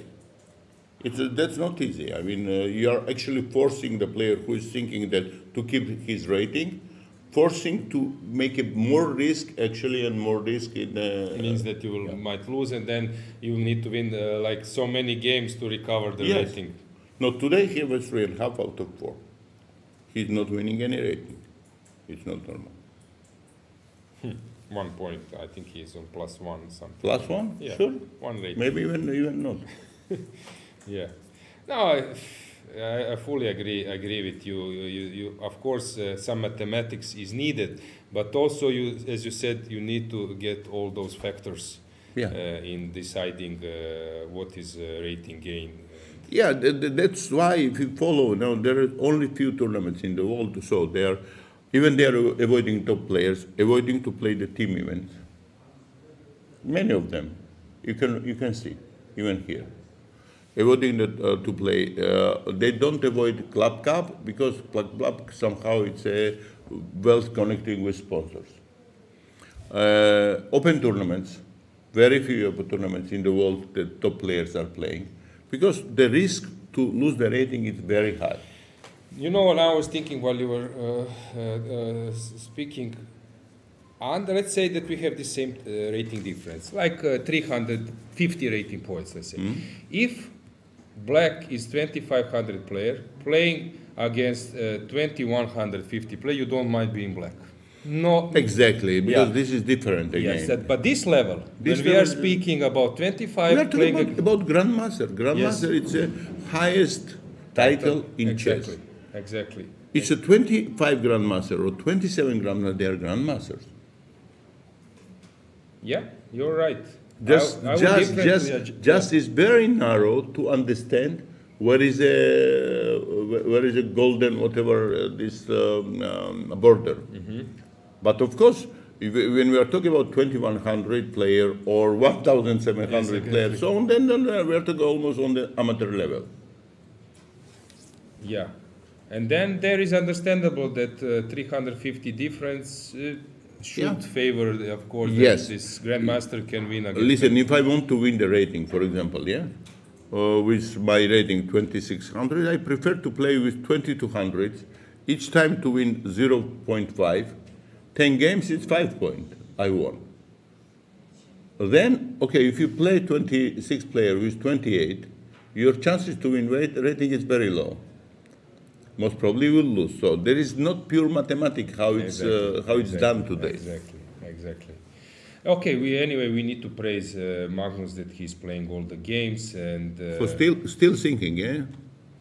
That's not easy. I mean, you are actually forcing the player who is thinking that to keep his rating, forcing to make a more risk actually and more risk in. means that you might lose, and then you need to win like so many games to recover the Yes. rating. No, today he was 3.5 out of 4. He's not winning any rating. It's not normal. 1 point. I think he's on +1 something. +1? Yeah. Sure. 1 rating. Maybe even not. Yeah. No, I fully agree with you. You of course, some mathematics is needed, but also you, as you said, you need to get all those factors in deciding what is rating gain. Yeah, that's why if you follow now, there are only few tournaments in the world, so they are avoiding top players, avoiding to play the team events. Many of them, you can see, even here. Avoiding to play, they don't avoid Club Cup because Club somehow it's well connecting with sponsors. Open tournaments, very few open tournaments in the world that top players are playing because the risk to lose the rating is very high. You know, and I was thinking while you were speaking, and let's say that we have the same rating difference, like 350 rating points, let's say. If black is 2,500 player playing against 2,150 player, you don't mind being black. No. Exactly, because this is different again. Yes, but this level, when we are speaking about 25 we are talking about Grandmaster. Grandmaster, it's the highest title in chess. Exactly. It's a 25 Grandmaster or 27 Grandmaster, they are Grandmasters. Yeah, you're right. Just is very narrow to understand where is a golden whatever this border. But of course, when we are talking about 2,100 player or 1,700 players, so on, then we are talking almost on the amateur level. Yeah, and then there is understandable that 350 difference should favor, of course, that this Grandmaster can win against. Listen, if I want to win the rating, for example, with my rating 2,600, I prefer to play with 2,200, each time to win 0.5. 10 games, it's 5 points. I won. Then, okay, if you play 26 player with 28, your chances to win rating is very low. Most probably will lose. So there is not pure mathematics how it's done today. Exactly. Okay. We need to praise Magnus that he's playing all the games and. So still thinking, yeah.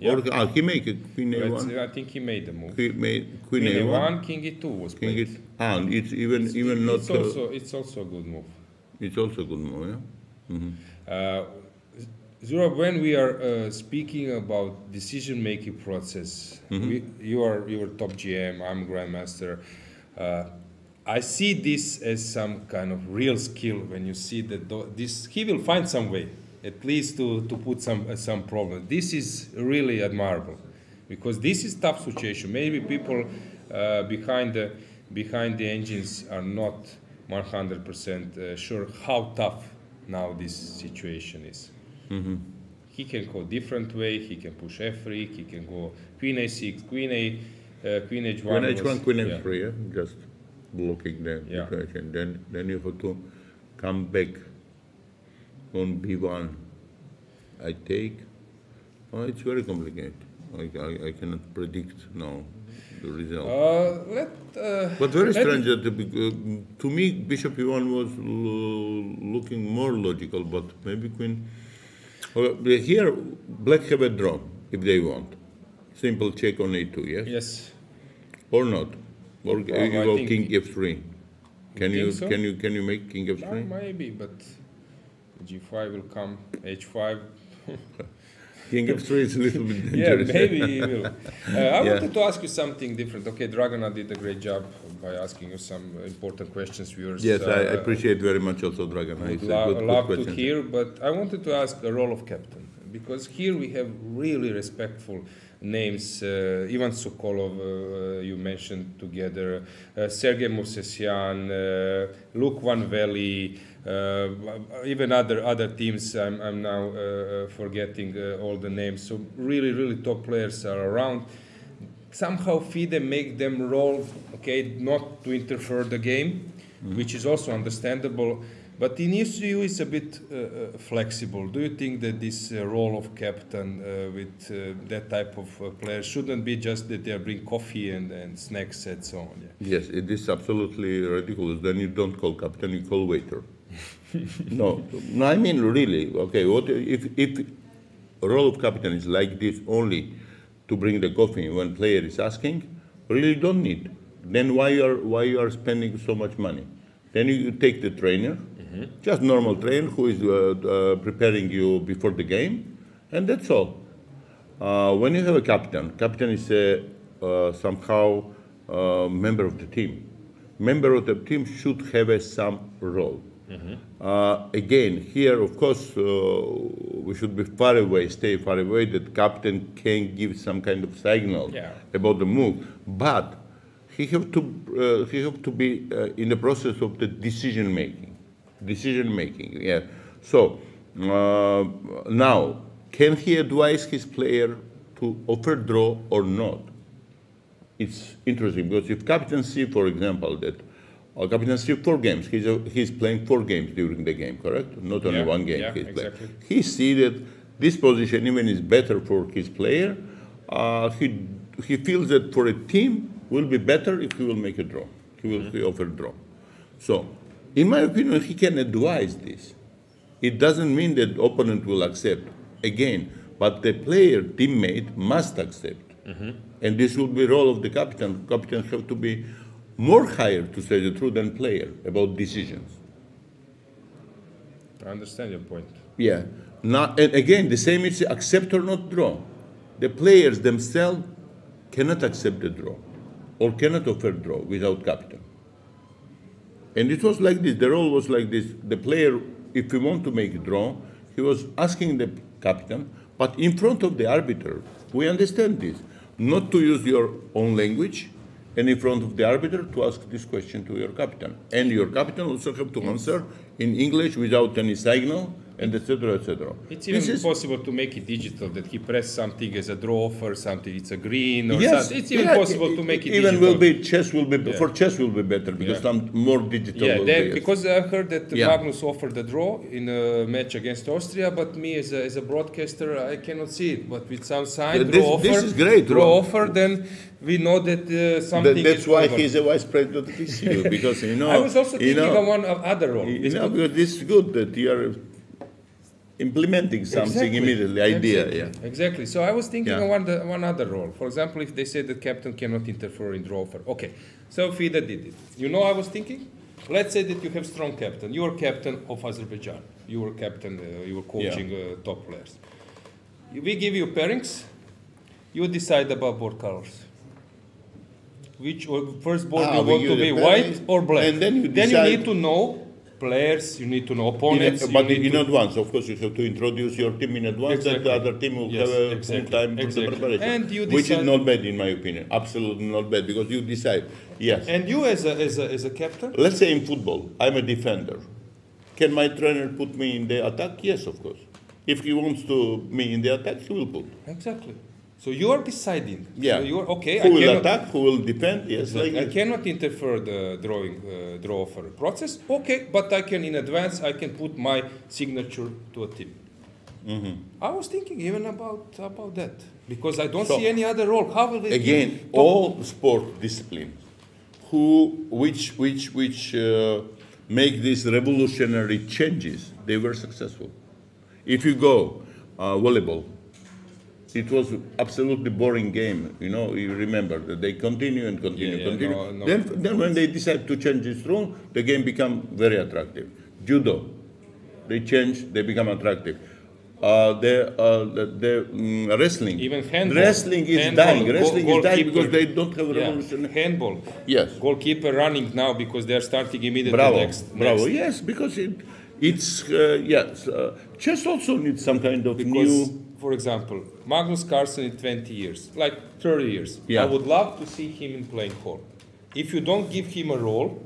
Yeah. Or he made Queen A1. I think he made the move. He made Queen A1, King E2 was played. And it's even not. It's also a good move. It's also a good move, yeah. Zura, when we are speaking about decision-making process, you are top GM, I'm Grandmaster. I see this as some kind of real skill. When you see that he will find some way, at least to put some problem. This is really admirable, because this is tough situation. Maybe people behind the engines are not 100% sure how tough now this situation is. He can go different way. He can push F3. He can go Queen A6, Queen H1. Queen H1, Queen F3, yeah? Just blocking the situation. Then you have to come back on B1. I take. Oh, it's very complicated. I cannot predict now the result. But very strange that to me Bishop E1 was looking more logical, but maybe Queen. Here, black have a draw if they want. Simple check on A2, yes? Yes. Or not? Or you go King F3. Can you make King F3? Maybe, but G5 will come, H5. King F3 is a little bit dangerous. Yeah, maybe he will. I wanted to ask you something different. Okay, Dragana did a great job by asking you some important questions. Viewers. Yes, I appreciate very much also Dragana. It's a good question. To hear, but I wanted to ask the role of captain, because here we have really respectful names. Ivan Sokolov, you mentioned together, Sergei Movsesyan, Luke Van Veli, even other teams. I'm now forgetting all the names. So really top players are around. Somehow FIDE make them roll, okay, not to interfere the game, which is also understandable. But in ECU is a bit flexible. Do you think that this role of captain with that type of players shouldn't be just that they bring coffee and snacks and so on? Yeah. Yes, it is absolutely ridiculous. Then you don't call captain, you call waiter. No, I mean really. Okay, what if role of captain is like this only to bring the coffee when player is asking? Really don't need. Then why you are spending so much money? Then you take the trainer, just normal trainer who is preparing you before the game, and that's all. When you have a captain is somehow member of the team. Member of the team should have some role. Again, here, of course, we should be far away, stay far away, that captain can give some kind of signal about the move. But he have to be in the process of the decision making. Yeah. So, now, can he advise his player to offer draw or not? It's interesting, because if captain see, for example, that captain see 4 games, he's playing 4 games during the game, correct? Not only one game he's playing. Exactly. He see that this position even is better for his player. He feels that for a team will be better if he will make a draw. He will offer draw. So, in my opinion, he can advise this. It doesn't mean that opponent will accept again, but the player, teammate must accept. And this will be role of the captain. Captain have to be more higher, to say the truth, than player about decisions. I understand your point. Yeah. Now, and again, the same is accept or not draw. The players themselves cannot accept the draw or cannot offer draw without captain. And it was like this. The role was like this. The player, if he want to make a draw, he was asking the captain, but in front of the arbiter. We understand this. Not to use your own language, and in front of the arbiter to ask this question to your captain. And your captain also have to answer in English without any signal, and etc., etc. It's even possible to make it digital, that he press something as a draw offer, something it's a green, or yes, something. It's even possible to make it even digital. For chess will be better, because some more digital will be. Because I heard that Magnus offered the draw in a match against Austria, but me as a broadcaster, I cannot see it. But with some sign, this is great. Draw offer, then we know that something that's is why over. he's a vice president of ECU, because I was also thinking of one other role. Because this is good that you are implementing something immediately, idea. Exactly. So I was thinking of one other role. For example, if they say that captain cannot interfere in draw offer. Okay, so FIDE did it. You know I was thinking? Let's say that you have strong captain. You are captain of Azerbaijan. You were captain, you were coaching top players. We give you pairings. You decide about board colors. Which first board you want to be white or black. And then you need to know players, you need to know opponents. But in advance, of course, you have to introduce your team in advance, that the other team will have a full time for the preparation. And you decide, which is not bad in my opinion, absolutely not bad, because you decide, yes. And you as a captain? Let's say in football, I'm a defender. Can my trainer put me in the attack? Yes, of course. If he wants me in the attack, he will put. Exactly. So you are deciding. Yeah. So you are, okay. Who will attack? Who will defend? Yes. Exactly. I cannot interfere the draw offer process. Okay, but I can in advance. I can put my signature to a team. I was thinking even about that, because I don't see any other role. How will they again all sport disciplines which make these revolutionary changes, they were successful. If you go volleyball. It was absolutely boring game, you remember that they continue and continue. No. Then when they decide to change this rule, the game become very attractive. Judo, they change, they become attractive. The wrestling. Even handball. Wrestling is dying. Wrestling is dying because they don't have revolution. Handball. Yes. Goalkeeper running now because they are starting immediately Bravo. Yes, because it's chess also needs some kind of new. For example, Magnus Carlsen in 20 years, like 30 years. Yeah. I would love to see him in playing hall. If you don't give him a role,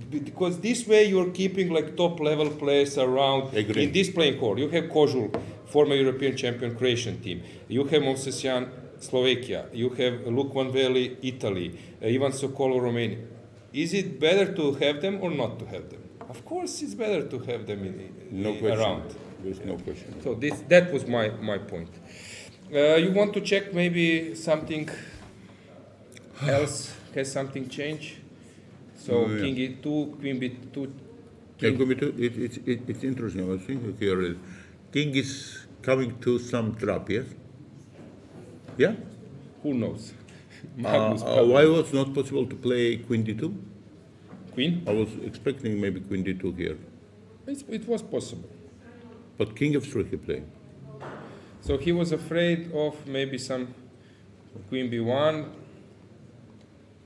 because this way you're keeping like top level players around in this playing hall. You have Kozul, former European champion Croatian team. You have Movsesian, Slovakia. You have Luke Van Veli, Italy. Ivan Sokol, Romania. Is it better to have them or not to have them? Of course, it's better to have them No question. around. There's no question. So that was my point. You want to check maybe something else? Has something changed? So Yeah. King E2, Queen B2. It's interesting. I was thinking here. King is coming to some trap, yes? Yeah? Who knows? Magnus Why was not possible to play Queen D2? Queen? I was expecting maybe Queen D2 here. It was possible. But King F3 he played. So he was afraid of maybe some Queen B1.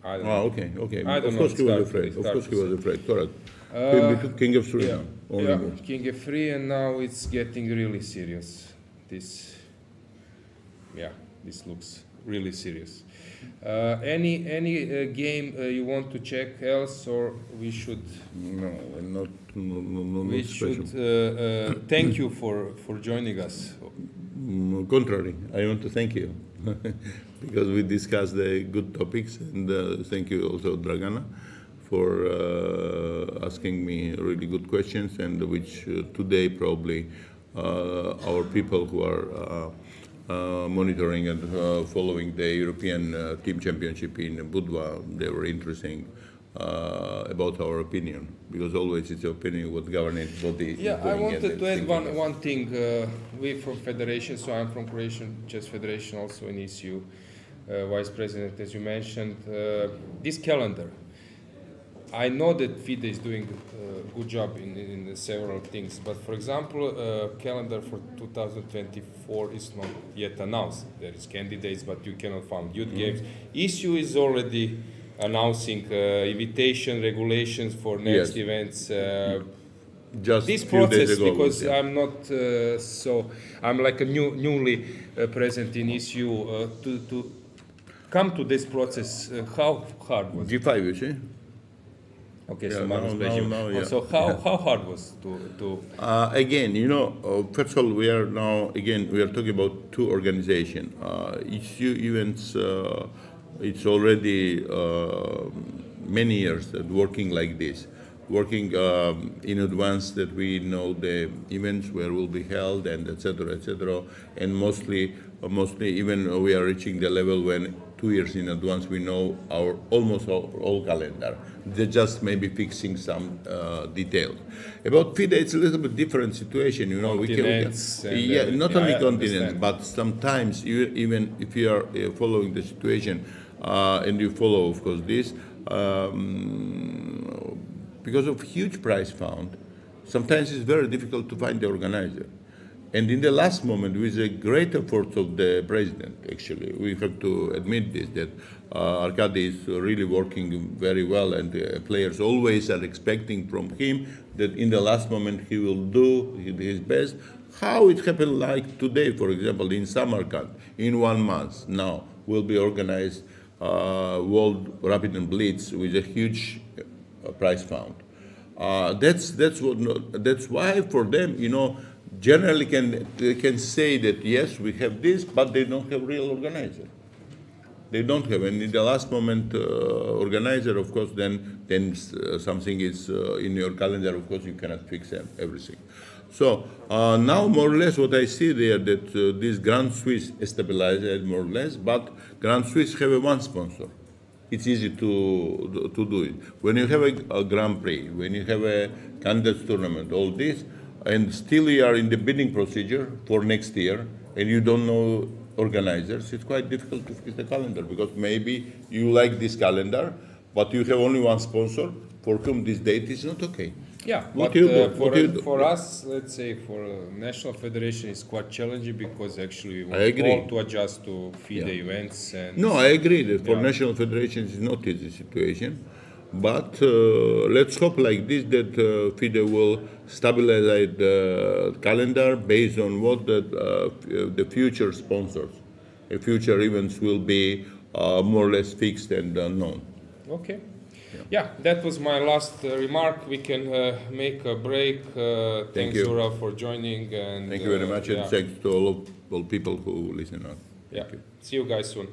I don't know. Okay. I don't Of course know. he was It's afraid. hard Of course to he was afraid. Correct. Queen B2, King F3 now. Only move. King F3, and now it's getting really serious. This looks really serious. Any game you want to check else, or we should? No, not We special. should thank you for joining us. Contrary, I want to thank you because we discussed the good topics, and thank you also, Dragana, for asking me really good questions, and which today probably our people who are monitoring and following the European Team Championship in Budva, they were interesting about our opinion, because always it's your opinion what governing body is doing. I wanted to add thinking. one thing. We from Federation, so I'm from Croatian Chess Federation, also in ECU, Vice President, as you mentioned. This calendar, I know that FIDE is doing a good job in several things, but for example, calendar for 2024 is not yet announced. There is candidates, but you cannot find youth games. ECU is already announcing invitation regulations for next Yes. events. Just This few days process, ago, because yeah. I'm not I'm like a newly present in ECU, to come to this process, how hard was it? G5, you see? Okay, Yeah, so Magnus now, Batsiashvili. yeah. So how hard was to Again, first of all, we are talking about two organizations. Each events, it's already many years that working like this, working in advance that we know the events where will be held and etc. And mostly even we are reaching the level when 2 years in advance we know our almost all calendar. They're just maybe fixing some details. About FIDE, it's a little bit different situation. Continents and not everything. only I continents, understand. but sometimes even if you are following the situation and you follow, of course, this, because of huge prize fund, sometimes it's very difficult to find the organizer. And in the last moment, with the great efforts of the president, actually, we have to admit this, that Arkady is really working very well, and players always are expecting from him that in the last moment he will do his best. How it happened like today, for example, in Samarkand, in 1 month now, will be organized World Rapid and Blitz with a huge prize fund. That's why for them, generally they can say that yes, we have this, but they don't have real organizer. They don't have, and in the last moment, organizer, of course, then something is in your calendar. Of course, you cannot fix everything. So now, more or less, what I see there that this Grand Swiss is stabilized more or less, but Grand Swiss have one sponsor. It's easy to do it. When you have a Grand Prix, when you have a candidates tournament, all this, and still you are in the bidding procedure for next year, and you don't know organizers, it's quite difficult to fix the calendar, because maybe you like this calendar, but you have only one sponsor for whom this date is not okay. Yeah, What but do you do? for us, let's say for national federation, it's quite challenging, because actually we I agree. want all to adjust to FIDE events. And No, I agree that for Yeah. national federations it's not easy situation, but let's hope like this that FIDE will stabilize the calendar based on what the future sponsors, the future events will be more or less fixed and known. Okay. Yeah, that was my last remark. We can make a break. Thanks, you. Zura, for joining. And Thank you very much, and thanks to all people who listen on. Yeah. Thank you. See you guys soon.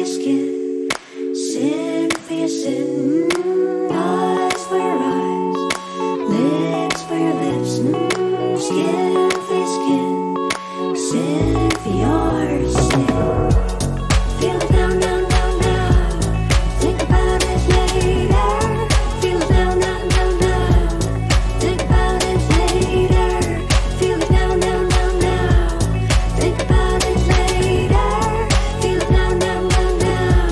your skin, sin for your sin, eyes for your eyes, lips for your lips, skin for your skin, sin for your sin. Feel it now, now, now, now. Think about it later. Feel it now, now, now, now. Think about it later. Feel it now, now, now, now. Think about it later. Feel it now, now, now, now.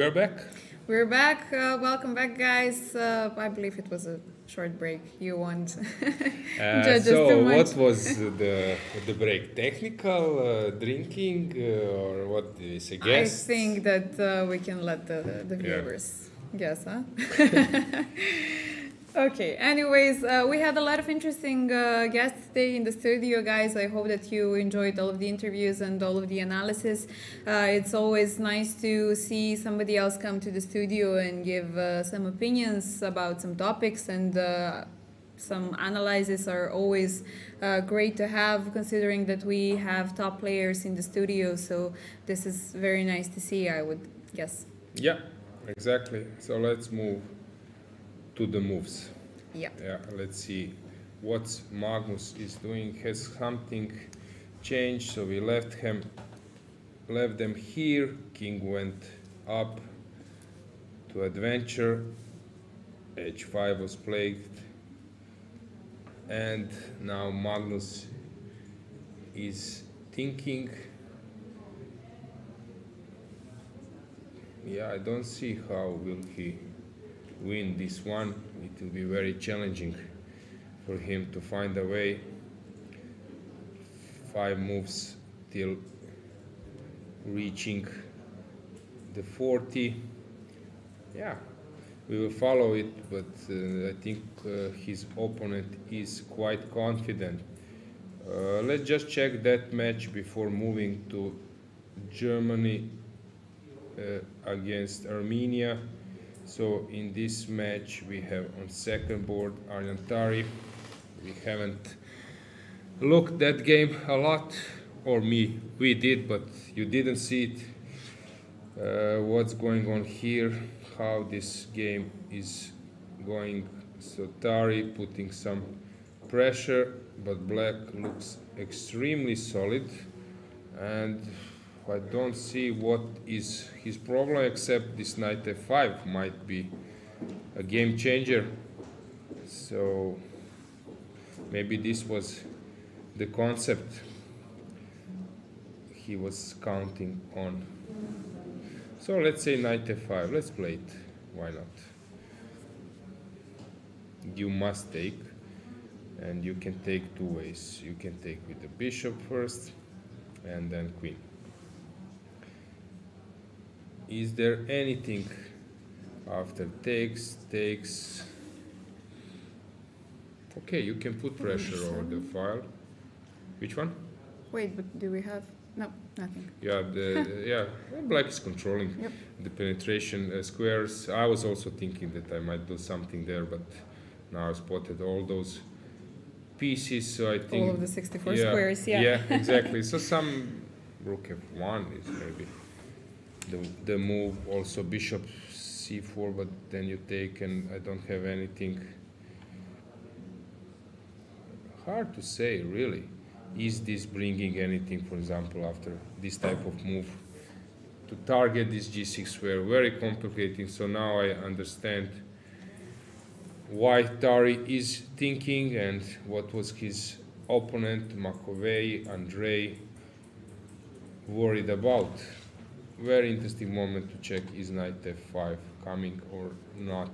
we're back. We're back. Welcome back, guys. I believe it was a short break. You won't judge us too So, much. what was the break? Technical, drinking, or what did you suggest? I think that we can let the Yeah. viewers guess, huh? Okay, anyways, we had a lot of interesting guests today in the studio, guys. I hope that you enjoyed all of the interviews and all of the analysis. It's always nice to see somebody else come to the studio and give some opinions about some topics, and some analyses are always great to have, considering that we have top players in the studio. So this is very nice to see, I would guess. Yeah, exactly. So let's move to the moves. Yeah. Yeah, let's see what Magnus is doing. Has something changed? So we left them here. King went up to adventure. H5 was played, and now Magnus is thinking. Yeah, I don't see how will he win this one. It will be very challenging for him to find a way. 5 moves till reaching the 40. Yeah, we will follow it, but I think his opponent is quite confident. Let's just check that match before moving to Germany against Armenia. So in this match we have on second board Arjan Tari. We haven't looked that game a lot, or we did, but you didn't see it. What's going on here, how this game is going. So Tari putting some pressure, but black looks extremely solid, and I don't see what is his problem, except this knight f5 might be a game changer. So maybe this was the concept he was counting on. So let's say knight f5, let's play it, why not? You must take, and you can take 2 ways. You can take with the bishop first, and then queen. Is there anything after takes? Okay, you can put pressure over the file. Which one? Wait, but do we have? No, nothing. Yeah, black is controlling Yep. the penetration squares. I was also thinking that I might do something there, but now I spotted all those pieces, so I think All of the 64 squares, yeah. Yeah, exactly. So some rook f1 is maybe the move. Also bishop c4, but then you take, and I don't have anything. Hard to say, really. Is this bringing anything, for example, after this type of move to target this g6 square? Very complicating. So now I understand why Tari is thinking and what was his opponent, Makovey, Andrei, worried about. Very interesting moment to check, is knight f5 coming or not.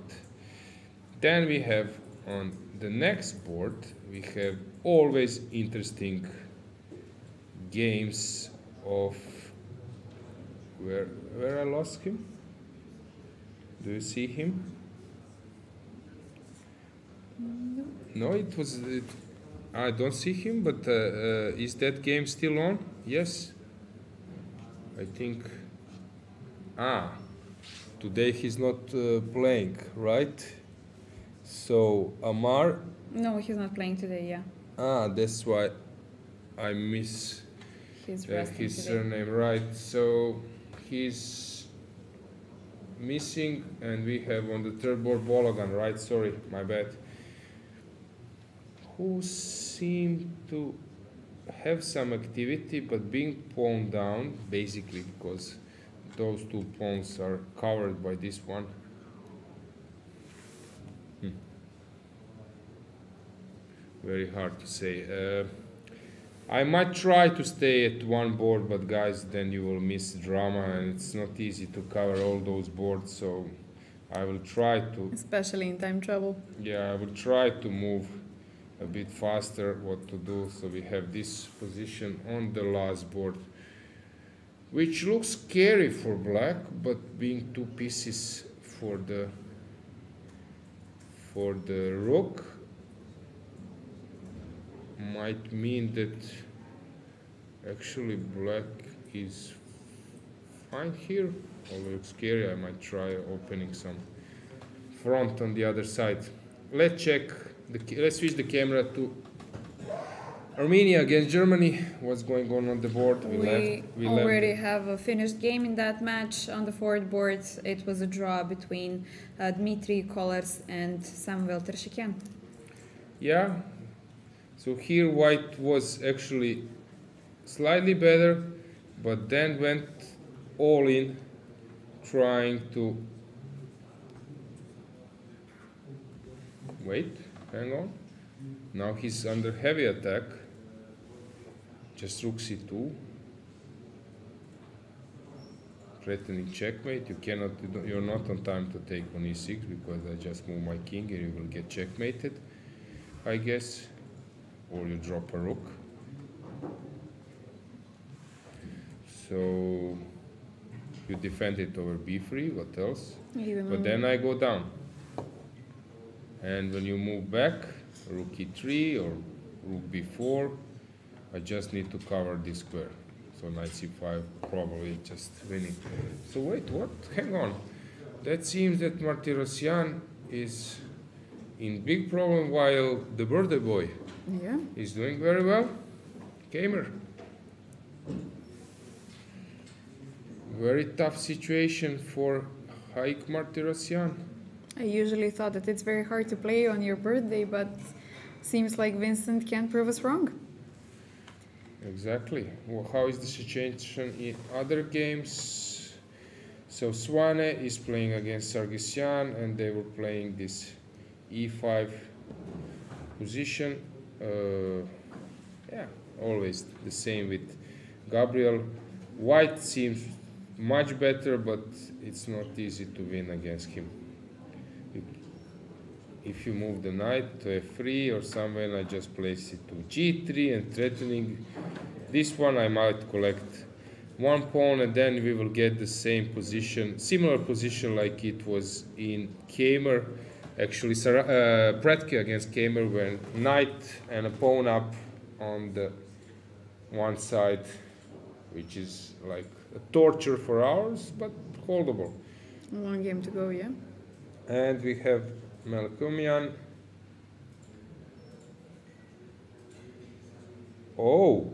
Then we have on the next board, we have always interesting games of where I lost him. Do you see him? No, it was. I don't see him, but is that game still on? Yes. I think. Today he's not playing, right? So Amar. No, he's not playing today, yeah. That's why I miss He's resting his today. surname, right? So he's missing, and we have on the third board Bologan, right? Sorry, my bad. Who seemed to have some activity, but being pawned down, basically because those 2 pawns are covered by this one. Very hard to say. I might try to stay at one board, but guys, then you will miss drama, and it's not easy to cover all those boards. So I will try to. Especially in time trouble. Yeah, I will try to move a bit faster. What to do? So we have this position on the last board, which looks scary for black, but being two pieces for the rook might mean that actually black is fine here. Although it looks scary, I might try opening some front on the other side. Let's check. Let's switch the camera to Armenia against Germany. What's going on the board? We already have a finished game in that match on the forward board. It was a draw between Dmitry Kolars and Samuel Tershikyan. Yeah. So here white was actually slightly better, but then went all in, trying to wait, hang on. Now he's under heavy attack. Just rook c2. Threatening checkmate. You're not on time to take on e6 because I just move my king and you will get checkmated, I guess. Or you drop a rook. So you defend it over b3, what else? But then I go down. And when you move back, rook e3 or rook b4, I just need to cover this square. So knight c5, probably just winning. So wait, what? Hang on. That seems that Martirosyan is in big problem while the birthday boy is doing very well. Gamer. Very tough situation for Haik Martirosyan. I usually thought that it's very hard to play on your birthday, but seems like Vincent can prove us wrong. Exactly. Well, how is the situation in other games? So Swane is playing against Sargsyan, and they were playing this e5 position. Yeah, always the same with Gabriel. White seems much better, but it's not easy to win against him. If you move the knight to f3 or somewhere, I just place it to g3 and threatening this one, I might collect one pawn, and then we will get the same position, similar position like it was in Teimour. Actually, Paehtz against Teimour, when knight and a pawn up on the one side, which is like a torture for hours, but holdable. A long game to go, yeah. And we have Melkumian. Oh,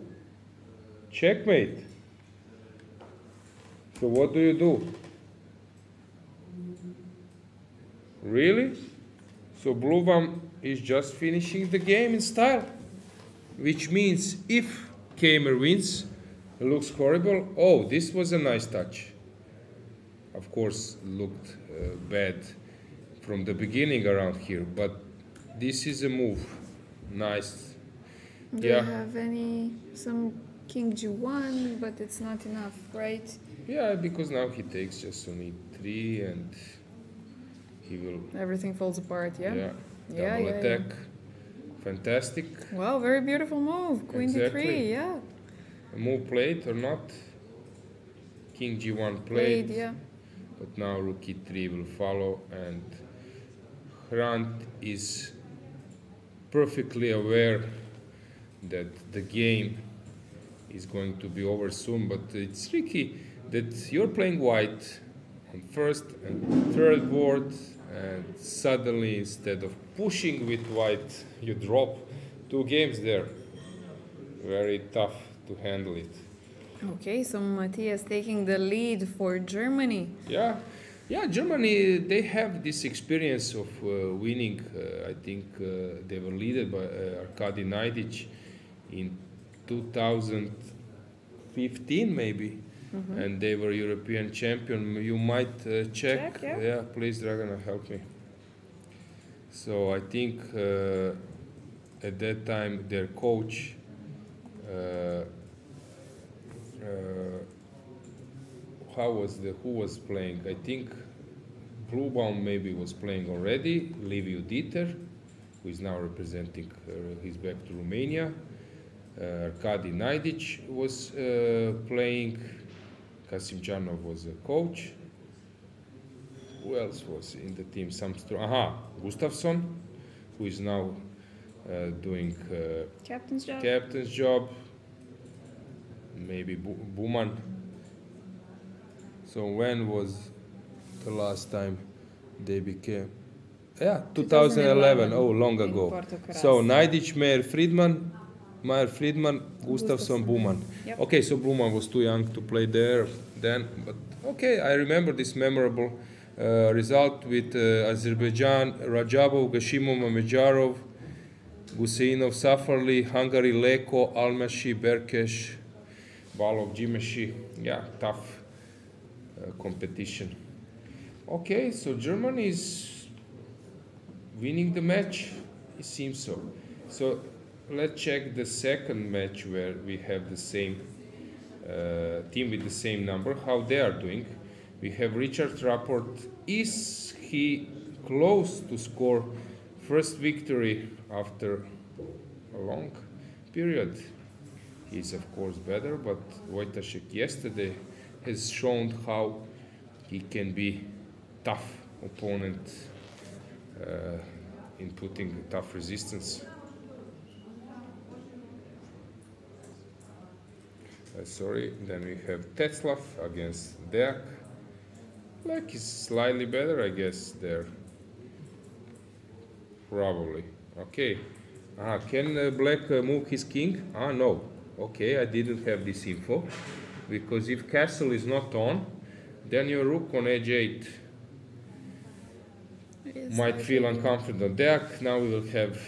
checkmate. So what do you do? Really? So Bluvam is just finishing the game in style, which means if Teimour wins, it looks horrible. Oh, this was a nice touch. Of course, looked bad from the beginning around here, but this is a move. Nice. Do you have some king g1, but it's not enough, right? Yeah, because now he takes just on e3 and he will... Everything falls apart, yeah? Yeah, double attack. Fantastic. Wow, very beautiful move. Queen d3, yeah. A move played or not? King g1 played. Yeah. But now rook e3 will follow, and Hrant is perfectly aware that the game is going to be over soon, but it's tricky that you're playing white on first and third board, and suddenly instead of pushing with white, you drop 2 games there. Very tough to handle it. Okay, so Matthias taking the lead for Germany. Yeah, Germany, they have this experience of winning. I think they were led by Arkady Naidic in 2015 maybe, and they were European champion. You might check. Yeah, please, Dragana, help me. So I think at that time their coach uh, who was playing? I think Bluebaum maybe was playing already. Liviu Dieter, who is now representing, he's back to Romania. Arkady Najdic was playing. Kasim Janov was a coach. Who else was in the team? Gustafsson, who is now doing captain's job. Maybe Buman. So when was the last time they became? Yeah, 2011. Oh, long ago. So Najdic, Meyer Friedman, Gustafsson, Buman. Yep. Okay, so Buman was too young to play there then, but okay, I remember this memorable result with Azerbaijan, Radjabov, Gashimov, Mamedyarov, Guseinov, Safarli, Hungary, Leko, Almashi, Berkesh, Balov, Jimeshi. Yeah, tough competition. Okay, so Germany is winning the match. It seems so. So let's check the second match where we have the same team with the same number, how they are doing. We have Richard Rapport. Is he close to score first victory after a long period? He's of course better, but Wojtaszek yesterday has shown how he can be tough opponent in putting tough resistance. Sorry, then we have Tetzlav against Deak. Black is slightly better, I guess, there. Probably. Okay. Can Black move his king? No. Okay, I didn't have this info. Because if castle is not on, then your rook on edge 8 might feel uncomfortable. Deak, now we will have,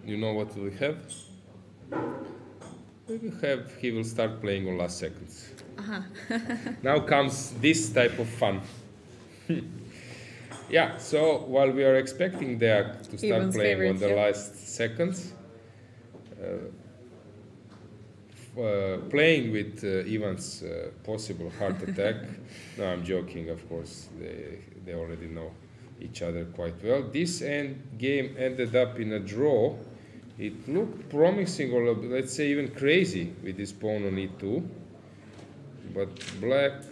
you know what we will have? We will have, he will start playing on last seconds. Now comes this type of fun. Yeah, so while we are expecting Deak to start Ivan's playing favorite, on the yeah. last seconds, playing with Ivan's possible heart attack. No, I'm joking, of course. They already know each other quite well. This game ended up in a draw. It looked promising, or let's say even crazy, with this pawn on e2. But Black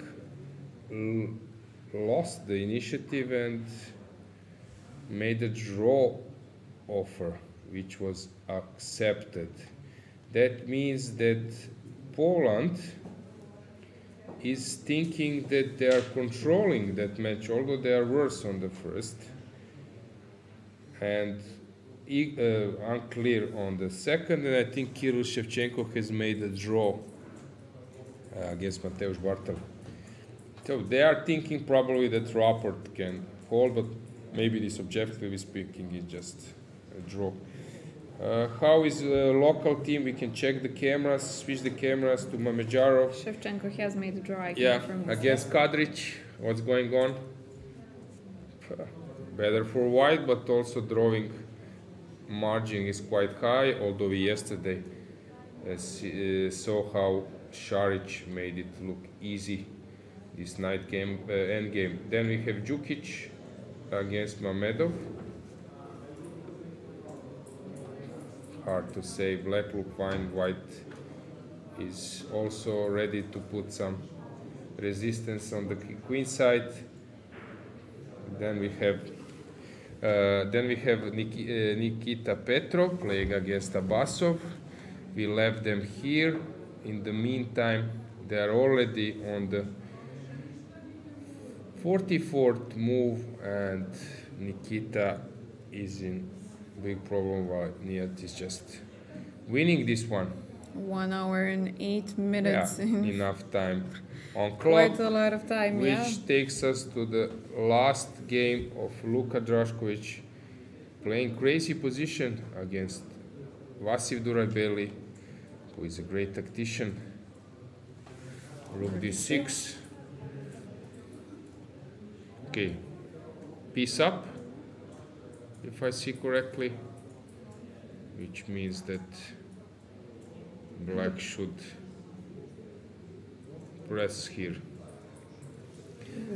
lost the initiative and made a draw offer, which was accepted. That means that Poland is thinking that they are controlling that match, although they are worse on the first, and unclear on the second. And I think Kirill Shevchenko has made a draw against Mateusz Bartel. So they are thinking probably that Rapport can hold, but maybe this, objectively speaking, is just a draw. How is the local team? We can check the cameras, switch the cameras to Mamedyarov. Shevchenko has made a draw. Yeah, from against Kadric. What's going on? Better for white, but also drawing margin is quite high, although we yesterday saw how Šarić made it look easy, this night game, end game. Then we have Djukic against Mamedov. Hard to say. Black look fine, white is also ready to put some resistance on the queen side. Then we have Nikita Petrov playing against Abbasov. We left them here. In the meantime, they are already on the 44th move, and Nikita is in big problem while Nihat is just winning this one. 1 hour and 8 minutes. Yeah, enough time on clock. Quite a lot of time, which yeah. takes us to the last game of Luka Drašković playing crazy position against Vasif Durabeli, who is a great tactician. Rook d6. Okay, piece up, if I see correctly, which means that Black should press here.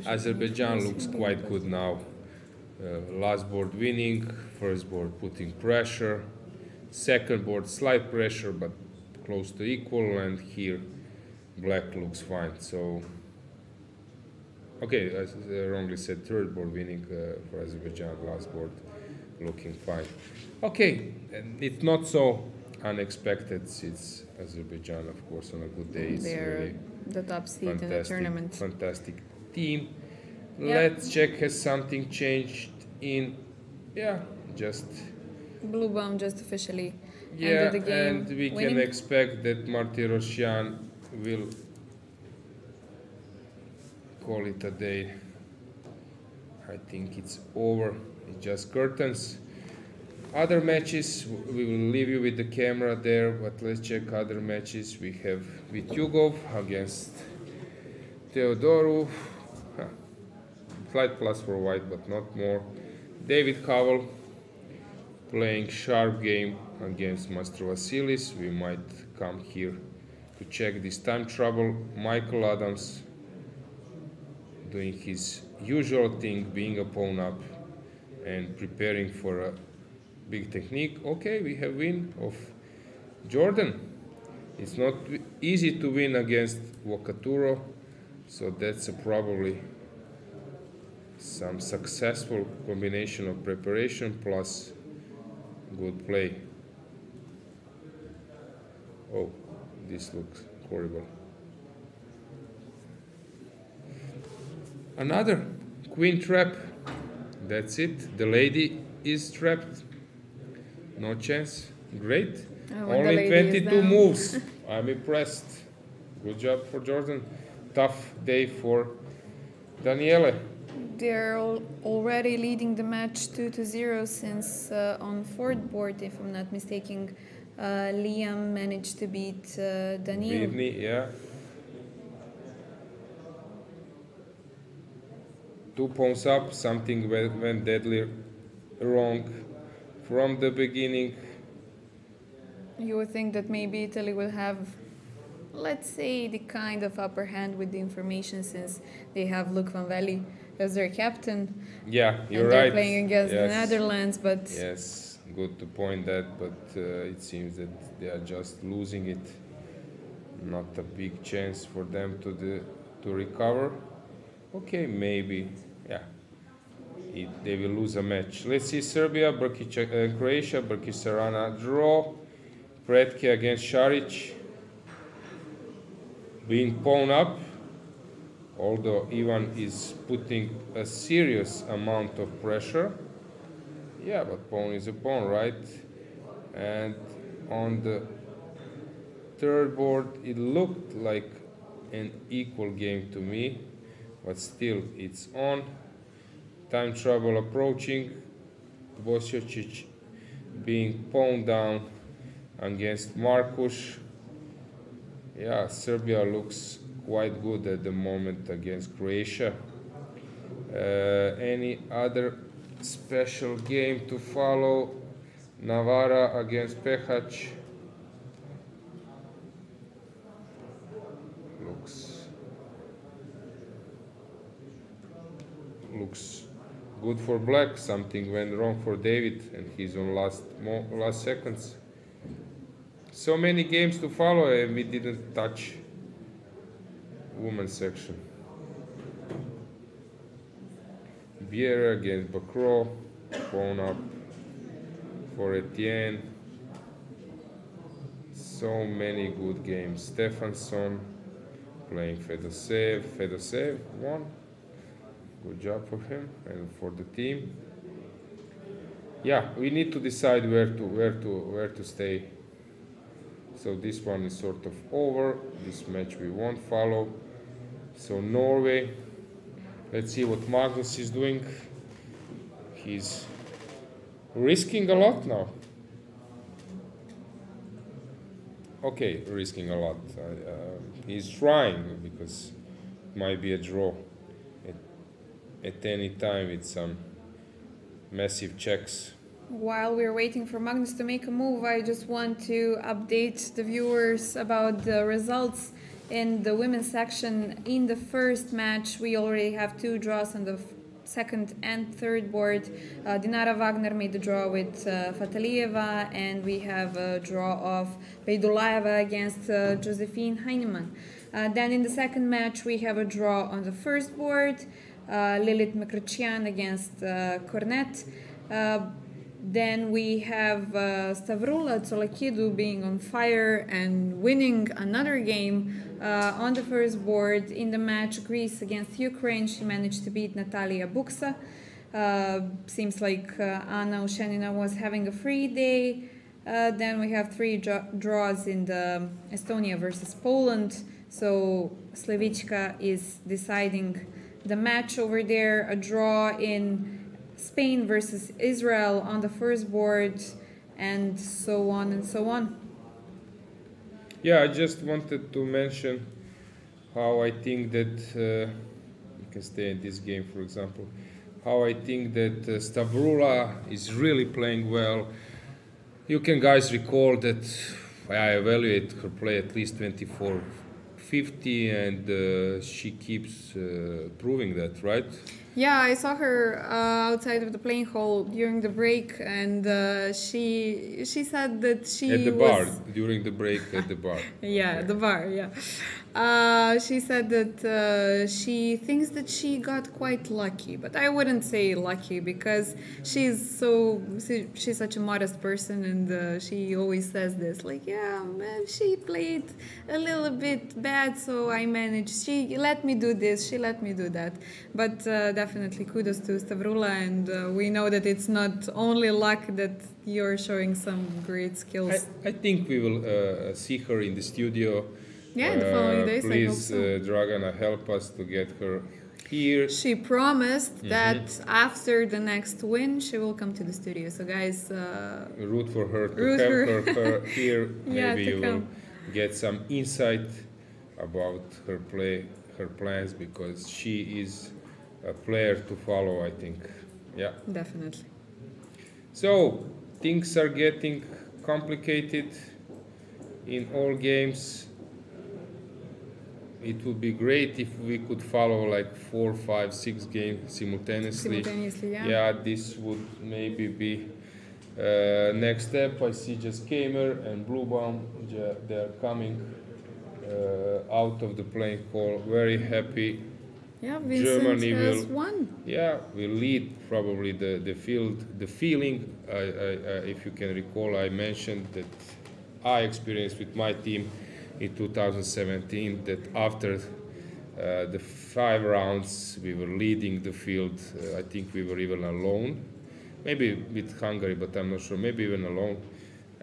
Azerbaijan looks quite good now. Last board winning, first board putting pressure, second board slight pressure but close to equal, and here Black looks fine. So, okay, I wrongly said third board winning for Azerbaijan, last board looking fine. Okay, and it's not so unexpected. It's Azerbaijan, of course, on a good day. It's They're really the top seed in the tournament. fantastic team. Yeah. Let's check, has something changed in, just Blue Bomb just officially yeah, ended the game. and we winning. can expect that Martirosyan will call it a day. I think it's over. It's just curtains. Other matches, we will leave you with the camera there, but let's check other matches. We have Vityugov against Theodorov. Slight plus for white, but not more. David Howell playing sharp game against Master Vasilis. We might come here to check this time trouble. Michael Adams doing his usual thing, being a pawn up and preparing for a big technique. Okay, we have win of Jordan. It's not easy to win against Wakaturo, so that's probably some successful combination of preparation plus good play. Oh, this looks horrible. Another queen trap. That's it. The lady is trapped. No chance. Great. Only 22 moves. I'm impressed. Good job for Jordan. Tough day for Daniele. They're already leading the match 2-0 since on fourth board, if I'm not mistaken, Liam managed to beat Daniil. Bidny, yeah. 2 pawns up, something went deadly wrong from the beginning. You would think that maybe Italy will have, let's say, the kind of upper hand with the information, since they have Luc van Valley as their captain. Yeah, you're and right. They're playing against the Yes. Netherlands, but Yes, good to point that, but it seems that they are just losing it. Not a big chance for them to recover. Okay, maybe, yeah. They will lose a match. Let's see Serbia, Croatia, Brkić draw. Pretke against Šarić. Being pawn up, although Ivan is putting a serious amount of pressure. Yeah, but pawn is a pawn, right? And on the third board, it looked like an equal game to me, but still it's on. Time trouble approaching. Bosiocic being pawned down against Markuš. Yeah, Serbia looks quite good at the moment against Croatia. Any other special game to follow? Navara against Pehac. Looks good for Black. Something went wrong for David, and he's on last seconds. So many games to follow, and we didn't touch women's section. Vieira against Bacro, pawn up for Etienne. So many good games. Stefansson playing Fedosev. Fedosev won. Good job for him and for the team. Yeah, we need to decide where to stay. So this one is sort of over. This match we won't follow. So Norway. Let's see what Magnus is doing. He's risking a lot now. Okay, risking a lot. He's trying, because it might be a draw at any time with some massive checks. While we're waiting for Magnus to make a move, I just want to update the viewers about the results in the women's section. In the first match, we already have 2 draws on the second and third board. Dinara Wagner made the draw with Fatalieva, and we have a draw of Bejdulaeva against Josephine Heinemann. Then in the second match, we have a draw on the first board, Lilith Mekrochian against Cornet. Then we have Stavrula Tsolakidou being on fire and winning another game on the first board. In the match Greece against Ukraine, she managed to beat Natalia Buksa. Seems like Anna Ushenina was having a free day. Then we have 3 draws in the Estonia versus Poland. So Slavichka is deciding the match over there. A draw in Spain versus Israel on the first board, and so on and so on. Yeah, I just wanted to mention how I think that you can stay in this game, for example, how I think that Stavrula is really playing well. You can guys recall that I evaluate her play at least 24-50, and she keeps proving that, right? Yeah, I saw her outside of the playing hall during the break, and she said that she at the was... bar, during the break at the bar. Yeah, the bar, yeah. She said that she thinks that she got quite lucky, but I wouldn't say lucky, because she's such a modest person, and she always says this, like, yeah, man, she played a little bit bad, so I managed. She let me do this, she let me do that. But definitely kudos to Stavrula, and we know that it's not only luck, that you're showing some great skills. I think we will see her in the studio. Yeah, the following days, please, I hope so. Dragana, help us to get her here. She promised that after the next win, she will come to the studio. So guys, root for her to root have her here. Yeah, Maybe to you come. will get some insight about her play, her plans, because she is a player to follow, I think. Yeah. Definitely. So things are getting complicated in all games. It would be great if we could follow like 4, 5, 6 games simultaneously. Yeah. Yeah, this would maybe be next step. I see just Kamer and Bluebaum. They are coming out of the playing hall. Very happy. Yeah, Vincent Germany has will, won. Yeah, will lead probably the field. The feeling, if you can recall, I mentioned that I experienced with my team in 2017, that after the 5 rounds we were leading the field. I think we were even alone, maybe with Hungary, but I'm not sure, maybe even alone.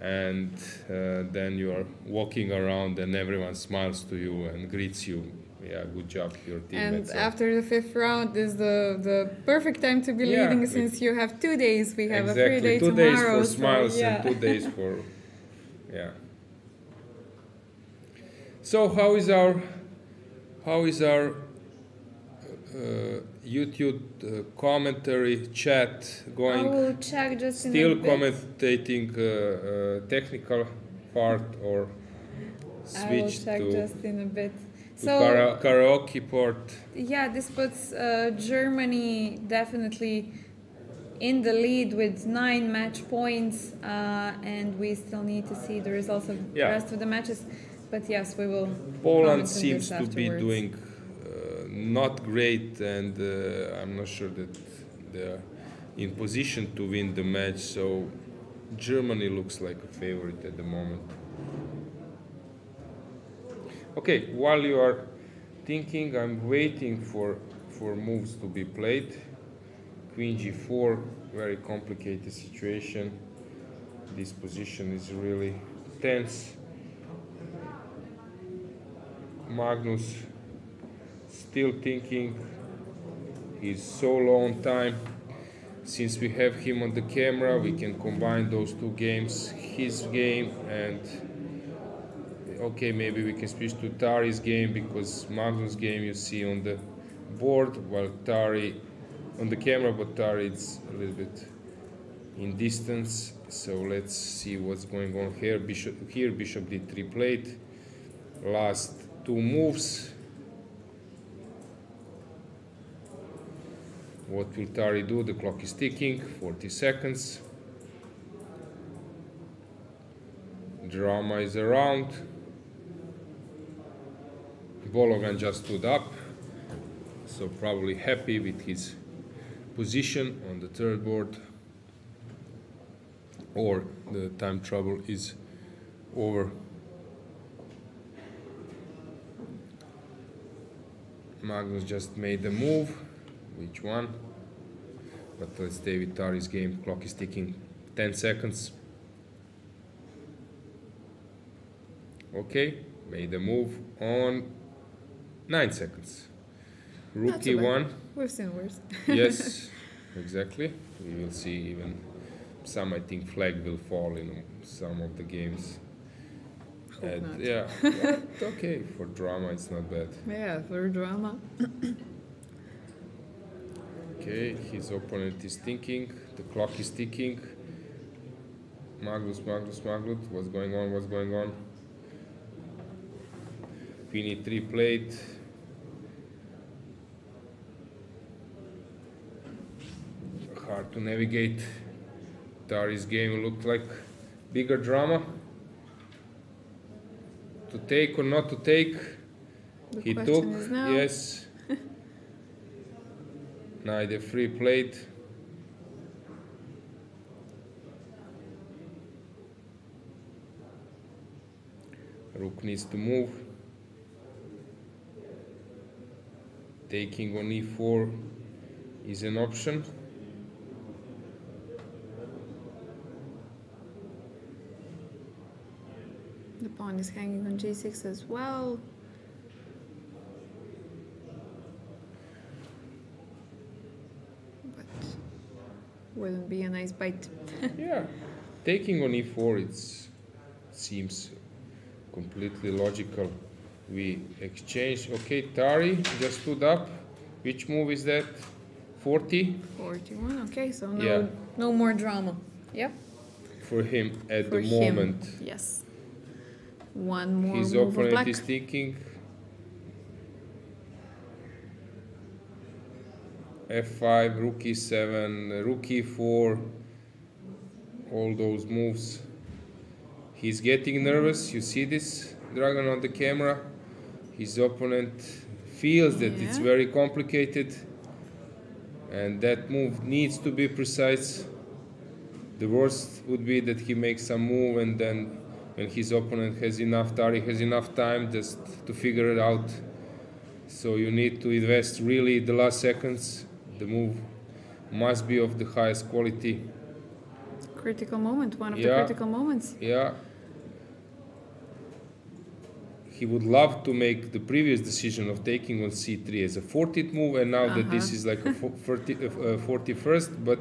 And then you are walking around and everyone smiles to you and greets you. Yeah, good job, your team. And after the 5th round is the perfect time to be leading, since you have 2 days. We have a free day 2 tomorrow. days for smiles, so, yeah. and 2 days for, yeah. So how is our YouTube commentary chat going? I will check just in a Still bit. commentating technical part, or I will switch check to just in a bit. karaoke part? Yeah, this puts Germany definitely in the lead with 9 match points, and we still need to see the results of the rest of the matches. But yes, we will. Poland seems to be doing not great, and I'm not sure that they're in position to win the match. So Germany looks like a favorite at the moment. Okay, while you are thinking, I'm waiting for moves to be played. Queen G4, very complicated situation. This position is really tense. Magnus still thinking. He's so low on time. Since we have him on the camera, we can combine those 2 games, his game and okay, maybe we can switch to Tari's game, because Magnus' game you see on the board, while Tari on the camera, but Tari is a little bit in distance. So let's see what's going on here. Bishop d3 plate. Last two moves. What will Tari do? The clock is ticking. 40 seconds. Drama is around. Bologan just stood up, so probably happy with his position on the third board, or the time trouble is over. Magnus just made the move. Which one? But let's stay with Tari's game. Clock is ticking. 10 seconds. Okay, made the move on 9 seconds. Rookie one. We've seen worse. Yes, exactly. We will see even some, I think, flag will fall in some of the games. Hope not. Yeah, but okay, for drama it's not bad. Yeah, for drama. Okay, his opponent is thinking, the clock is ticking. Magnus, what's going on? Queen e3 plate. Hard to navigate. Tari's game looked like bigger drama. To take or not to take? The He question took, is now. yes. Knight f3 plate. Rook needs to move. Taking on e4 is an option. The pawn is hanging on g6 as well. But wouldn't be a nice bite. Yeah, taking on e4 seems completely logical. We exchange. Okay, Tari just stood up. Which move is that? 40? 41, okay, so Yeah. no more drama. Yep. For him at For the him, moment. yes. One more His move of opponent black. is thinking. F5, rook e7, rook e4, all those moves. He's getting nervous. You see this, Dragan, on the camera? His opponent feels that it's Yeah. very complicated, and that move needs to be precise. The worst would be that he makes some move, and then when his opponent has enough, Tari has enough time just to figure it out. So you need to invest really the last seconds. The move must be of the highest quality. Critical moment, one of the Yeah. critical moments. Yeah. He would love to make the previous decision of taking on c3 as a 40th move, and now that this is like a 41st, but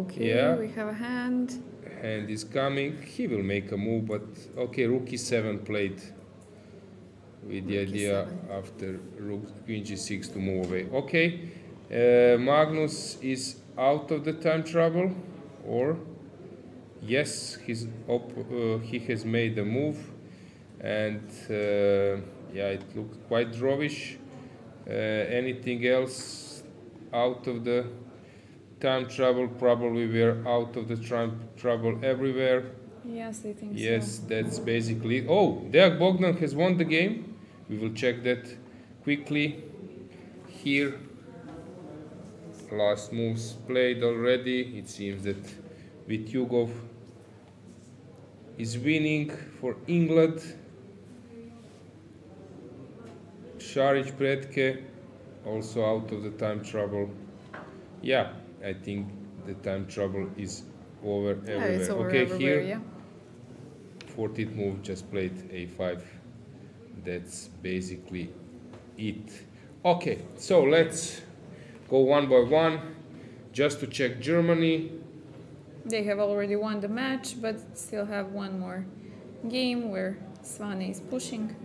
Okay, Yeah. we have a hand. hand is coming. He will make a move, but okay, rook e7 played with the Rook idea e7. after rook queen g6 to move away. Okay, Magnus is out of the time trouble, or yes, he has made a move, and yeah, it looks quite drawish. Anything else out of the time trouble? Probably we're out of the time trouble everywhere. Yes, I think Yes, that's basically it. Oh, Deak Bogdan has won the game. We will check that quickly here. Last moves played already. It seems that Vityugov is winning for England. Šarić Pretke also out of the time trouble. Yeah, I think the time trouble is over so. everywhere. It's over Okay, everywhere, here. yeah. 14th move, just played a5. That's basically it. Okay, so let's go one by one just to check Germany. They have already won the match, but still have one more game where Svane is pushing.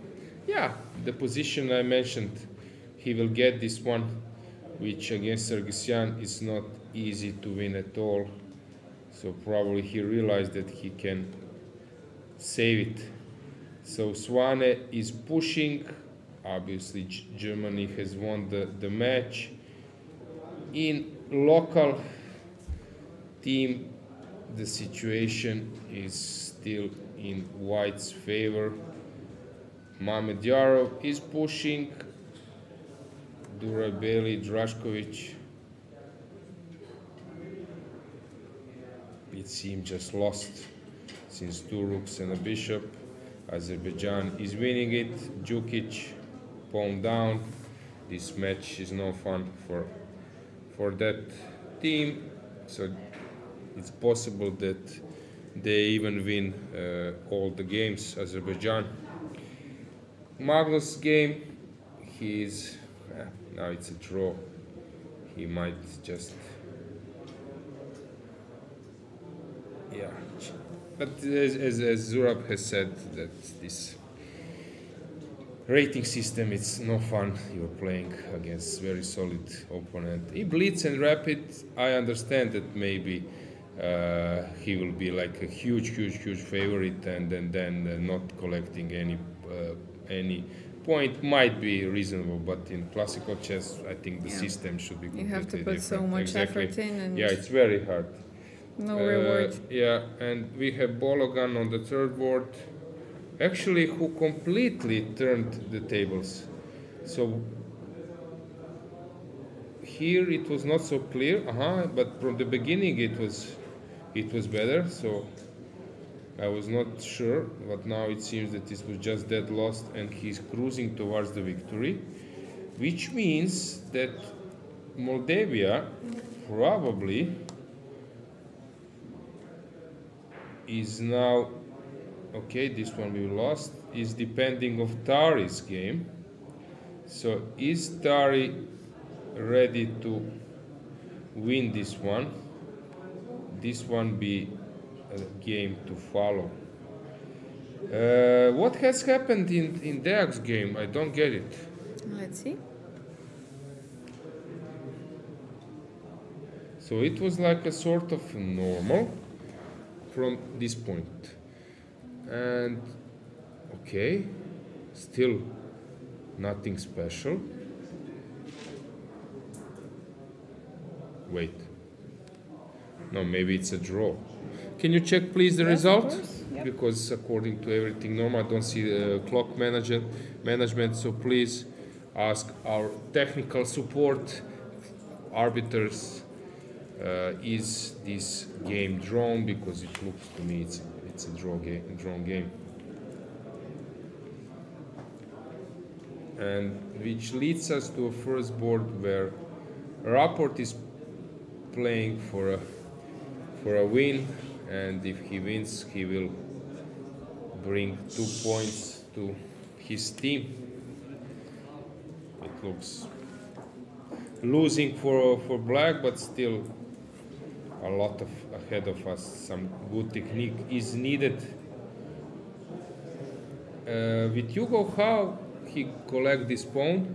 Yeah, the position I mentioned, he will get this one, which against Sargsyan is not easy to win at all. So probably he realized that he can save it. So Swane is pushing. Obviously, Germany has won the match. In local team, the situation is still in white's favor. Mamedyarov is pushing. Durabeli, Drašković. It seems just lost since 2 rooks and a bishop. Azerbaijan is winning it. Djukic, pawn down. This match is no fun for that team. So it's possible that they even win all the games, Azerbaijan. Magnus' game, he's now it's a draw. He might just, yeah. But as Zurab has said, that this rating system, it's no fun. You're playing against very solid opponent. In Blitz and Rapid, I understand that maybe he will be like a huge favorite, and then not collecting any point might be reasonable, but in classical chess, I think the system should be completely different. You have to put so much effort in, and yeah, it's very hard. No reward. Yeah, and we have Bologan on the third board, actually, who completely turned the tables. So here it was not so clear, but from the beginning it was better. So I was not sure, but now it seems that this was just dead lost, and he's cruising towards the victory, which means that Moldavia probably is now, okay, this one we lost, is depending of Tari's game. So is Tari ready to win this one? This one be a game to follow. What has happened in Deak's game? I don't get it. Let's see. So it was like a sort of normal from this point. And okay, still nothing special. Wait. No, maybe it's a draw. Can you check please the result? Yep. Because according to everything normal, I don't see the clock management, so please ask our technical support arbiters, is this game drawn? Because it looks to me it's a drawn game. And which leads us to a first board where Rapport is playing for a win, and if he wins, he will bring 2 points to his team. It looks losing for black, but still a lot ahead of us. Some good technique is needed. With Hugo, how he collect this pawn?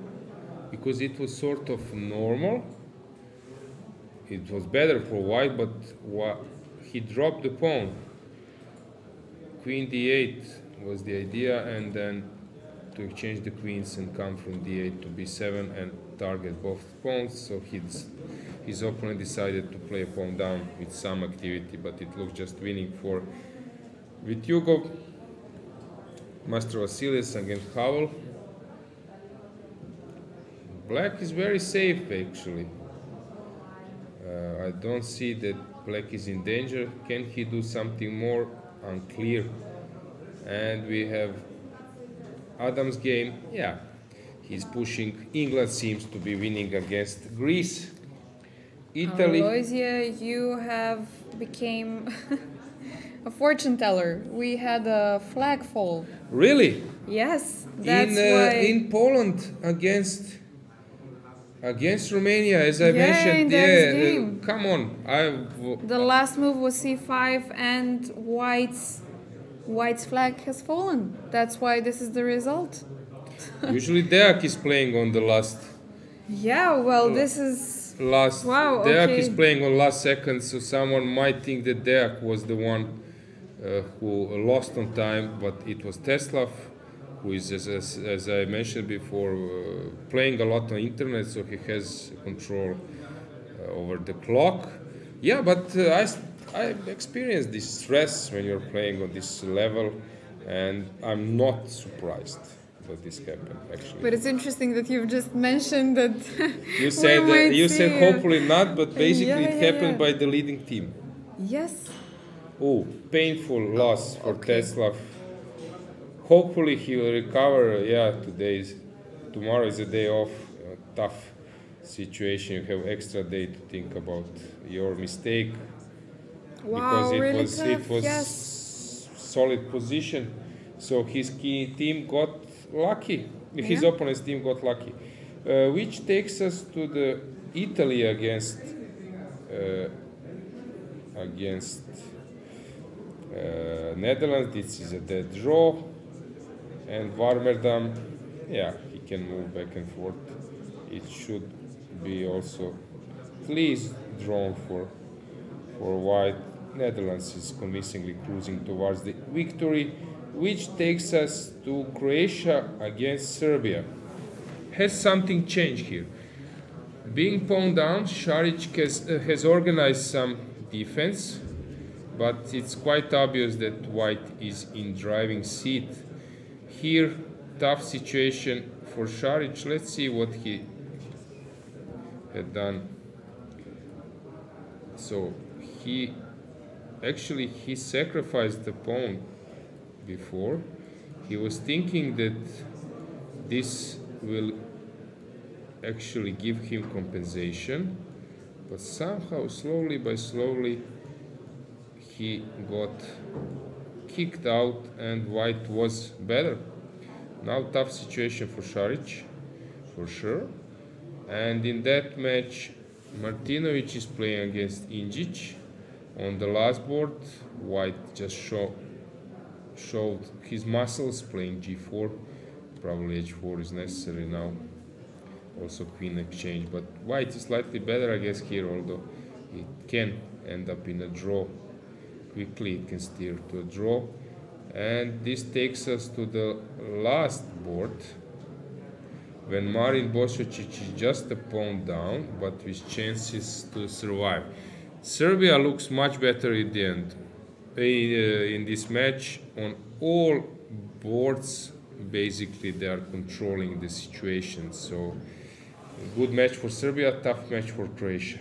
Because it was sort of normal. It was better for white, but he dropped the pawn. Queen d8 was the idea, and then to exchange the queens and come from d8 to b7 and target both pawns. So his opponent decided to play a pawn down with some activity, but it looked just winning for Hugo. Master Vasilis against Howell. Black is very safe actually. I don't see that black is in danger. Can he do something more? Unclear. And we have Adam's game. Yeah, he's pushing. England seems to be winning against Greece. Italy. Alojzije, you have became a fortune teller. We had a flag fall. Really? Yes, that's why. In Poland against Romania, as I mentioned. Game. Come on. The last move was c5, and white's flag has fallen. That's why this is the result. Usually Deak is playing on the last. Yeah, well, this is last. Wow, Deak is okay. playing on last second, so someone might think that Deak was the one who lost on time, but it was Teslav, who is, as I mentioned before, playing a lot on internet, so he has control over the clock. Yeah, but I experienced this stress when you're playing on this level, and I'm not surprised that this happened actually. But it's interesting that you've just mentioned that. You said hopefully not, but basically it happened yeah. by the leading team. Yes. Oh, painful loss for okay. Teslav. Hopefully he will recover. Yeah, tomorrow is a day off. Tough situation. You have extra day to think about your mistake. Wow, Because really it was yes. solid position. So his key team got lucky. His Yeah. opponent's team got lucky, which takes us to the Italy against Netherlands. This is a dead draw, and Warmerdam, yeah, he can move back and forth. It should be also at least drawn for white. Netherlands is convincingly cruising towards the victory, which takes us to Croatia against Serbia. Has something changed here? Being pawned down, Šarić has organized some defense, but it's quite obvious that white is in driving seat. Here, tough situation for Šarić. Let's see what he had done. So he sacrificed the pawn before. He was thinking that this will actually give him compensation, but somehow slowly by slowly he got kicked out and white was better. Now tough situation for Šarić, for sure. And in that match, Martinovic is playing against Inđić. On the last board, white just showed his muscles playing g4. Probably h4 is necessary now. Also queen exchange, but white is slightly better, I guess, here, although it can end up in a draw. Quickly it can steer to a draw. And this takes us to the last board, when Marin Bosocic is just a pawn down, but with chances to survive. Serbia looks much better in the end. In this match, on all boards, basically they are controlling the situation. So, good match for Serbia, tough match for Croatia.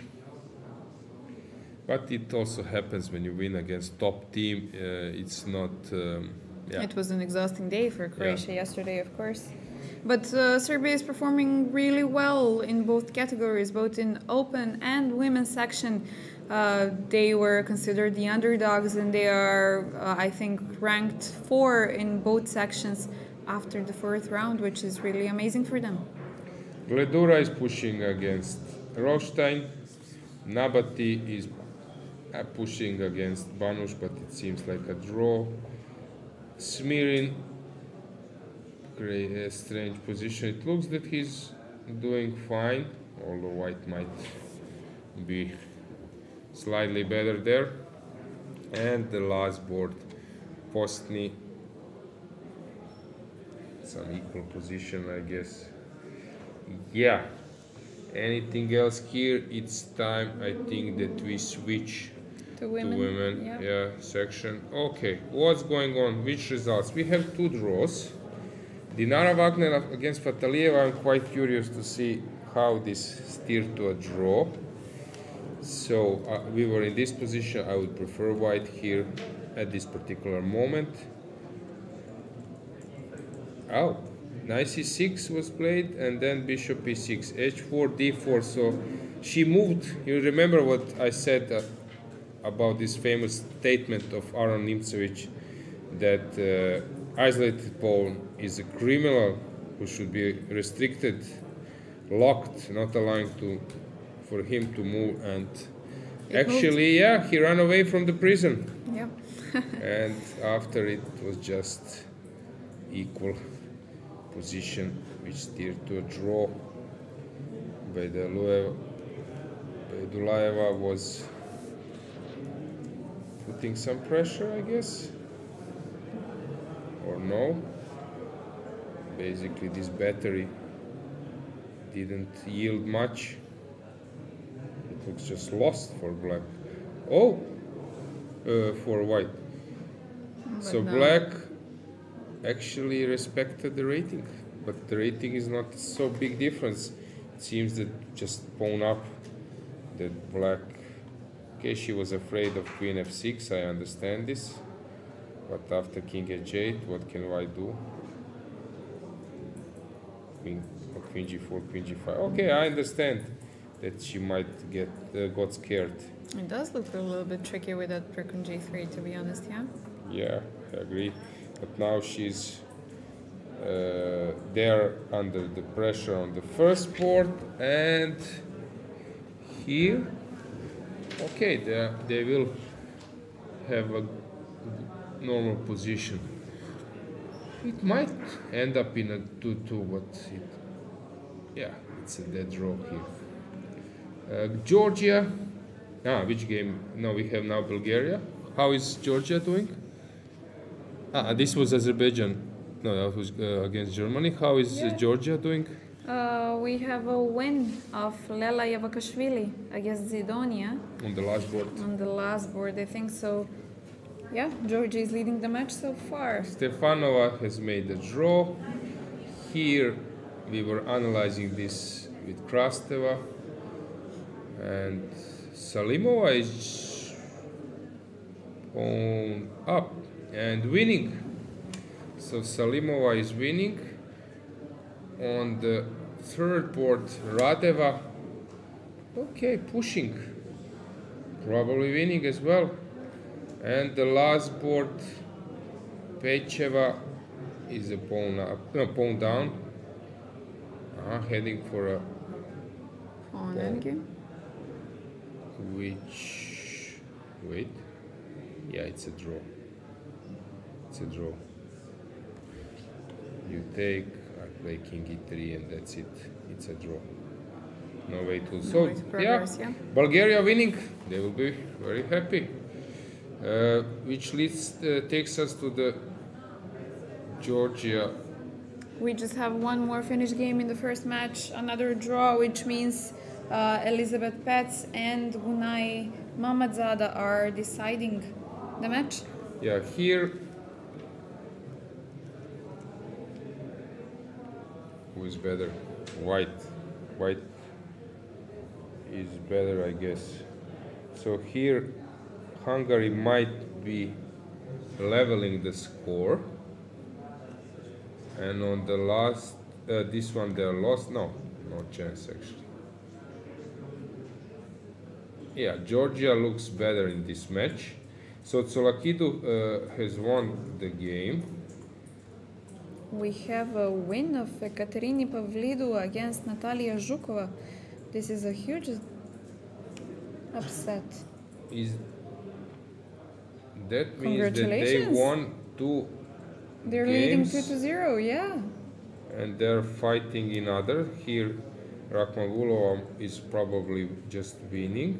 But it also happens when you win against top team. It's not. Yeah. It was an exhausting day for Croatia yesterday, of course. But Serbia is performing really well in both categories, both in open and women's section. They were considered the underdogs, and they are, I think, ranked 4 in both sections after the 4th round, which is really amazing for them. Gledura is pushing against Roštajn. Nabati is pushing against Banuš, but it seems like a draw. Smirin, a strange position. It looks that he's doing fine, although white might be slightly better there. And the last board, Postny, some equal position, I guess. Yeah. Anything else here? It's time, I think, that we switch to women. Yeah, section. Okay, what's going on? Which results? We have 2 draws. Dinara Wagner against Fatalieva. I'm quite curious to see how this steered to a draw. So we were in this position. I would prefer white here at this particular moment. Oh, knight c6 was played, and then bishop e6, h4, d4. So she moved. You remember what I said about this famous statement of Aaron Nimcevic, that isolated pawn is a criminal who should be restricted, locked, not allowing for him to move. And actually, yeah, he ran away from the prison. Yeah. And after it was just equal position, which steered to a draw by the Dulaeva was putting some pressure, I guess, or no. Basically, this battery didn't yield much. It looks just lost for black. Oh, for white. But So no. black actually respected the rating, but the rating is not so big difference. It seems that just pawn up, that black. Okay, she was afraid of queen f6. I understand this, but after king h8, what can white do? Queen g4, queen g5. Okay, I understand that she might get got scared. It does look a little bit tricky with that queen g3, to be honest, yeah? Yeah, I agree. But now she's there under the pressure on the first board, and here, okay, they will have a normal position. It might end up in a 2-2, but yeah, it's a dead draw here. Georgia, which game? No, we have now Bulgaria. How is Georgia doing? This was Azerbaijan. No, that was against Germany. How is Georgia doing? We have a win of Bella Khotenashvili against Zidonia. On the last board. On the last board, I think so. Yeah, Georgia is leading the match so far. Stefanova has made a draw. Here we were analyzing this with Krasteva. And Salimova is on up and winning. So Salimova is winning. On the third board, Radeva, okay, pushing, probably winning as well. And the last board, Pecheva is a pawn up, no, pawn down, heading for a On pawn, endgame. which, wait, yeah, it's a draw. It's a draw. You take, I play king e3, and that's it. It's a draw. No way to solve. it's progress, yeah. Bulgaria winning. They will be very happy. Which leads takes us to the Georgia. We just have one more finished game in the first match, another draw, which means Elisabeth Paehtz and Gunay Mamadzada are deciding the match. Yeah, here. Who is better? White. White is better, I guess. So here, Hungary might be leveling the score. And on the last, this one they lost. No chance actually. Yeah, Georgia looks better in this match. So Tsolakidu has won the game. We have a win of Ekaterini Pavlidou against Natalia Zhukova. This is a huge upset. That means that they won 2 They're games, leading 2-0, yeah. and they're fighting in other. Here, Rakhmagulova is probably just winning,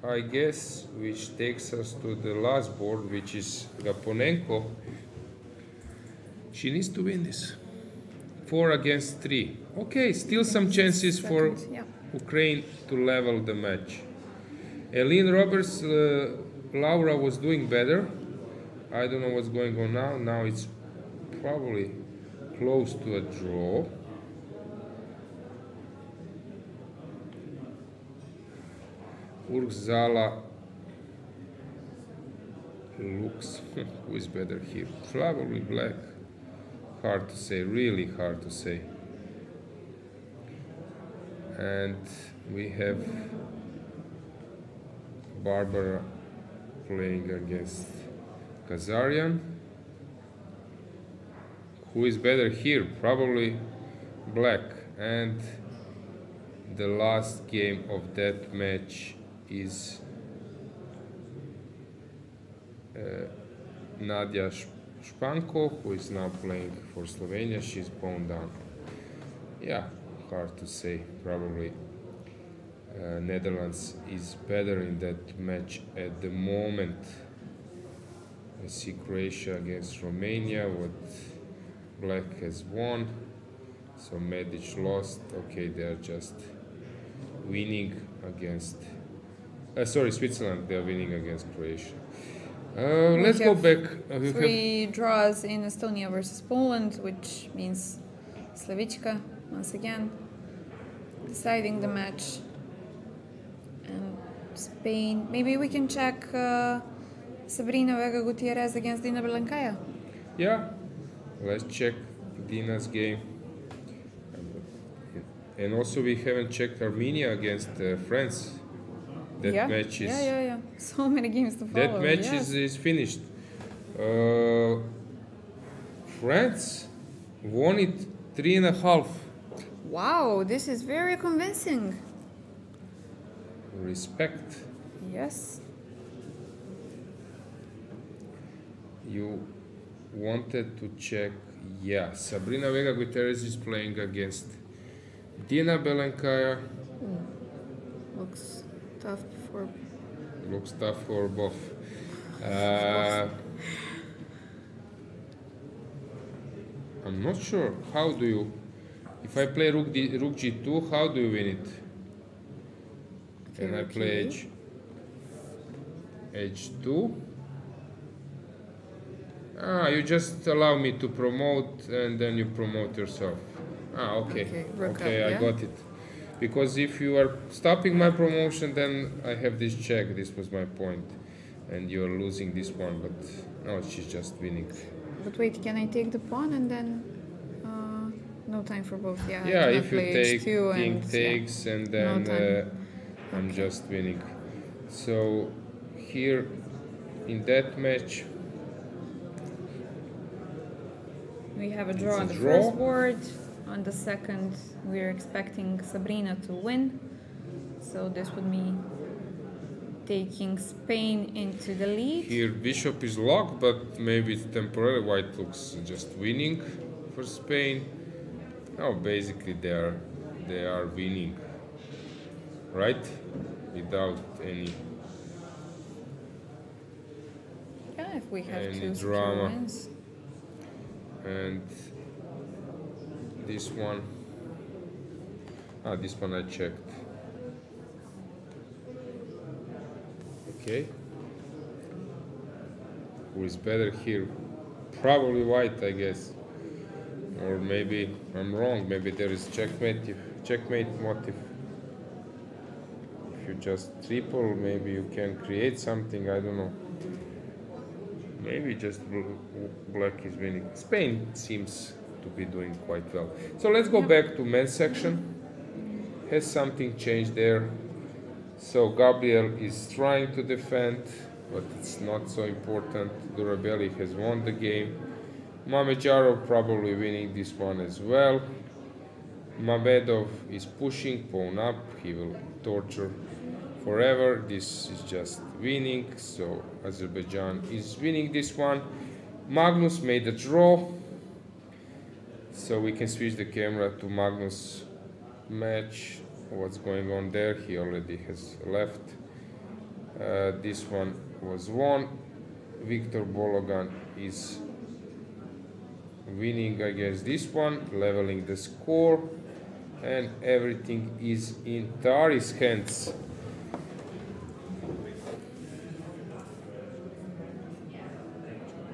I guess, which takes us to the last board, which is Gaponenko. She needs to win this. 4 against 3. Okay, still some chances for Ukraine to level the match. Eileen Roberts, Laura was doing better. I don't know what's going on now. Now it's probably close to a draw. Urgzala looks, who is better here? Probably black. Hard to say, really hard to say. And we have Barbara playing against Kazarian. Who is better here? Probably black. And the last game of that match is Nadia Španko, who is now playing for Slovenia. She's pawn down. Yeah, hard to say, probably Netherlands is better in that match at the moment. I see Croatia against Romania, what Black has won. So Medic lost. Okay, they are just winning against. Sorry, Switzerland. They are winning against Croatia. Let's go back. We have 3 draws in Estonia versus Poland, which means Slavichka once again deciding the match. And Spain. Maybe we can check Sabrina Vega Gutierrez against Dina Belankaya. Yeah, let's check Dina's game. And also we haven't checked Armenia against France. That match is yeah. So many games to follow. that match yes. is finished. France won it 3.5. Wow, this is very convincing. Respect. Yes. You wanted to check. Yeah, Sabrina Vega Gutierrez is playing against Dina Belankaya. Looks tough for. Looks tough for both. I'm not sure. How do you? If I play rook g2, how do you win it? And I play h2. You just allow me to promote, and then you promote yourself. Okay. Okay, I got it. Because if you are stopping my promotion, then I have this check. This was my point, and you are losing this one. But no, she's just winning. But wait, can I take the pawn and then no time for both? Yeah. Yeah, I if you take H2 king and, takes, and then I'm just winning. So here in that match, we have a draw on the first board. On the second, we're expecting Sabrina to win. So this would mean taking Spain into the lead. Here bishop is locked, but maybe it's temporary. White looks just winning for Spain. No, basically they are winning, right? Without any if we have any two drama. wins. And this one I checked. Okay. Who is better here? Probably white, I guess. Or maybe I'm wrong. Maybe there is checkmate motive. If you just triple, maybe you can create something. I don't know. Maybe just black is winning. Spain seems to be doing quite well. So let's go back to men's section. Has something changed there? So Gabriel is trying to defend, but it's not so important. Durabelli has won the game. Mamedyarov probably winning this one as well. Mamedov is pushing pawn up. He will torture forever. This is just winning. So Azerbaijan is winning this one. Magnus made a draw. So we can switch the camera to Magnus match. What's going on there? He already has left. This one was won. Viktor Bologan is winning against this one, leveling the score, and everything is in Tari's hands.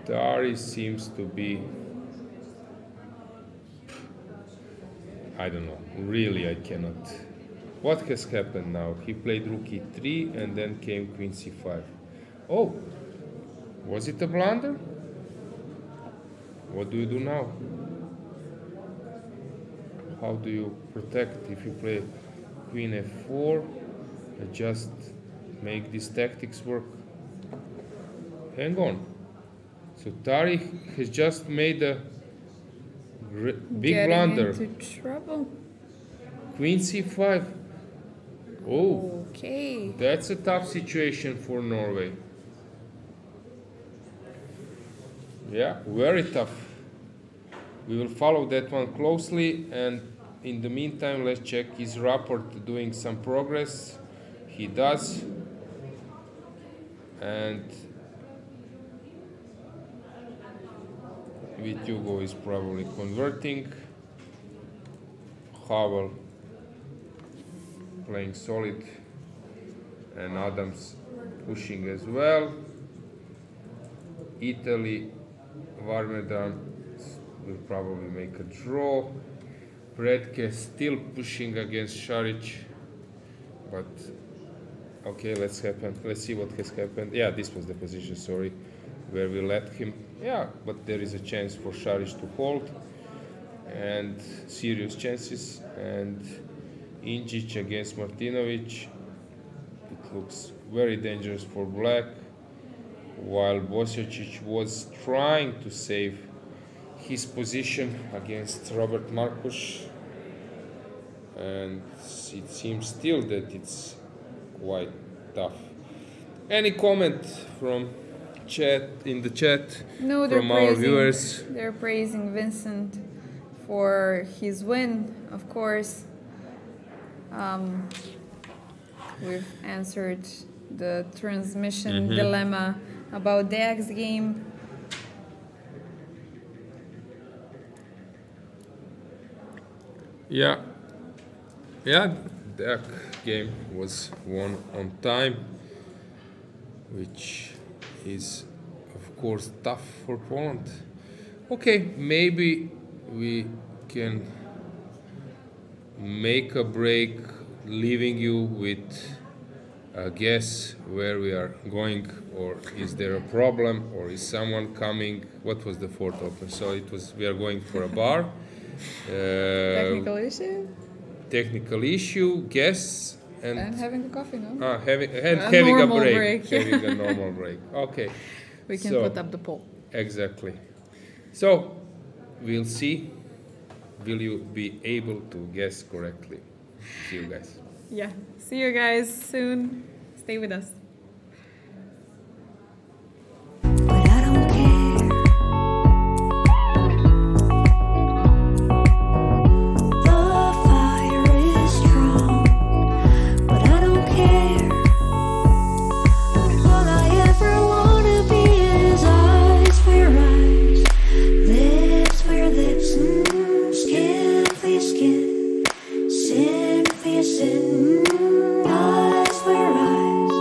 Tari seems to be, I don't know, really I cannot. What has happened now? He played rook e3 and then came queen c5. Oh, was it a blunder? What do you do now? How do you protect if you play queen f4 and just make these tactics work? Hang on. So Tari has just made a big blunder. Getting into trouble. Queen c5. Oh, okay. That's a tough situation for Norway. Yeah, very tough. We will follow that one closely, and in the meantime, let's check his Rapport doing some progress. He does. And Vitugo is probably converting. Havel playing solid. And Adams pushing as well. Italy, Varmedran will probably make a draw. Predke still pushing against Šarić, but okay, let's see what has happened. Yeah, this was the position, sorry, where we let him. Yeah, but there is a chance for Šarić to hold, and serious chances. And Inčić against Martinovic. It looks very dangerous for black, while Bosiocic was trying to save his position against Robert Markuš, and it seems still that it's quite tough. Any comment from in the chat? No, from our viewers? They're praising Vincent for his win, of course. We've answered the transmission dilemma about Deak's game. Yeah, that game was won on time, which is, of course, tough for Poland. Okay, maybe we can make a break, leaving you with a guess where we are going, or is there a problem, or is someone coming? What was the fourth open? So it was, we are going for a bar. Technical issue? Technical issue, guess, and having a coffee, no? Having a break. break. Having a normal break. Okay. We can put up the poll. Exactly. So, we'll see. Will you be able to guess correctly? See you guys. Yeah. See you guys soon. Stay with us. But I don't care. The fire is strong, but I don't care. All I ever wanna be is eyes for your eyes, lips for your lips, skin for your skin, sin for your sin, eyes for your eyes,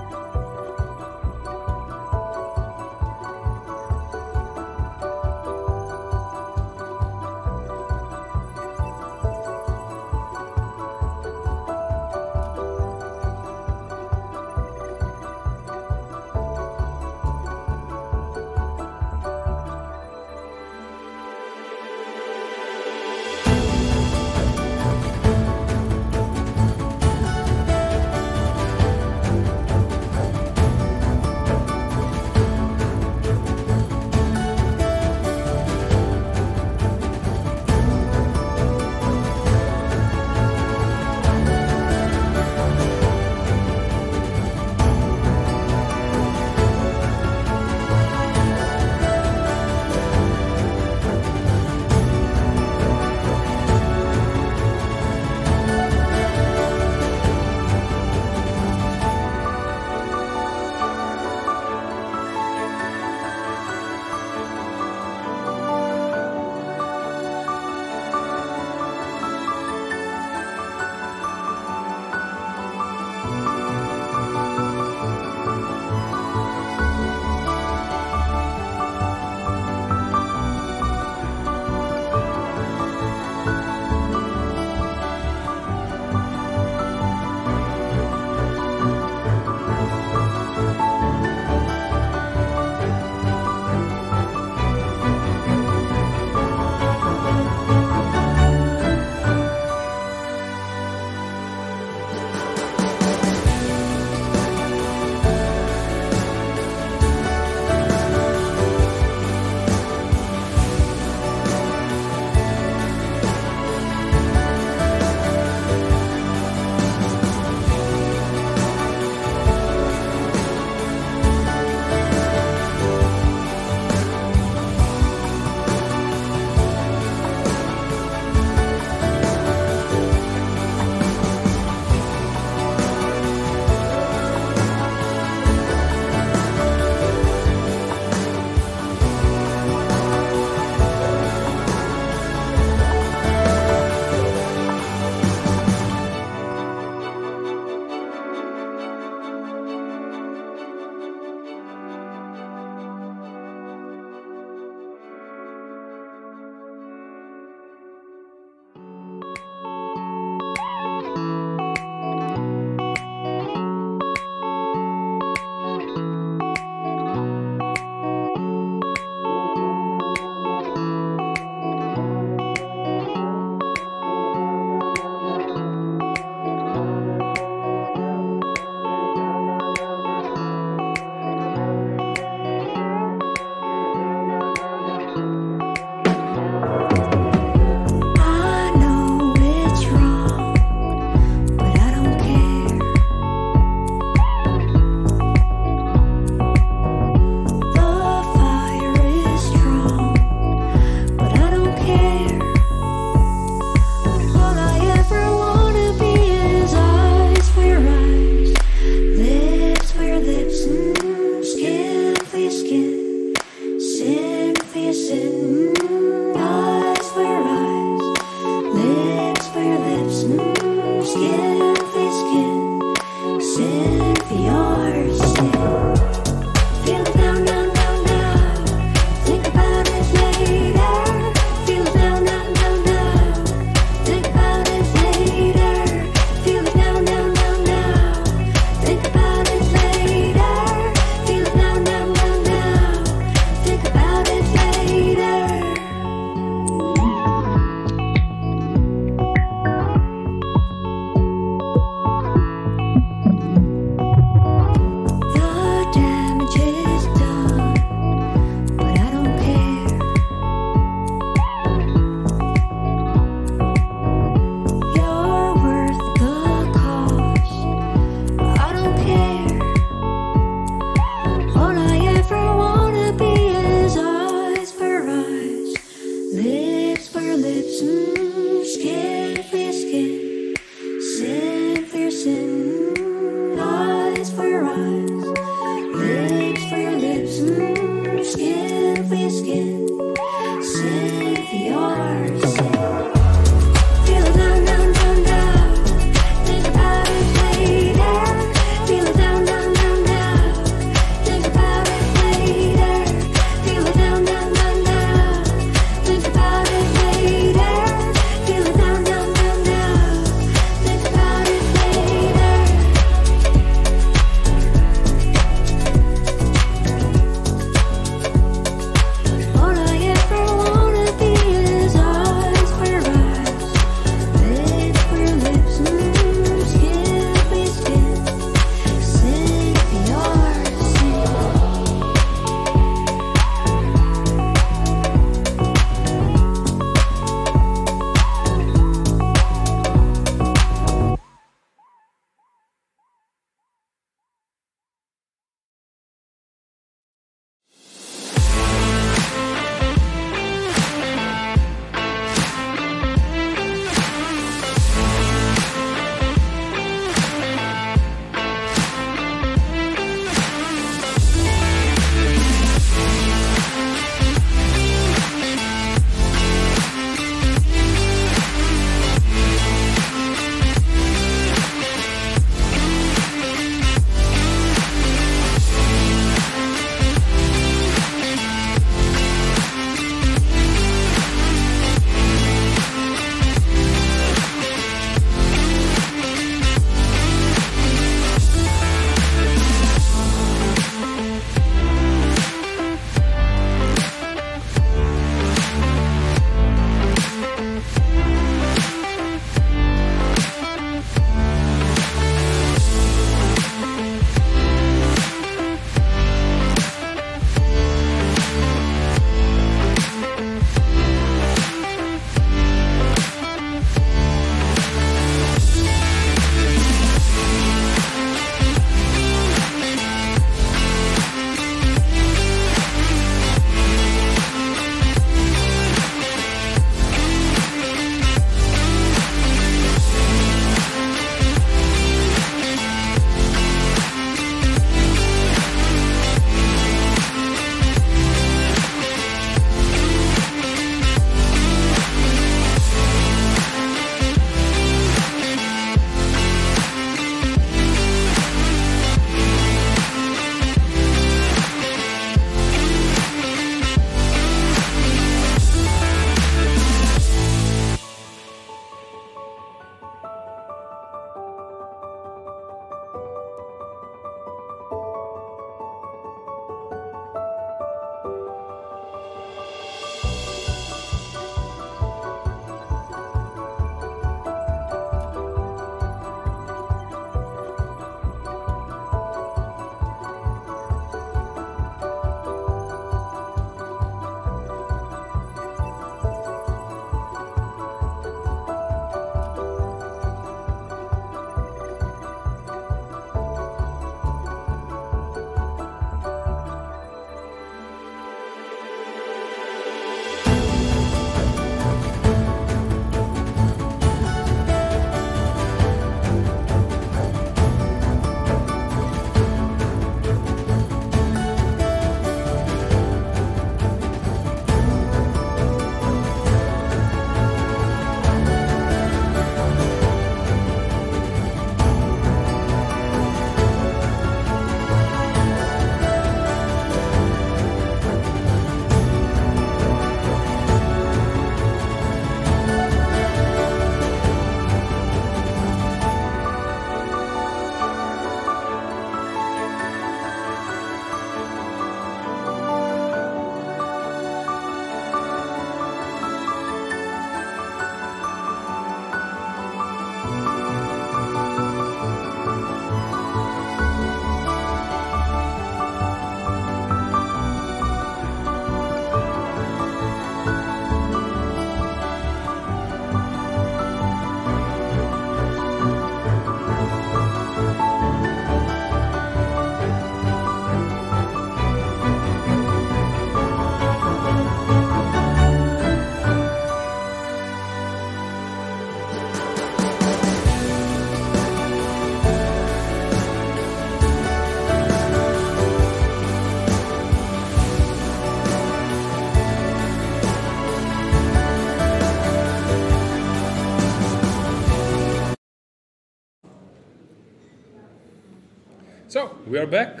So, we are back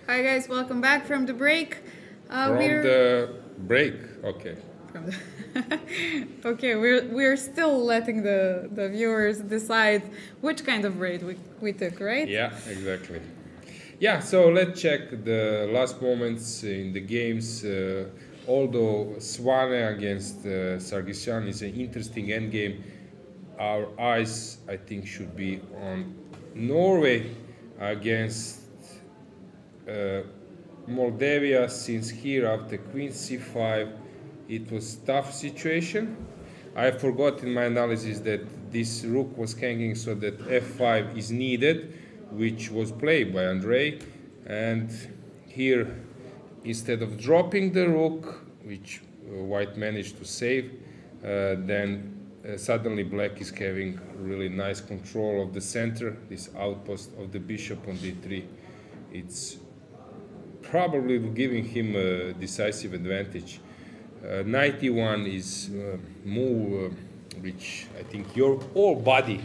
Hi guys, welcome back from the break. from the break. Okay. From the okay, we're still letting the viewers decide which kind of break we took, right? Yeah, exactly. Yeah, so let's check the last moments in the games. Although Svane against Sargsyan is an interesting endgame, our eyes, I think, should be on Norway against Moldavia, since here after Queen C5 it was tough situation. I forgot in my analysis that this rook was hanging so that F5 is needed, which was played by Andrei, and here instead of dropping the rook, which white managed to save, then suddenly black is having really nice control of the center, this outpost of the bishop on d3. It's probably giving him a decisive advantage. Knight e1 is move which I think your whole body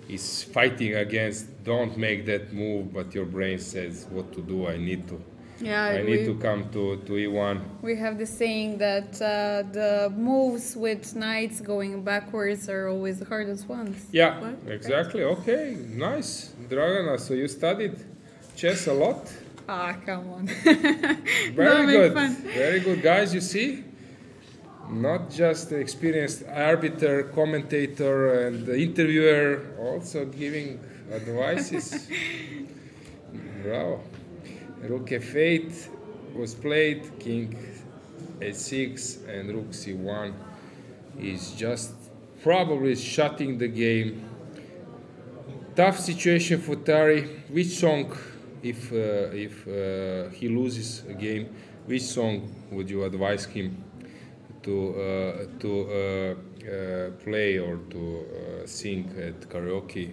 is fighting against. Don't make that move, but your brain says what to do. I need to. Yeah, I need to come to e1. We have the saying that the moves with knights going backwards are always the hardest ones. Yeah, What? exactly. Okay, nice, Dragana. So you studied chess a lot. Ah, come on. Very Make good. fun. Very good, guys. You see, not just the experienced arbiter, commentator, and the interviewer, also giving advices. Bravo. Rook f8 was played, king a6, and rook c1 is just probably shutting the game. Tough situation for Tari. Which song, if he loses a game, which song would you advise him to play or to sing at karaoke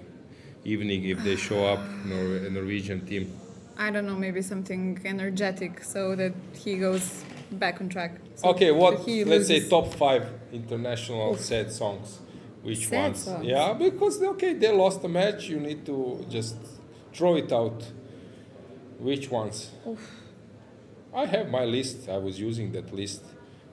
evening if they show up, a Norwegian team? I don't know, maybe something energetic so that he goes back on track. So Okay, that what, he let's say loses. top 5 international sad songs. Which Sad ones? songs? Yeah, because, okay, they lost a match, you need to just throw it out. Which ones? I have my list, I was using that list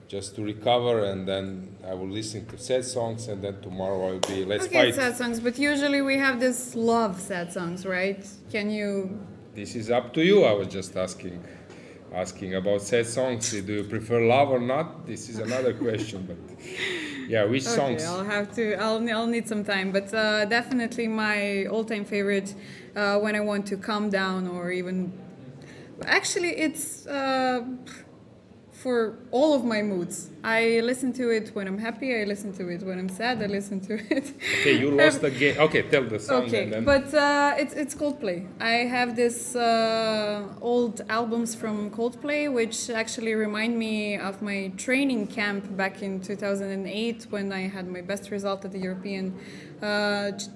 just to recover, and then I will listen to sad songs, and then tomorrow I will be, let's Okay, fight. sad songs, but usually we have this love sad songs, right? Can you... This is up to you, I was just asking about sad songs. Do you prefer love or not? This is another question, but yeah, which songs? Okay, I'll need some time, but definitely my all-time favorite when I want to calm down or even... Actually, it's for all of my moods. I listen to it when I'm happy, I listen to it when I'm sad, I listen to it. Okay, you lost again. Okay, tell the song. Okay, and then... but it's Coldplay. I have this old albums from Coldplay, which actually remind me of my training camp back in 2008 when I had my best result at the European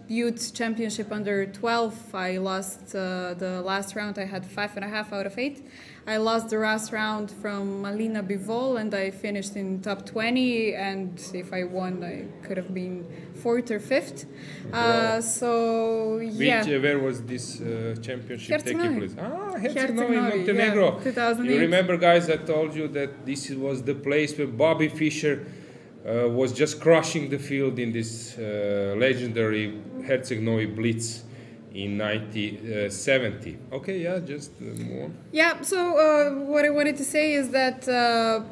Youth Championship under 12. I lost the last round. I had 5.5 out of 8. I lost the last round from Malina Bivol, and I finished in top 20. And if I won, I could have been 4th or 5th. So yeah. Where was this championship taking place? Herceg-Novi, In Montenegro. yeah, 2008. You remember, guys, I told you that this was the place where Bobby Fischer was just crushing the field in this legendary Herceg-Novi Blitz in 1970. Okay, yeah, just more. Yeah, so what I wanted to say is that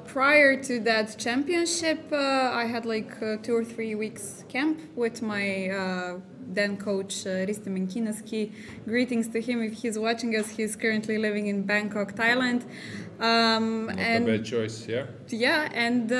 prior to that championship, I had like 2 or 3 weeks camp with my then coach Risto Menkinaski. Greetings to him if he's watching us. He's currently living in Bangkok, Thailand. Not a bad choice, yeah. Yeah, and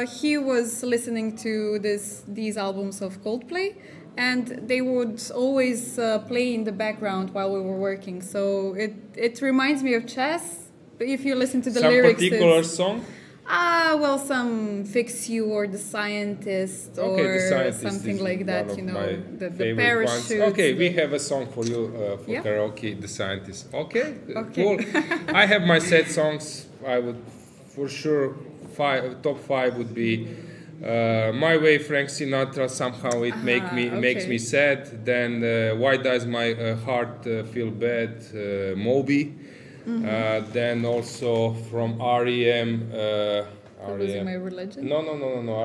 he was listening to these albums of Coldplay. And they would always play in the background while we were working. So it reminds me of chess. If you listen to the lyrics... Some particular song? Well, some Fix You or The Scientist or The Scientist something is like that, one you of know, my the favorite parachute. ones. Okay, we have a song for you for Yeah. karaoke, The Scientist. Okay, Okay. cool. I have my sad songs. I would, for sure, top 5 would be My Way, Frank Sinatra. Somehow it makes me sad. Then Why Does My Heart Feel Bad? Moby. Then also from REM. Losing My Religion? No.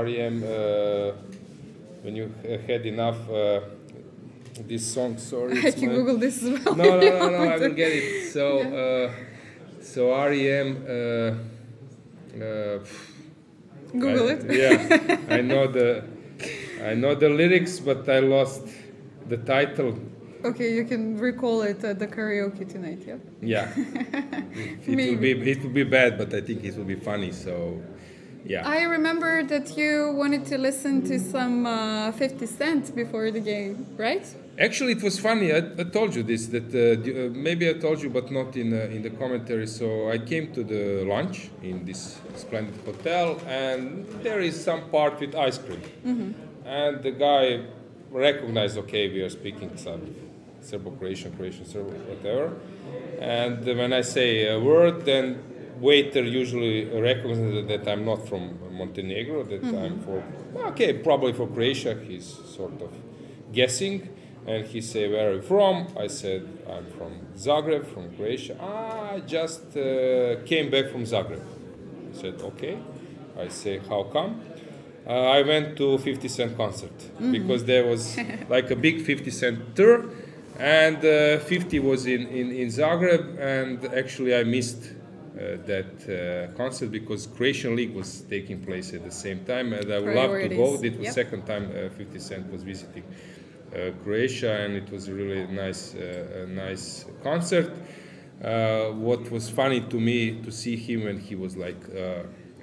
REM. When you had enough. This song, sorry. I can Google this as well. No, I will get it. So REM. Google it. Yeah, I know the lyrics, but I lost the title. Okay, you can recall it at the karaoke tonight. Yeah. Yeah. It will be bad, but I think it will be funny. So. Yeah. I remember that you wanted to listen to some 50 Cent before the game, right? Actually, it was funny. I told you this, that maybe I told you, but not in the commentary. So I came to the lunch in this splendid hotel, and there is some part with ice cream. And the guy recognized, okay, we are speaking some Serbo-Croatian, Serbo, whatever. And when I say a word, then waiter usually recognizes that I'm not from Montenegro, that I'm probably for Croatia. He's sort of guessing, and he say, where are you from? I said, I'm from Zagreb, from Croatia. I just came back from Zagreb. He said, okay. I say, how come? I went to 50 Cent concert because there was like a big 50 Cent tour, and 50 was in Zagreb, and actually I missed that concert because Croatian League was taking place at the same time, and I would love to go. It was the second time 50 Cent was visiting Croatia, and it was a really nice concert. What was funny to me to see him when he was like,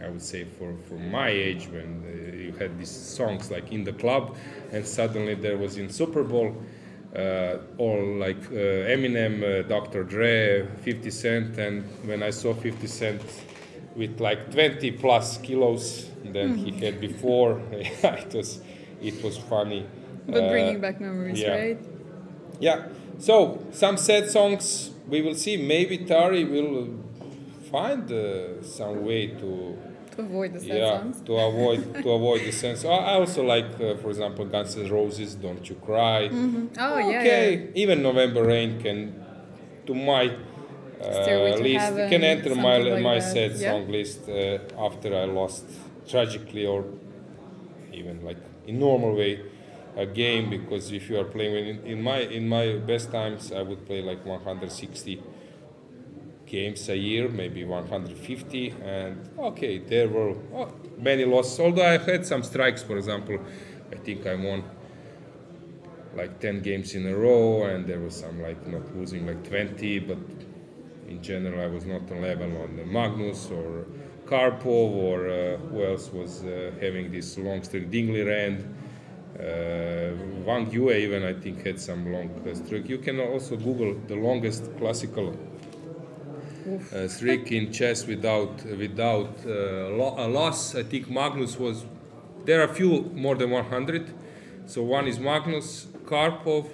I would say for my age, when you had these songs like in the club, and suddenly there was in Super Bowl. All like Eminem, Dr. Dre, 50 Cent, and when I saw 50 Cent with like 20 plus kilos than he had before, it was funny. But bringing back memories, right? Yeah. So some sad songs we will see. Maybe Tari will find some way to avoid the sad songs. to avoid the sense. I also like, for example, Guns N' Roses, "Don't You Cry." Oh okay. Even November Rain can, to my list, can enter my sad song list after I lost tragically, or even like in normal way, a game, because if you are playing in my best times, I would play like 160 games a year, maybe 150, and okay, there were many losses. Although I had some strikes, for example, I think I won like 10 games in a row, and there was some like not losing like 20, but in general I was not on level on Magnus or Karpov, or who else was having this long streak, Dingley Rand. Wang Yue even I think had some long streak. You can also Google the longest classical streak in chess without a loss. I think Magnus was. There are a few more than 100. So one is Magnus, Karpov.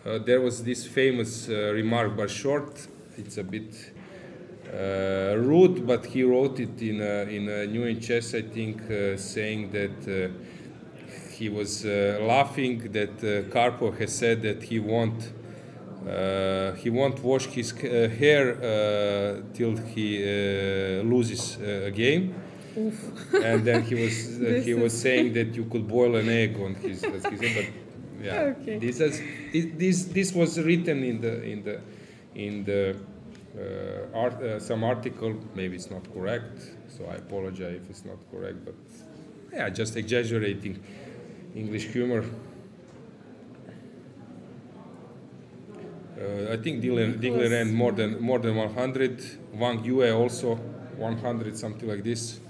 There was this famous remark, but short. It's a bit rude, but he wrote it in a New in Chess, I think, saying that he was laughing that Karpov has said that he won't wash his hair till he loses a game. Oof. And then he was saying that you could boil an egg on his head, but yeah, okay. This was written in the some article. Maybe it's not correct, so I apologize if it's not correct. But yeah, just exaggerating English humor. I think Dingley ran more than 100. Wang Yue also 100, something like this.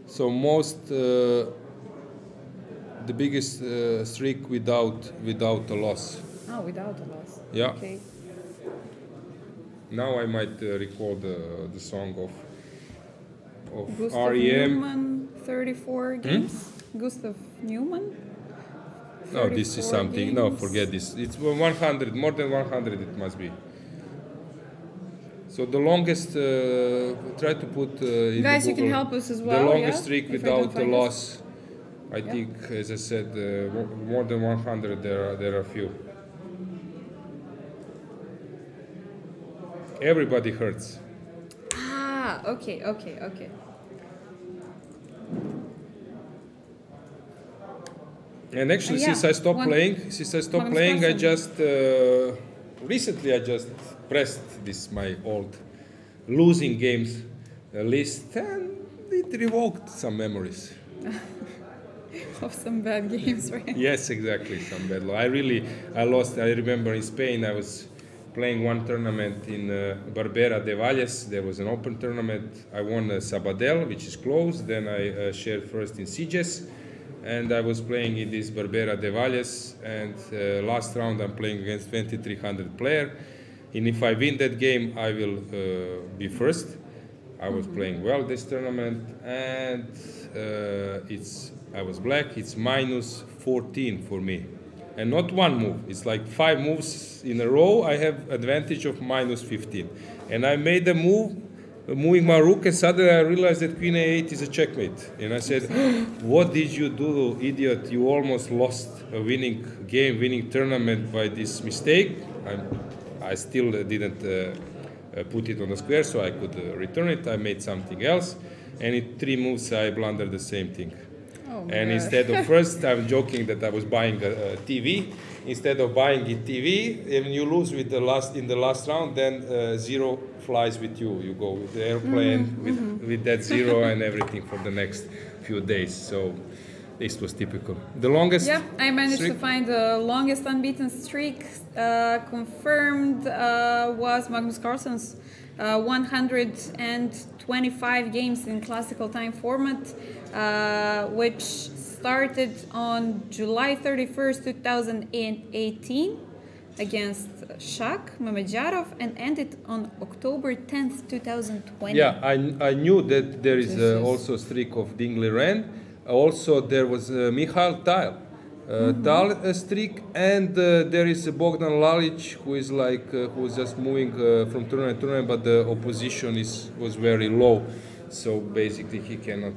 So the biggest streak without a loss. Oh, without a loss. Yeah. Okay. Now I might recall the song of Gustav REM. Newman, 34 games. Gustav Newman. No, this is something. Games. No, forget this. It's 100, more than 100. It must be. So the longest, try to put in Guys, the you can Google, help us as well. the longest yeah? streak If I don't without a find it. loss. I think, as I said, more than 100. There are few. Everybody hurts. Ah, okay. And actually, Yeah, since I stopped Magnus playing, I Carlsen. just recently I just pressed this my old losing games list, and it revoked some memories. Of some bad games, right? Yes, exactly, some bad. I lost. I remember in Spain, I was playing one tournament in Barbera de Valles. There was an open tournament. I won Sabadell, which is closed. Then I shared first in Sitges. And I was playing in this Barbera de Valles, and last round I'm playing against 2300 player, and if I win that game I will be first. I was playing well this tournament, and I was black. It's minus 14 for me, and not one move. It's like 5 moves in a row. I have advantage of minus 15, and I made a move. Moving my rook, and suddenly I realized that Queen A8 is a checkmate. And I said, what did you do, idiot? You almost lost a winning game, winning tournament by this mistake. I still didn't put it on the square, so I could return it. I made something else. And in 3 moves, I blundered the same thing. Oh my And gosh. instead of first, I'm joking that I was buying a TV. Instead of buying a TV, if you lose with in the last round, then 0 flies with you. You go with the airplane with that 0 and everything for the next few days. So this was typical. The longest. Yeah, I managed streak? to find the longest unbeaten streak confirmed was Magnus Carlsen's 125 games in classical time format, which started on July 31st, 2018 against Shakhriyar Mamedyarov and ended on October 10th, 2020. Yeah, I knew that there is This is- also a streak of Dingley Ren. Also, there was Mihail Tal. Tal streak, and there is Bogdan Lalic, who is who's just moving from tournament to tournament, but the opposition was very low, so basically he cannot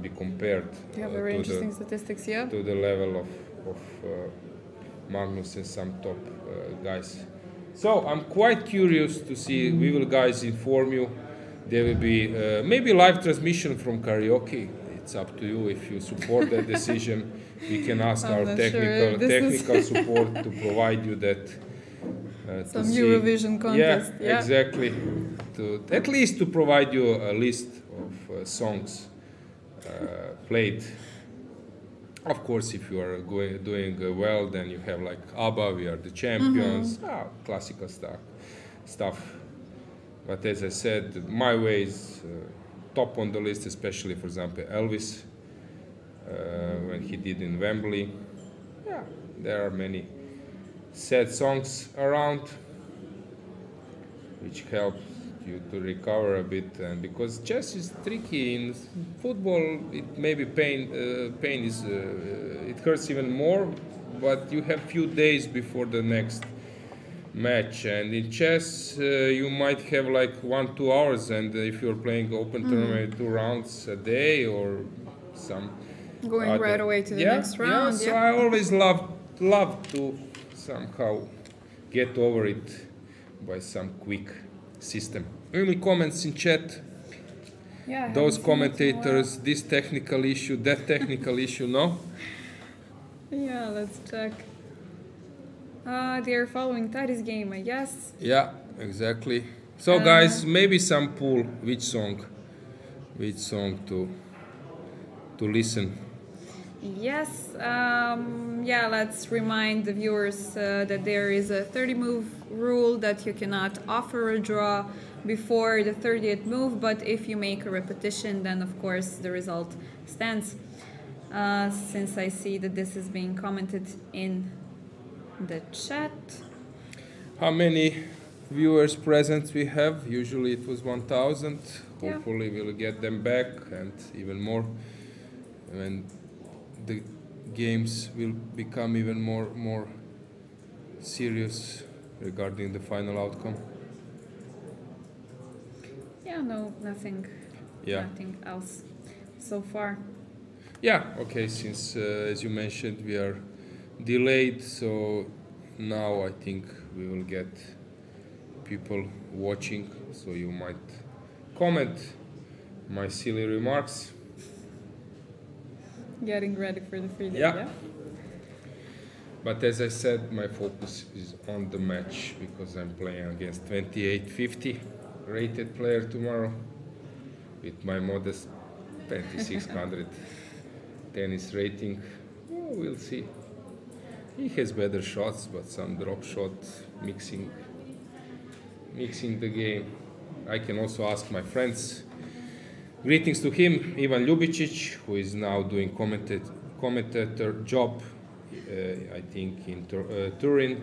be compared You have very interesting statistics, yeah? to the level of Magnus and some top guys. So I'm quite curious to see. We will, guys, inform you. There will be maybe live transmission from karaoke. It's up to you if you support that decision. We can ask I'm our not sure if this technical support to provide you that. Some Eurovision contest, yeah. Exactly. At least to provide you a list of songs played. Of course, if you are doing well, then you have like ABBA, We Are the Champions, classical stuff. But as I said, my way is top on the list, especially, for example, Elvis, when he did in Wembley. Yeah, there are many sad songs around, which help you to recover a bit. And because chess is tricky, in football, it maybe pain is it hurts even more, but you have few days before the next match, and in chess you might have like 1-2 hours, and if you're playing open tournament 2 rounds a day or some Going right away to the next round. So I always love to somehow get over it by some quick system. Any comments in chat? Yeah, I Those haven't seen it in a commentators, this technical issue, that technical issue, no? while. Yeah, let's check. They're following Tari's game, I guess. Yeah, exactly. So guys, maybe some pool, which song to listen. Yes, yeah, let's remind the viewers that there is a 30-move rule, that you cannot offer a draw before the 30th move, but if you make a repetition, then of course the result stands. Since I see that this is being commented in the chat. How many viewers present we have? Usually it was 1,000. Yeah. Hopefully we'll get them back, and even more when the games will become even more serious regarding the final outcome. Yeah, no, nothing. Yeah. Nothing else so far. Yeah, okay, since as you mentioned we are delayed, so now I think we will get people watching, so you might comment my silly remarks. Getting ready for the free day. Yeah. But as I said, my focus is on the match because I'm playing against 2850 rated player tomorrow with my modest 2600 tennis rating. Oh, we'll see. He has better shots, but some drop shot mixing the game. I can also ask my friends. Greetings to him, Ivan Ljubicic, who is now doing commentator job, I think in Turin,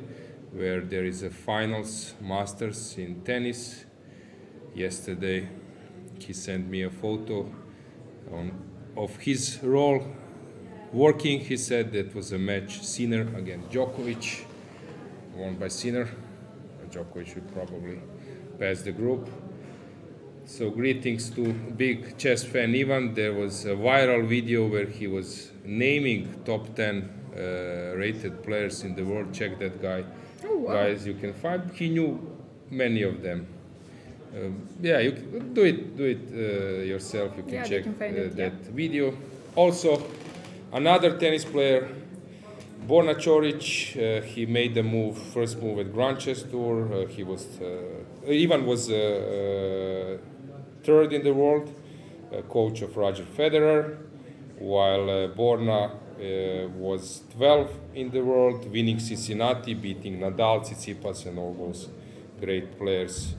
where there is a finals masters in tennis. Yesterday, he sent me a photo of his role working. He said that was a match Sinner against Jankovic, won by Sinner. Jankovic will probably pass the group. So greetings to big chess fan Ivan. There was a viral video where he was naming top 10 rated players in the world. Check that guy. Oh, wow. Guys, you can find. He knew many of them. Yeah, you can do it yourself. You can Yeah, check you can find it, that video. Also, another tennis player, Borna Ćorić, he made the first move at Grand Chess Tour. He was Ivan was third in the world, coach of Roger Federer, while Borna was 12 in the world, winning Cincinnati, beating Nadal, Tsitsipas, and all those great players.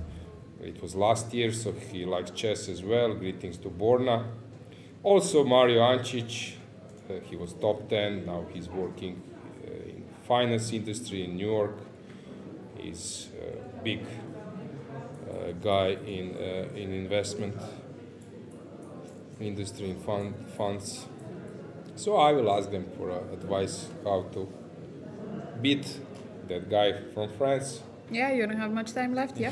It was last year, so he likes chess as well. Greetings to Borna. Also, Mario Ancic, he was top 10. Now he's working in finance industry in New York. He's a big guy in investment industry in funds. So I will ask them for advice how to beat that guy from France. Yeah, you don't have much time left. Yeah.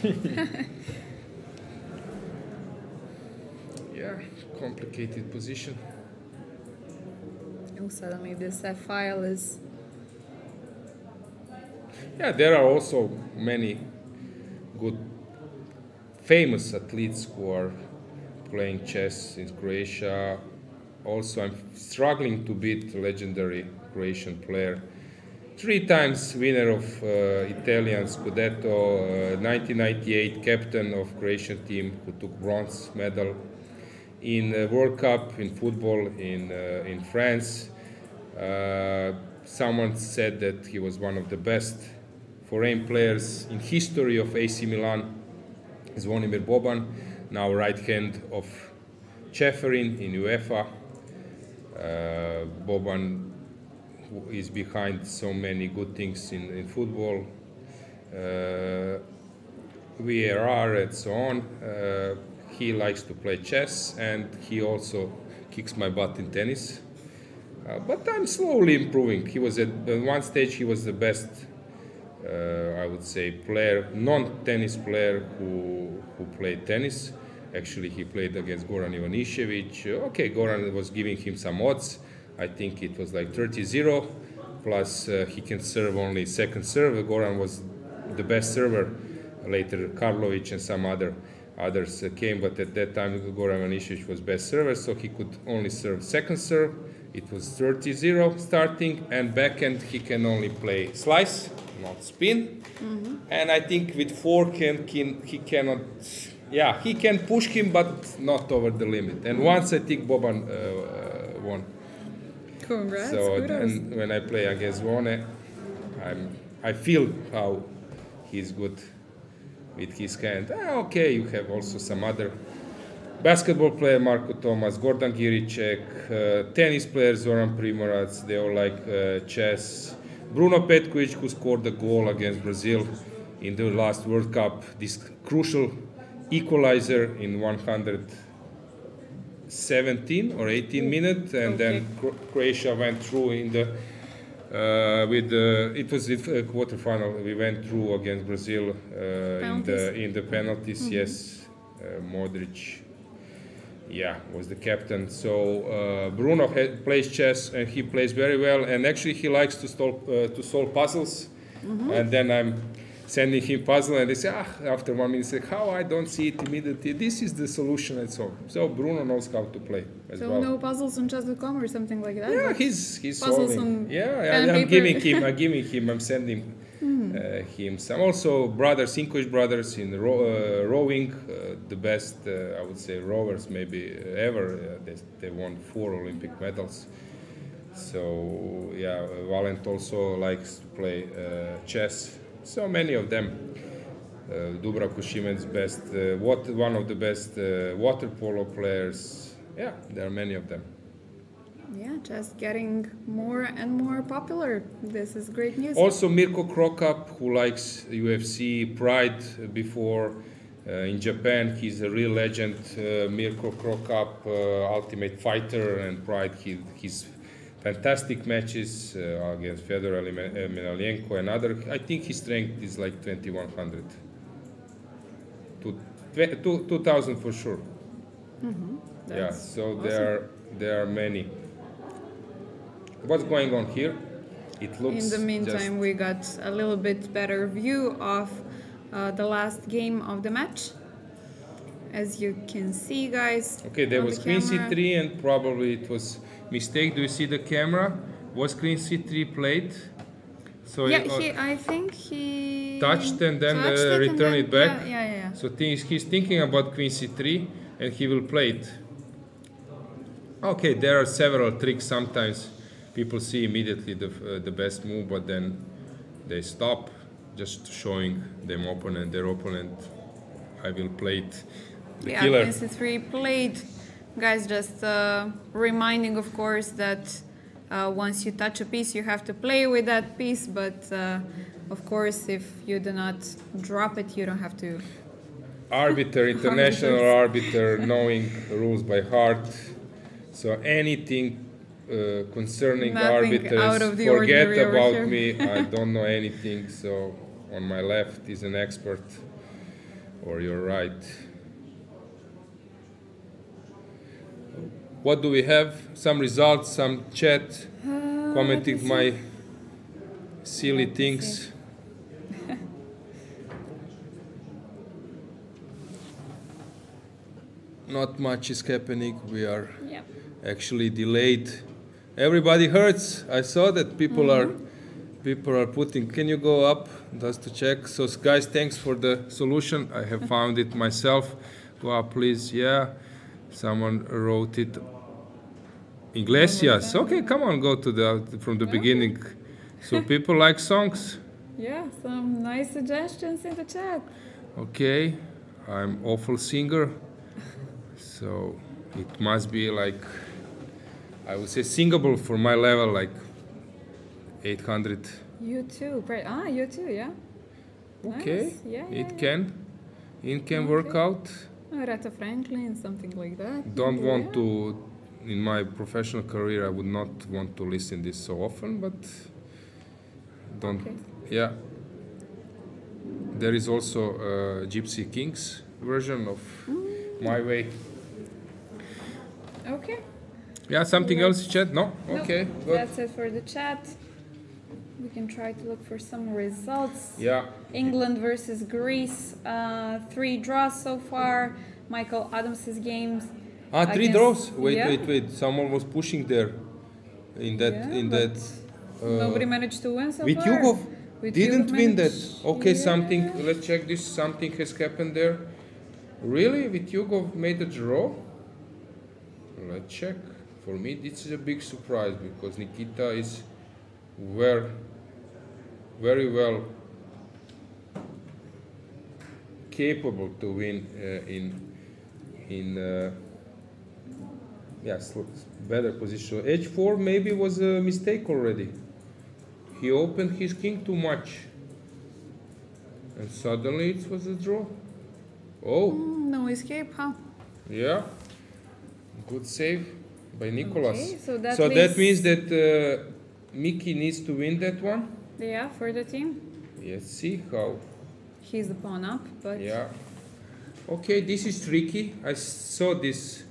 Yeah, complicated position. Oh, suddenly this file is. Yeah, there are also many good famous athletes who are playing chess in Croatia. Also, I'm struggling to beat legendary Croatian player, 3 times winner of Italian Scudetto, 1998 captain of Croatian team who took bronze medal in World Cup in football in France. Someone said that he was one of the best foreign players in history of AC Milan. Zvonimir Boban, now right hand of Čeferin in UEFA. Boban is behind so many good things in football, VAR and so on. He likes to play chess, and he also kicks my butt in tennis. But I'm slowly improving. He was at one stage he was the best, I would say, player, non-tennis player who played tennis. Actually, he played against Goran Ivanišević. Okay, Goran was giving him some odds. I think it was like 30-0, plus he can serve only second serve. Goran was the best server. Later, Karlovic and some others came, but at that time, Goran Ivanišević was best server, so he could only serve second serve. It was 30-0 starting, and backhand he can only play slice, not spin. Mm-hmm. And I think with forehand he cannot. Yeah, he can push him, but not over the limit. And once I think Boban won. Congrats. So then when I play against Zvone, I feel how he's good with his hand. Okay, you have also some other basketball player, Marko Tomas, Gordan Giricek, tennis player Zoran Primorac, they all like chess. Bruno Petković, who scored a goal against Brazil in the last World Cup, this crucial equalizer in 117 or 18 minutes, and then Croatia went through in the it was the quarterfinal. We went through against Brazil in the penalties. Mm-hmm. Yes, Modric, yeah, was the captain. So Bruno plays chess and he plays very well. And actually, he likes to solve puzzles. And then I'm sending him puzzle, and they say, after 1 minute, say, how I don't see it immediately. This is the solution, and so. So Bruno knows how to play as well. So no puzzles on chess.com or something like that? Yeah, he's puzzles solving. pen I'm paper. giving him. I'm sending him some. Also, brothers, Sinkovic brothers in rowing, the best, I would say, rowers maybe ever. They won 4 Olympic medals. So yeah, Valent also likes to play chess. So many of them. Dubravko Šimen's best, one of the best water polo players. Yeah, there are many of them. Yeah, just getting more and more popular. This is great news. Also Mirko Krokap, who likes UFC, Pride before. In Japan, he's a real legend. Mirko Krokap, Ultimate Fighter, and Pride, he's fantastic matches against Fedor Emelianenko and other. I think his strength is like 2100 to 2000 for sure. Yeah, so awesome. There are many. What's going on here? It looks. In the meantime, we got a little bit better view of the last game of the match. As you can see, guys. Okay, there was queen c3 and probably it was mistake. Do you see the camera? Was queen c3 played? So yeah, I think he touched and then returned it back. Yeah. So he's thinking about queen c3 and he will play it. Okay, there are several tricks. Sometimes people see immediately the best move, but then they stop, just showing their opponent. I will play it. The killer. Queen c3 played. Guys, just reminding, of course, that once you touch a piece, you have to play with that piece. But of course, if you do not drop it, you don't have to. Arbiter, international arbiter, knowing rules by heart. So anything concerning arbiters, forget about me. I don't know anything. So on my left is an expert, or your right. What do we have? Some results, some chat, commenting my silly things. Not much is happening. We are actually delayed. Everybody hurts. I saw that people are putting. Can you go up just to check? So guys, thanks for the solution. I have found it myself. Go up, please. Yeah. Someone wrote it. Iglesias. Okay, come on, go to from the beginning. So people like songs. Yeah, some nice suggestions in the chat. Okay, I'm awful singer. So it must be like, I would say singable for my level, like 800. You too, right? You too, yeah. Okay, nice. Yeah, it can work out. Aretha Franklin, something like that. Don't want to, in my professional career, I would not want to listen this so often, but don't, yeah. There is also a Gypsy Kings version of My Way. Okay. Yeah, something else, chat? No? Okay, good. That's it for the chat. We can try to look for some results. Yeah. England versus Greece, 3 draws so far. Michael Adams's games. 3 draws. Wait. Someone was pushing there. In that. Nobody managed to win so far. Vityugov didn't win that. Okay, something. Let's check this. Something has happened there. Really, Vityugov made a draw. Let's check. For me, this is a big surprise because Nikita is very well capable to win in better position. H4 maybe was a mistake already. He opened his king too much, and suddenly it was a draw. Oh, no escape, huh? Yeah, good save by Nicolas. Okay, so that means that Miki needs to win that one. Yeah, for the team. Let's see how. He's the pawn up, but. Yeah. Okay, this is tricky. I saw this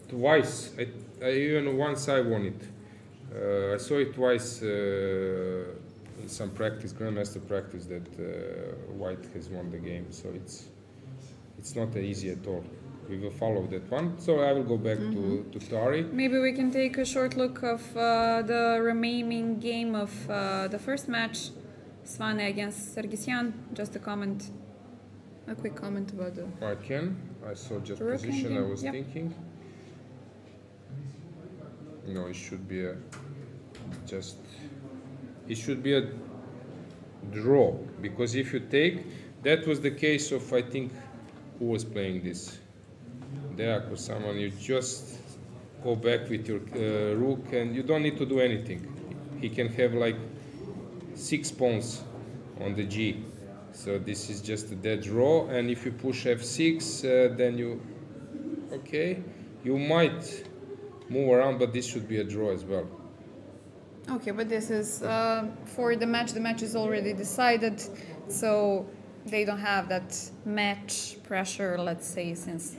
twice. I even once I won it. I saw it twice in some practice, grandmaster practice, that White has won the game. So it's not easy at all. We will follow that one. So I will go back to Tari. Maybe we can take a short look of the remaining game of the first match, Svane against Sargsyan. Just a quick comment about the... I can. I saw just European position I game, was yep. thinking. No, it should be a draw, because if you take, that was the case of, I think, who was playing this? Deak or someone. You just go back with your rook and you don't need to do anything. He can have like 6 pawns on the G. So this is just a dead draw, and if you push f6, then you might move around, but this should be a draw as well. Okay, but this is for the match. The match is already decided, so they don't have that match pressure, let's say, since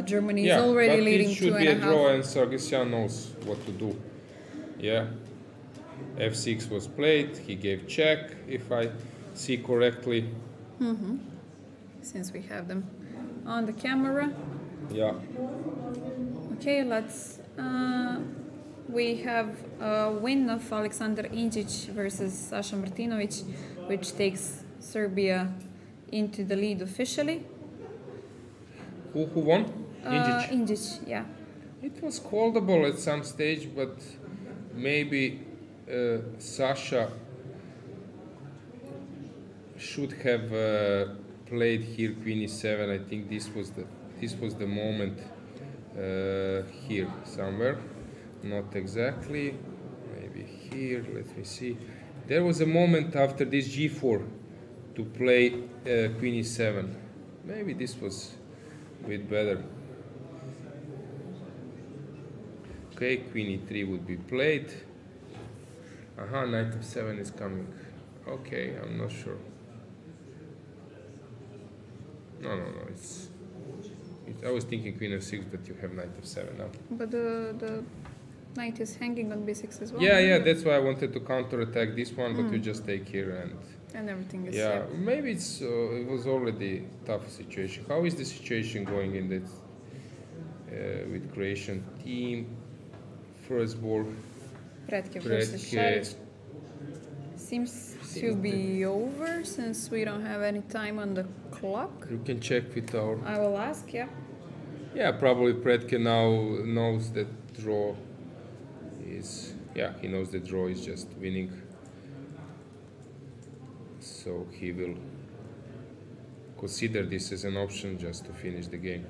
Germany is already leading 2.5. It should be a draw, and Sargsyan knows what to do. Yeah, f6 was played. He gave check, if I see correctly. Since we have them on the camera. Yeah. Okay, let's. We have a win of Aleksandar Injic versus Sasha Martinovic, which takes Serbia into the lead officially. Who won? Injic. Injic, yeah. It was callable at some stage, but maybe Sasha should have played here Queen e7. I think this was the moment here somewhere. Not exactly. Maybe here. Let me see. There was a moment after this g4 to play Queen e7. Maybe this was a bit better. Okay, Queen e3 would be played. Knight f7 is coming. Okay, I'm not sure. No. I was thinking Queen f6, that you have Knight f7 now. But the knight is hanging on b6 as well. Yeah, that's why I wanted to counterattack this one, but you just take here and everything is... Yeah, maybe it was already tough situation. How is the situation going in that with Croatian team? First ball. Pretke versus Šarić. Seems to be over, since we don't have any time on the clock. You can check with our... I will ask, yeah. Yeah, probably Pretke now knows that draw is... Yeah, he knows the draw is just winning. So he will consider this as an option just to finish the game.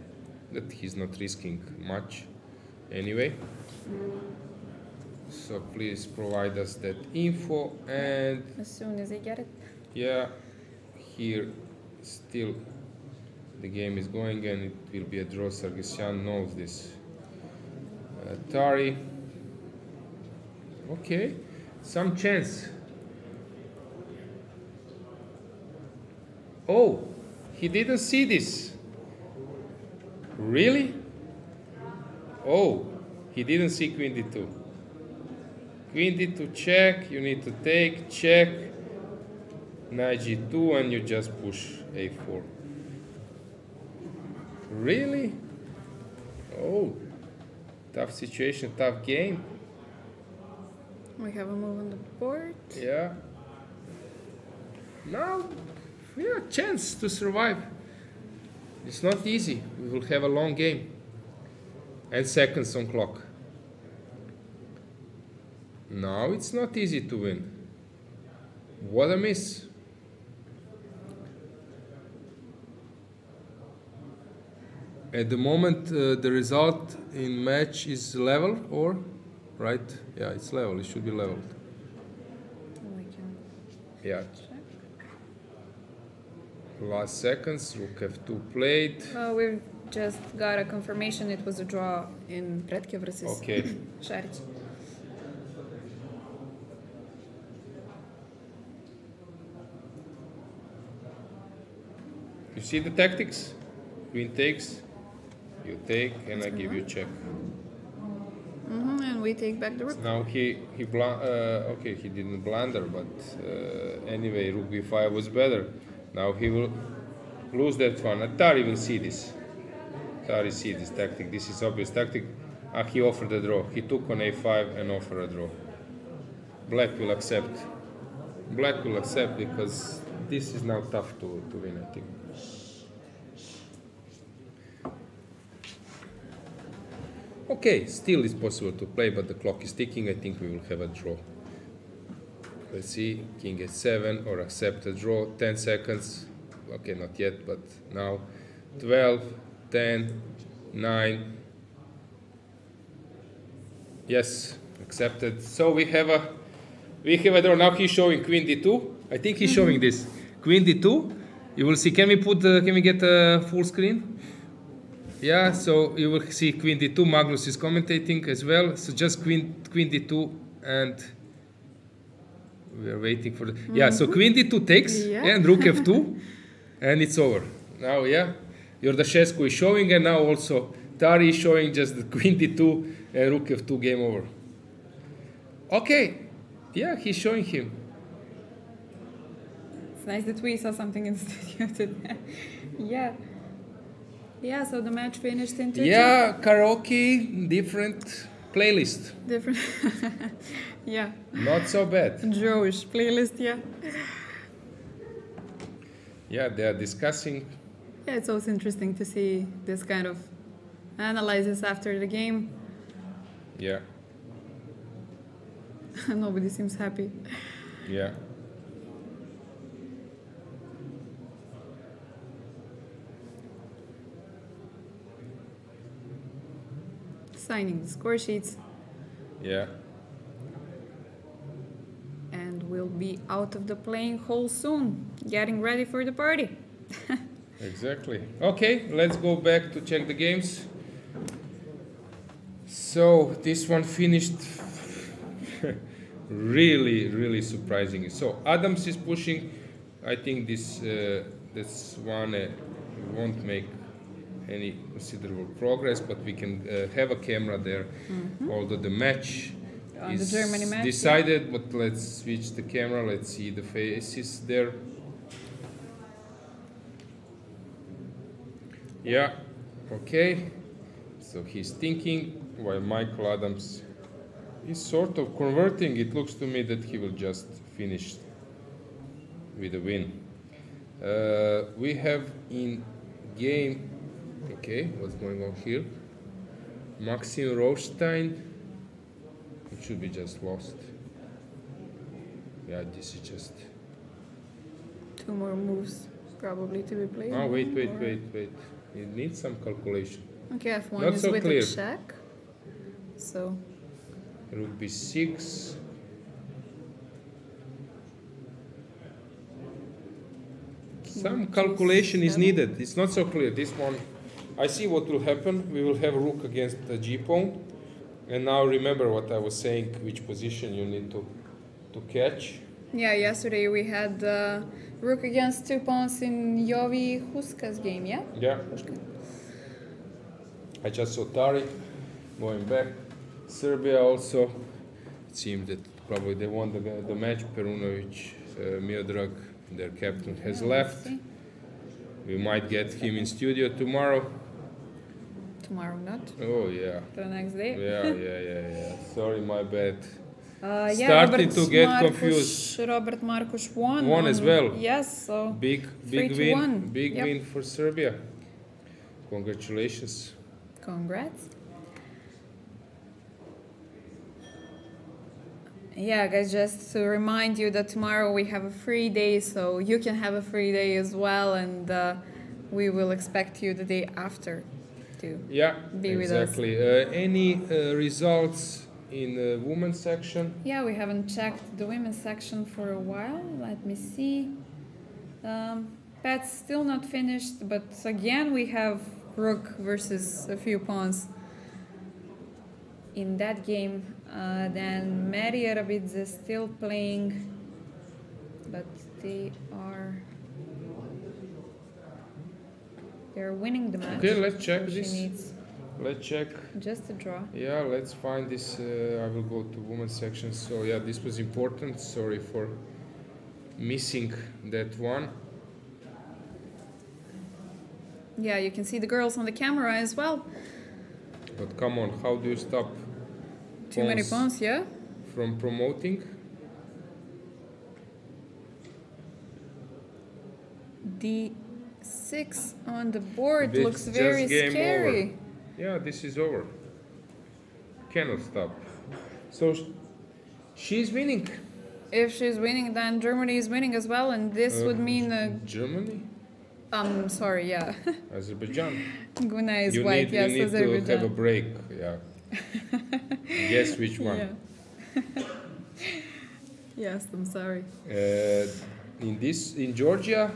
That he's not risking much anyway. So please provide us that info, and as soon as I get it. Yeah, here still the game is going and it will be a draw. Sargsyan knows this. Tari. Okay, some chance. Oh, he didn't see this. Really? Oh, he didn't see Queen d2. Queen d2 check, you need to take, check, Knight g2, and you just push a4. Really? Oh, tough situation, tough game. We have a move on the board. Yeah. Now, we have a chance to survive. It's not easy. We will have a long game. And seconds on clock. Now it's not easy to win. What a miss. At the moment, the result in match is level, or? Right? Yeah, it's level. It should be leveled. Yeah. Last seconds, rook f2 played. We've just got a confirmation it was a draw in Pretke versus Šarić. You see the tactics? Queen takes, you take, and I give you check. And we take back the rook. Now he didn't blunder, but anyway, rook b5 was better. Now he will lose that one. Tari will see this. Tari see this tactic. This is obvious tactic. He offered a draw. He took on a5 and offered a draw. Black will accept. Black will accept because this is now tough to win, I think. Okay, still it's possible to play, but the clock is ticking. I think we will have a draw. Let's see, king h7 or accept a draw. 10 seconds. Okay, not yet, but now. 12, 10, 9. Yes, accepted. So we have a draw. Now he's showing queen d2. I think he's showing this. Queen d2. You will see. Can we get a full screen? Yeah, so you will see queen d2. Magnus is commentating as well. So just queen d2, and we are waiting for the. Yeah, so queen d2 takes, and rook f2, and it's over. Now, yeah, Yordashescu is showing, and now also Tari is showing just the queen d2 and rook f2, game over. Okay, yeah, he's showing him. It's nice that we saw something in the studio today. Yeah. Yeah, so the match finished in 2-2. Yeah, karaoke, different playlist. Different. Yeah. Not so bad. Jewish playlist, yeah. Yeah, they are discussing. Yeah, it's always interesting to see this kind of analysis after the game. Yeah. Nobody seems happy. Yeah. Signing the score sheets. Yeah. And we'll be out of the playing hall soon, getting ready for the party. Exactly. Okay, let's go back to check the games. So this one finished really surprising. So Adams is pushing. I think this one won't make any considerable progress, but we can have a camera there. Although the match is the Germany match, decided, but let's switch the camera. Let's see the faces there. Yeah, okay. So he's thinking while Michael Adams is sort of converting. It looks to me that he will just finish with a win. We have in game. Okay, what's going on here? Maxim Rothstein. It should be just lost. Yeah, this is just. 2 more moves probably to be played. Oh, wait. It needs some calculation. Okay, F1 Not is so with clear. a check. So. Rook b6. Some calculation is needed. It's not so clear. This one, I see what will happen. We will have rook against the g-pawn. And now remember what I was saying, which position you need to catch. Yeah, yesterday we had rook against 2 pawns in Jovi Huska's game, yeah? Yeah. I just saw Tari going back. Serbia also. It seems that probably they won the match. Perunovic, Miodrag, their captain, has left. We might get him in studio tomorrow. Tomorrow not. Oh yeah. The next day. Yeah. Sorry, my bad. Starting to get confused. Robert Markusz won. Won as well. Yes, so Big 3-1. win. Big win for Serbia. Congratulations. Congrats. Yeah, guys, just to remind you that tomorrow we have a free day, so you can have a free day as well, and we will expect you the day after to be with us. Exactly. Any results in the women's section? Yeah, we haven't checked the women's section for a while. Let me see. Paehtz still not finished, but again we have rook versus a few pawns in that game. Then Mamedyarov is still playing, but they are They're winning the match. Okay, let's check so this. She needs Let's check. just a draw. Yeah, let's find this. I will go to women's section. So yeah, this was important. Sorry for missing that one. Yeah, you can see the girls on the camera as well. But come on, how do you stop Too many pawns pawns, yeah? from promoting? D6 on the board This looks just very game scary. over. Yeah, this is over. Cannot stop. So she's winning. If she's winning, then Germany is winning as well, and this would mean Germany, sorry, yeah. Azerbaijan. Guna is You white, need, yes, you need to Azerbaijan. have a break. Yeah. Guess which one. Yeah. Yes, I'm sorry. In Georgia,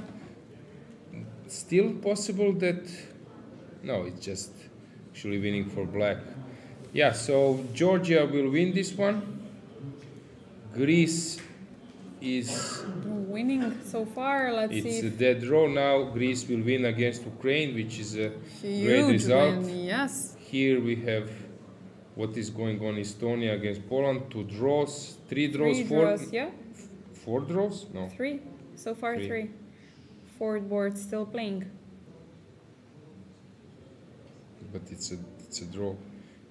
still possible that no, it's just actually winning for black. Yeah, so Georgia will win this one. Greece is Winning so far, let's see. it's a if dead draw now. Greece will win against Ukraine, which is a great huge result. win, yes. Here we have what is going on. Estonia against Poland, 2 draws, 3 draws, 4 draws, yeah? 4 draws? No. 3. So far, Three. 3. Forward board still playing. But it's a draw.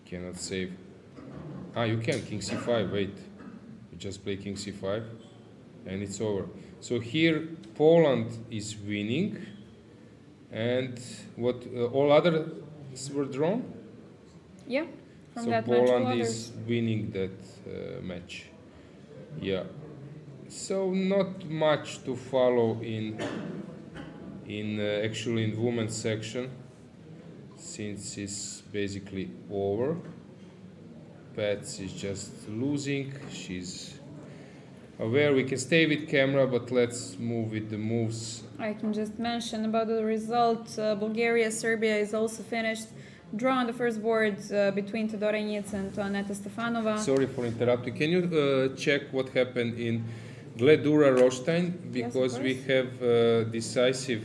Cannot save. Ah, you can king c5. Wait, you just play king c5, and it's over. So here Poland is winning, and what all others were drawn. Yeah, from So that match, all Poland others. is winning that match. Yeah. So not much to follow in actually in women's section, since it's basically over. Paehtz is just losing. She's aware. We can stay with camera, but let's move with the moves. I can just mention about the result. Bulgaria, Serbia is also finished. Draw on the first board between Tedorenets and Aneta Stefanova. Sorry for interrupting. Can you check what happened in Gledura Rostein? Because we have decisive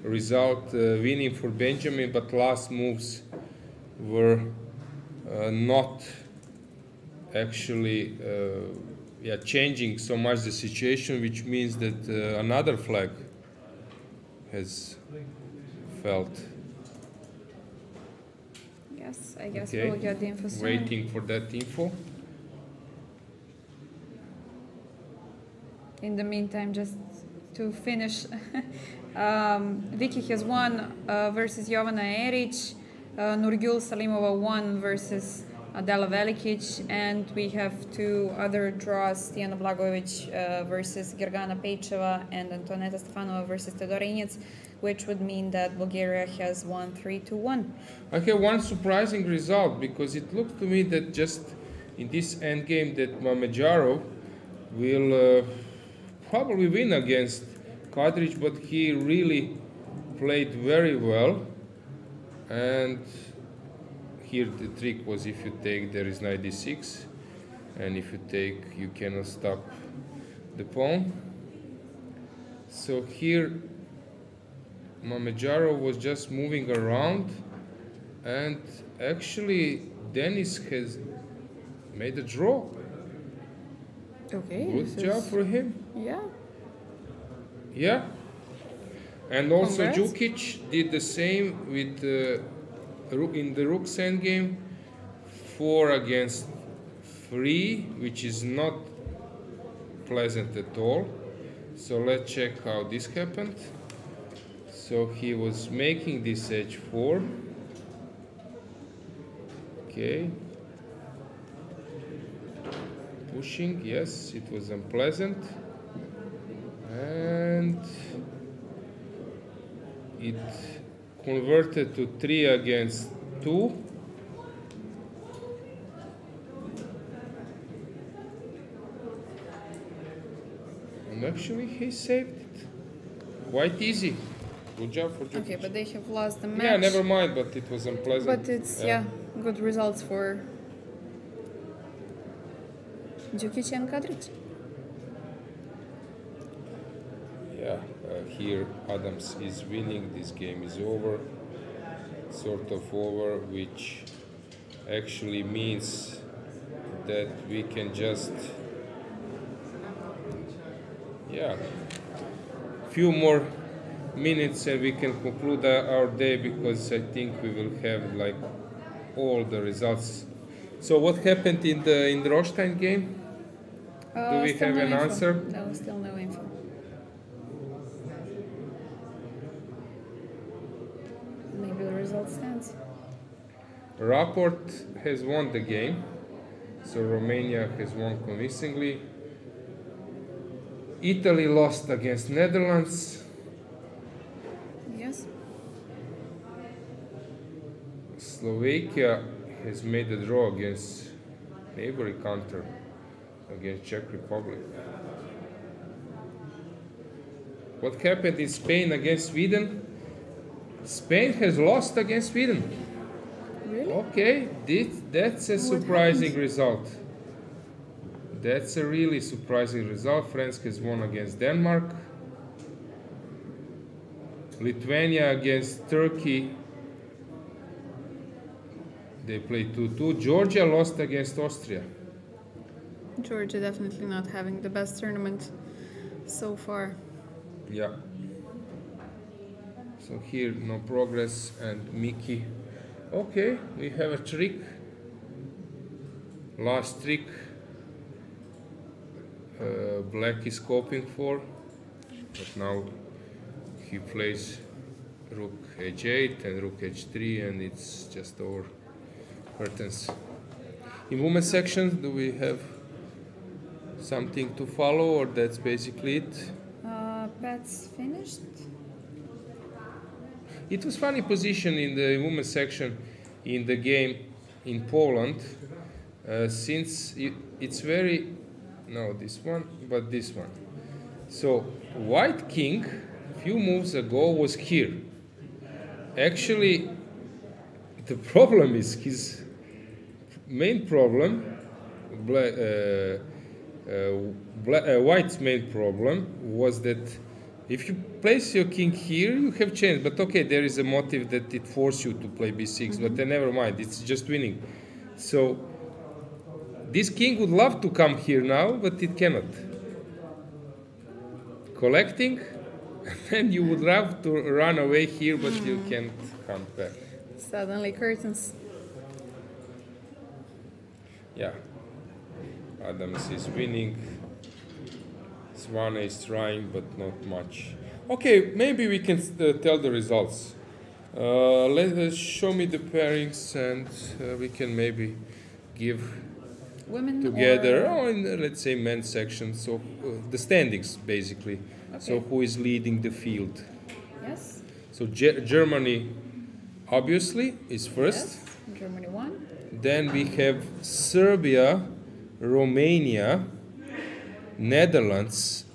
result winning for Benjamin, but last moves were not actually changing so much the situation, which means that another flag has felt. Yes, I guess Okay. we'll get the info soon. Waiting for that info. In the meantime, just to finish, Vicky has won versus Jovana Eric, Nurgul Salimova won versus Adela Velikic, and we have 2 other draws, Tijana Blagojevic versus Gergana Pejčeva and Antoneta Stefanova versus Tedorenets, which would mean that Bulgaria has won 3-1. I have one surprising result, because it looked to me that just in this endgame that Mamedyarov will probably win against Kadric, but he really played very well. And here the trick was, if you take, there is knight d6, and if you take, you cannot stop the pawn. So here Mamedyarov was just moving around, and actually Denis has made a draw. Okay. Good job for him. Yeah. Yeah. And also Congrats. Djukic did the same with in the Rook's endgame, 4 against 3, which is not pleasant at all. So let's check how this happened. So he was making this h4. Okay. Pushing, yes, it was unpleasant. And it converted to 3 against 2. And actually he saved it. Quite easy. Good job for Djukic. Okay, but they have lost the match. Yeah, never mind, but it was unpleasant. But it's, yeah, good results for Djukic and Kadric. Yeah, here Adams is winning. This game is over, sort of over, which actually means that we can just, yeah, few more minutes and we can conclude our day, because I think we will have like all the results. So what happened in the Rostein game? Do we have an answer? No, still no info. Maybe the result stands. Rapport has won the game, so Romania has won convincingly. Italy lost against Netherlands. Yes. Slovakia has made a draw against neighboring country, against Czech Republic. What happened in Spain against Sweden? Spain has lost against Sweden. Really? Okay, that's a surprising result. That's a really surprising result. France has won against Denmark. Lithuania against Turkey. They played 2-2. Georgia lost against Austria. Georgia definitely not having the best tournament so far. Yeah. So here no progress, and Miki. Okay, we have a trick. Last trick. Black is coping for, but now he plays Rook H8 and Rook H3, and it's just over. Curtains. In women's section, do we have something to follow, or that's basically it? Paehtz finished. It was funny position in the women's section in the game in Poland, since it's very, no this one, but this one. So white king few moves ago was here. Actually, the problem is his main problem, white's main problem was that if you place your king here, you have chance. But okay, there is a motive that it forces you to play b6, but never mind, it's just winning. So this king would love to come here now, but it cannot. Collecting, and you would love to run away here, but you can't come back. Suddenly curtains. Yeah, Adams is winning. Svane is trying, but not much. Okay, maybe we can tell the results. Let us show me the pairings, and we can maybe give Women together. or... Let's say men's section. So the standings basically. Okay. So who is leading the field? Yes. So Germany, obviously, is first. Yes. Germany won. Then we have Serbia, Romania, Netherlands,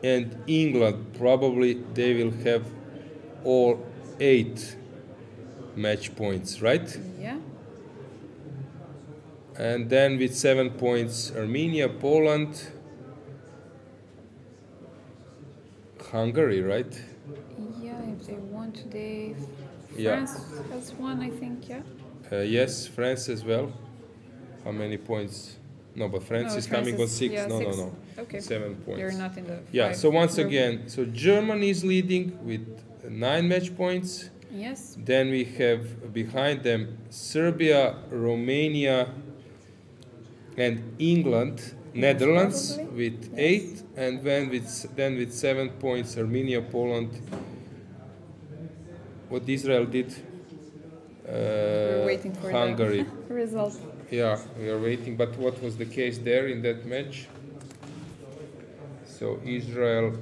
and England. Probably they will have all 8 match points, right? Yeah. And then with 7 points, Armenia, Poland, Hungary, right? Yeah, if they won today, Yeah. France has won, I think, yeah. Yes, France as well. How many points? No, but France No, is France coming on is- 6. yeah, No, 6. no. Okay. 7 points. They're not in the Yeah, 5 so once group. again, so Germany is leading with 9 match points. Yes. Then we have behind them Serbia, Romania, and England, Netherlands probably. with 8, and then with 7 points Armenia, Poland. What Israel did? We're waiting for Hungary. the result. Yeah, we are waiting. But what was the case there in that match? So Israel,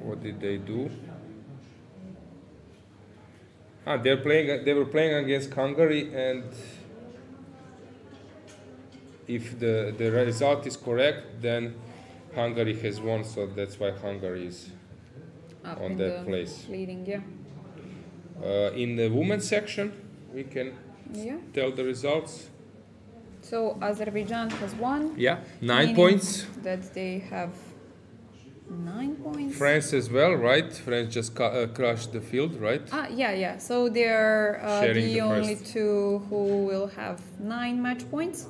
what did they do? They were playing against Hungary, and if the result is correct, then Hungary has won. So that's why Hungary is Up on in that the place. leading, yeah. In the women's section, we can Yeah. tell the results. So Azerbaijan has won. Yeah, 9 meaning points. That they have 9 points. France as well, right? France just crushed the field, right? Yeah. So they're Sharing the the only first. two who will have 9 match points.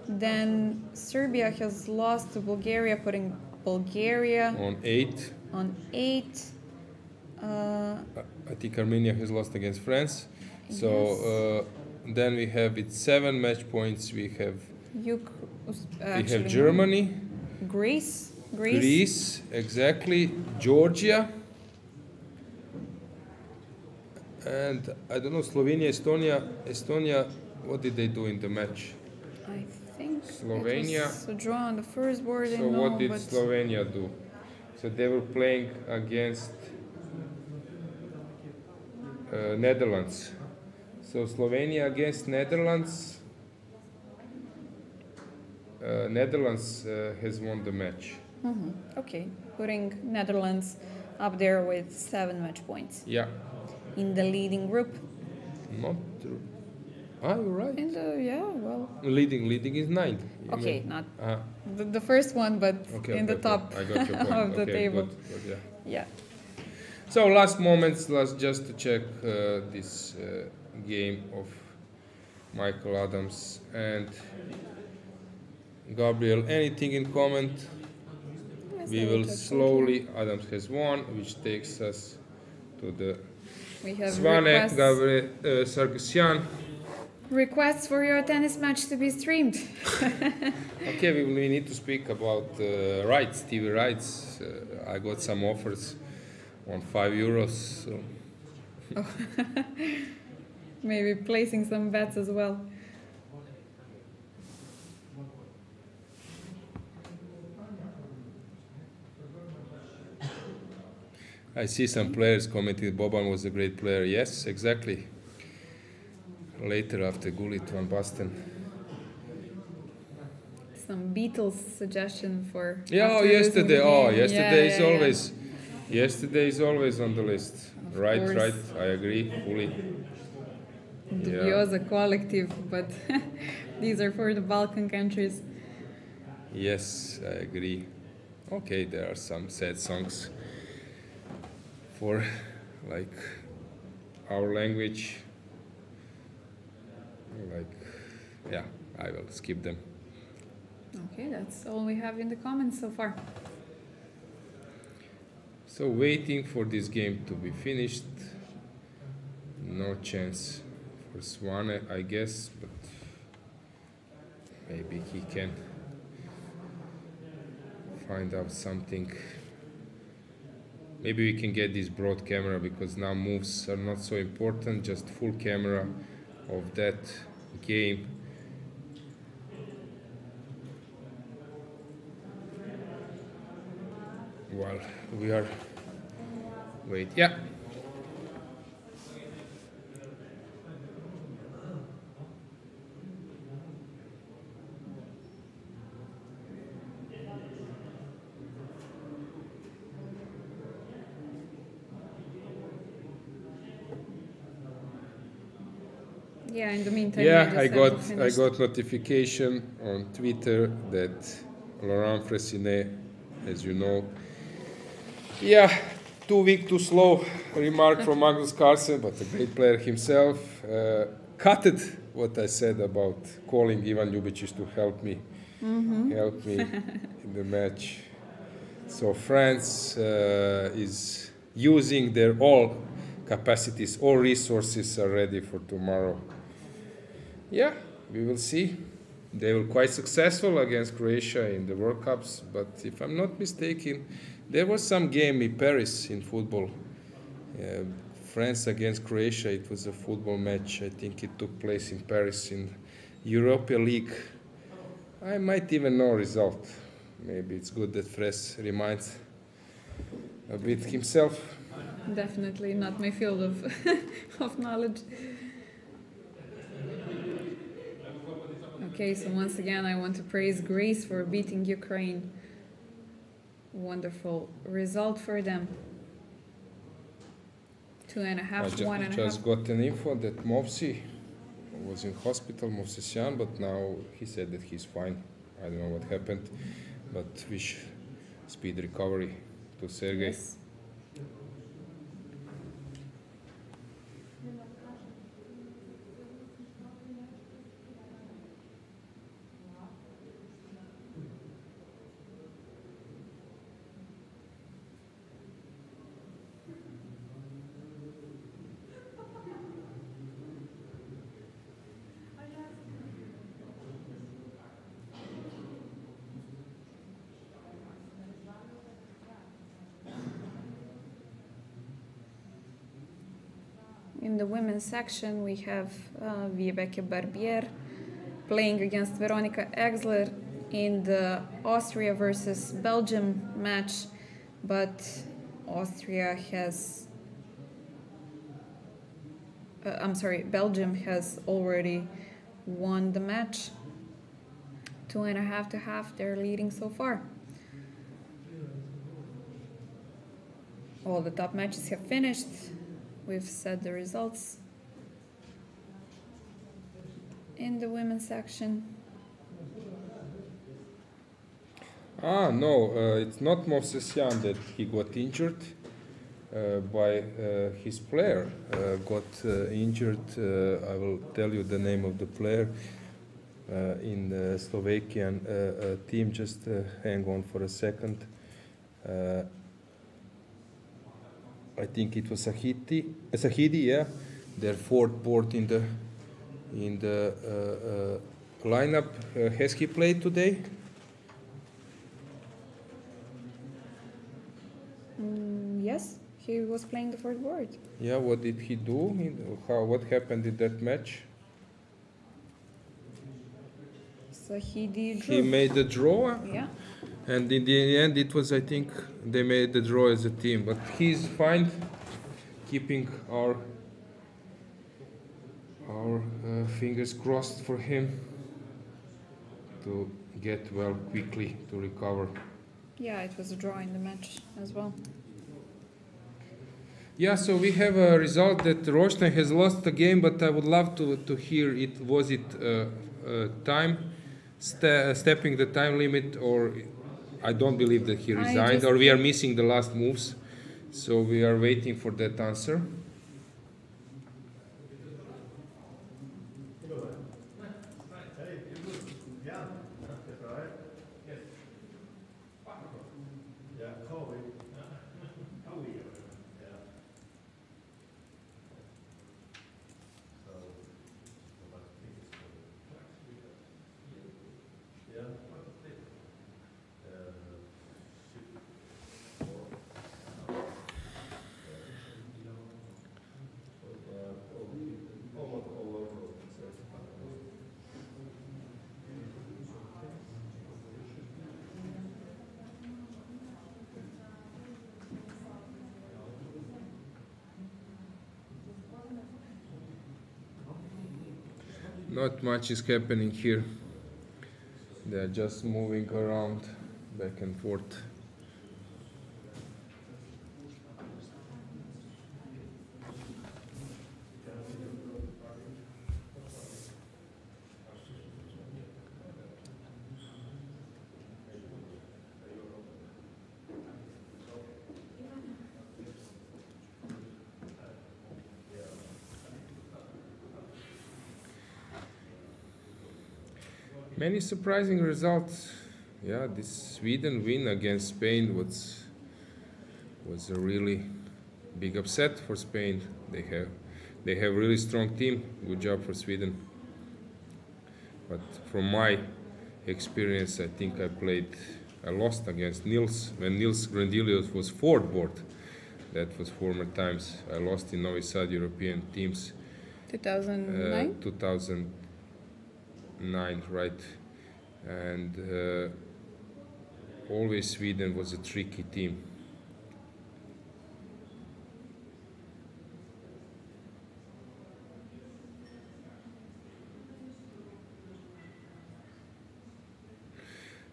Then Serbia has lost to Bulgaria, putting Bulgaria On 8. on 8. I think Armenia has lost against France. So then we have with 7 match points. We have Germany, Greece, exactly, Georgia, and I don't know, Slovenia, Estonia. What did they do in the match? I think Slovenia. it was a draw on the first board. So what did Slovenia do? So they were playing against Netherlands. So Slovenia against Netherlands. Netherlands has won the match. Okay, putting Netherlands up there with 7 match points. Yeah. In the leading group. Not true. You're right. In the, Leading is 9. Okay, not the first one, but in the top I got your point. of the table. Good, Yeah. So last moments, just to check this game of Michael Adams and Gabriel. Anything in comment? Yes, We will slowly. Adams has won, which takes us to the We have Svane Gabriel Sargsyan. requests for your tennis match to be streamed. Okay, we need to speak about rights, TV rights. I got some offers on €5. So. Maybe placing some bets as well. I see some players commenting Boban was a great player. Yes, exactly. Later after Gullit van Basten. Some Beatles suggestion for. Yesterday. Yesterday is yeah. always. Yesterday is always on the list. Right. I agree fully. Dubiosa collective, but these are for the Balkan countries. Yes, I agree. Okay, there are some sad songs for like our language. I will skip them. Okay, that's all we have in the comments so far. So waiting for this game to be finished. No chance for Svane, I guess, but maybe he can find out something. Maybe we can get this broad camera because now moves are not so important, just full camera of that game. Well, we are. Wait, yeah. Yeah, in the meantime. I got notification on Twitter that Laurent Fressinet, as you know, 2 week too slow remark from Magnus Carlsen, but a great player himself. Cutted what I said about calling Ivan Ljubicic to help me in the match. So France is using their all capacities, all resources are ready for tomorrow. Yeah, we will see. They were quite successful against Croatia in the World Cups, but if I'm not mistaken, there was some game in Paris in football. France against Croatia, it was a football match. I think it took place in Paris in Europa League. I might even know result. Maybe it's good that Fres reminds a bit himself. Definitely not my field of knowledge. Okay, so once again, I want to praise Greece for beating Ukraine. Wonderful result for them. 2.5, 1.5. Just got an info that Movsi was in hospital, Movsisyan, but now he said that he's fine. I don't know what happened, but wish speed recovery to Sergey. Yes. In the women's section, we have Vibeke Barbier playing against Veronika Exler in the Austria versus Belgium match, but Austria has, Belgium has already won the match. 2.5 to half, they're leading so far. All the top matches have finished. We've said the results in the women's section. No, it's not Movsesyan that he got injured, by his player got injured. I will tell you the name of the player in the Slovakian team. Just hang on for a second. I think it was Sahidi, yeah, their fourth board in the lineup. Has he played today? Yes, he was playing the fourth board. Yeah, what did he do? What happened in that match? Sahidi drew. He made the draw. Yeah. And in the end, it was, I think, they made the draw as a team. But he's fine, keeping our fingers crossed for him to get well quickly, to recover. Yeah, it was a draw in the match as well. Yeah, so we have a result that Roshtan has lost the game, but I would love to hear it. Was it time, stepping the time limit, or I don't believe that he resigned, or we are missing the last moves. So we are waiting for that answer. Not much is happening here. They are just moving around back and forth. Many surprising results. Yeah, this Sweden win against Spain was a really big upset for Spain. They have really strong team. Good job for Sweden. But from my experience, I think I lost against Nils when Nils Grandelius was fourth board. That was former times. I lost in Novi Sad European teams. 2009? 2009, right. And always Sweden was a tricky team.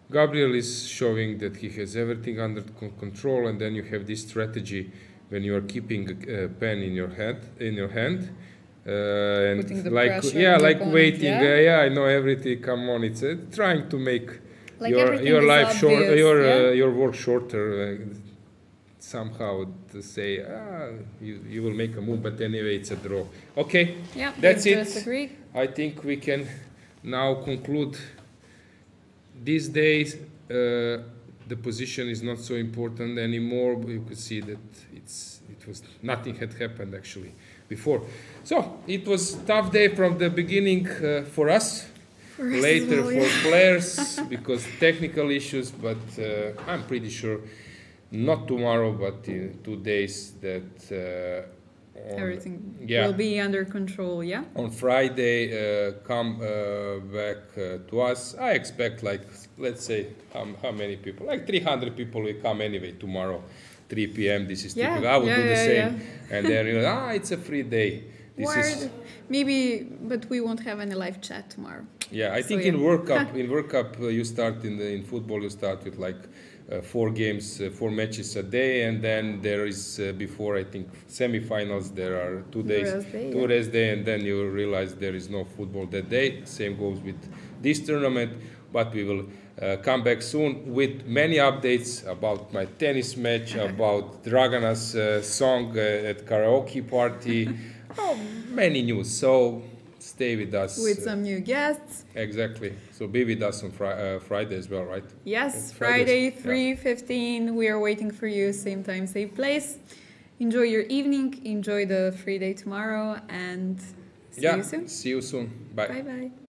Gabriel is showing that he has everything under control, and then you have this strategy when you are keeping a pen in your hand, and Putting the like pressure on the like opponent, waiting. yeah? I know everything. Come on, it's trying to make Like everything your is life short, obvious, your work shorter. Somehow to say you will make a move, but anyway it's a draw. Okay, Yeah, that's we it. just agreed. I think we can now conclude. These days the position is not so important anymore. You could see that it was nothing had happened actually before. So it was tough day from the beginning for us. Later for players because technical issues, but I'm pretty sure not tomorrow, but in 2 days that Everything yeah. will be under control, yeah? On Friday, come back to us. I expect, like, let's say, how many people? Like 300 people will come anyway tomorrow, 3 p.m. This is typical. I would do the same. And then, it's a free day. Maybe, but we won't have any live chat tomorrow. Yeah, I think in World Cup, you start in football. You start with like 4 games, 4 matches a day, and then there is before I think semi-finals. There are 2 days, rest day, and then you realize there is no football that day. Same goes with this tournament, but we will come back soon with many updates about my tennis match, about Dragana's song at karaoke party. Many news. So stay with us. With some new guests. Exactly. So be with us on Friday as well, right? Yes, Friday, 3:15. We are waiting for you. Same time, same place. Enjoy your evening. Enjoy the free day tomorrow. And see you soon. See you soon. Bye. Bye-bye.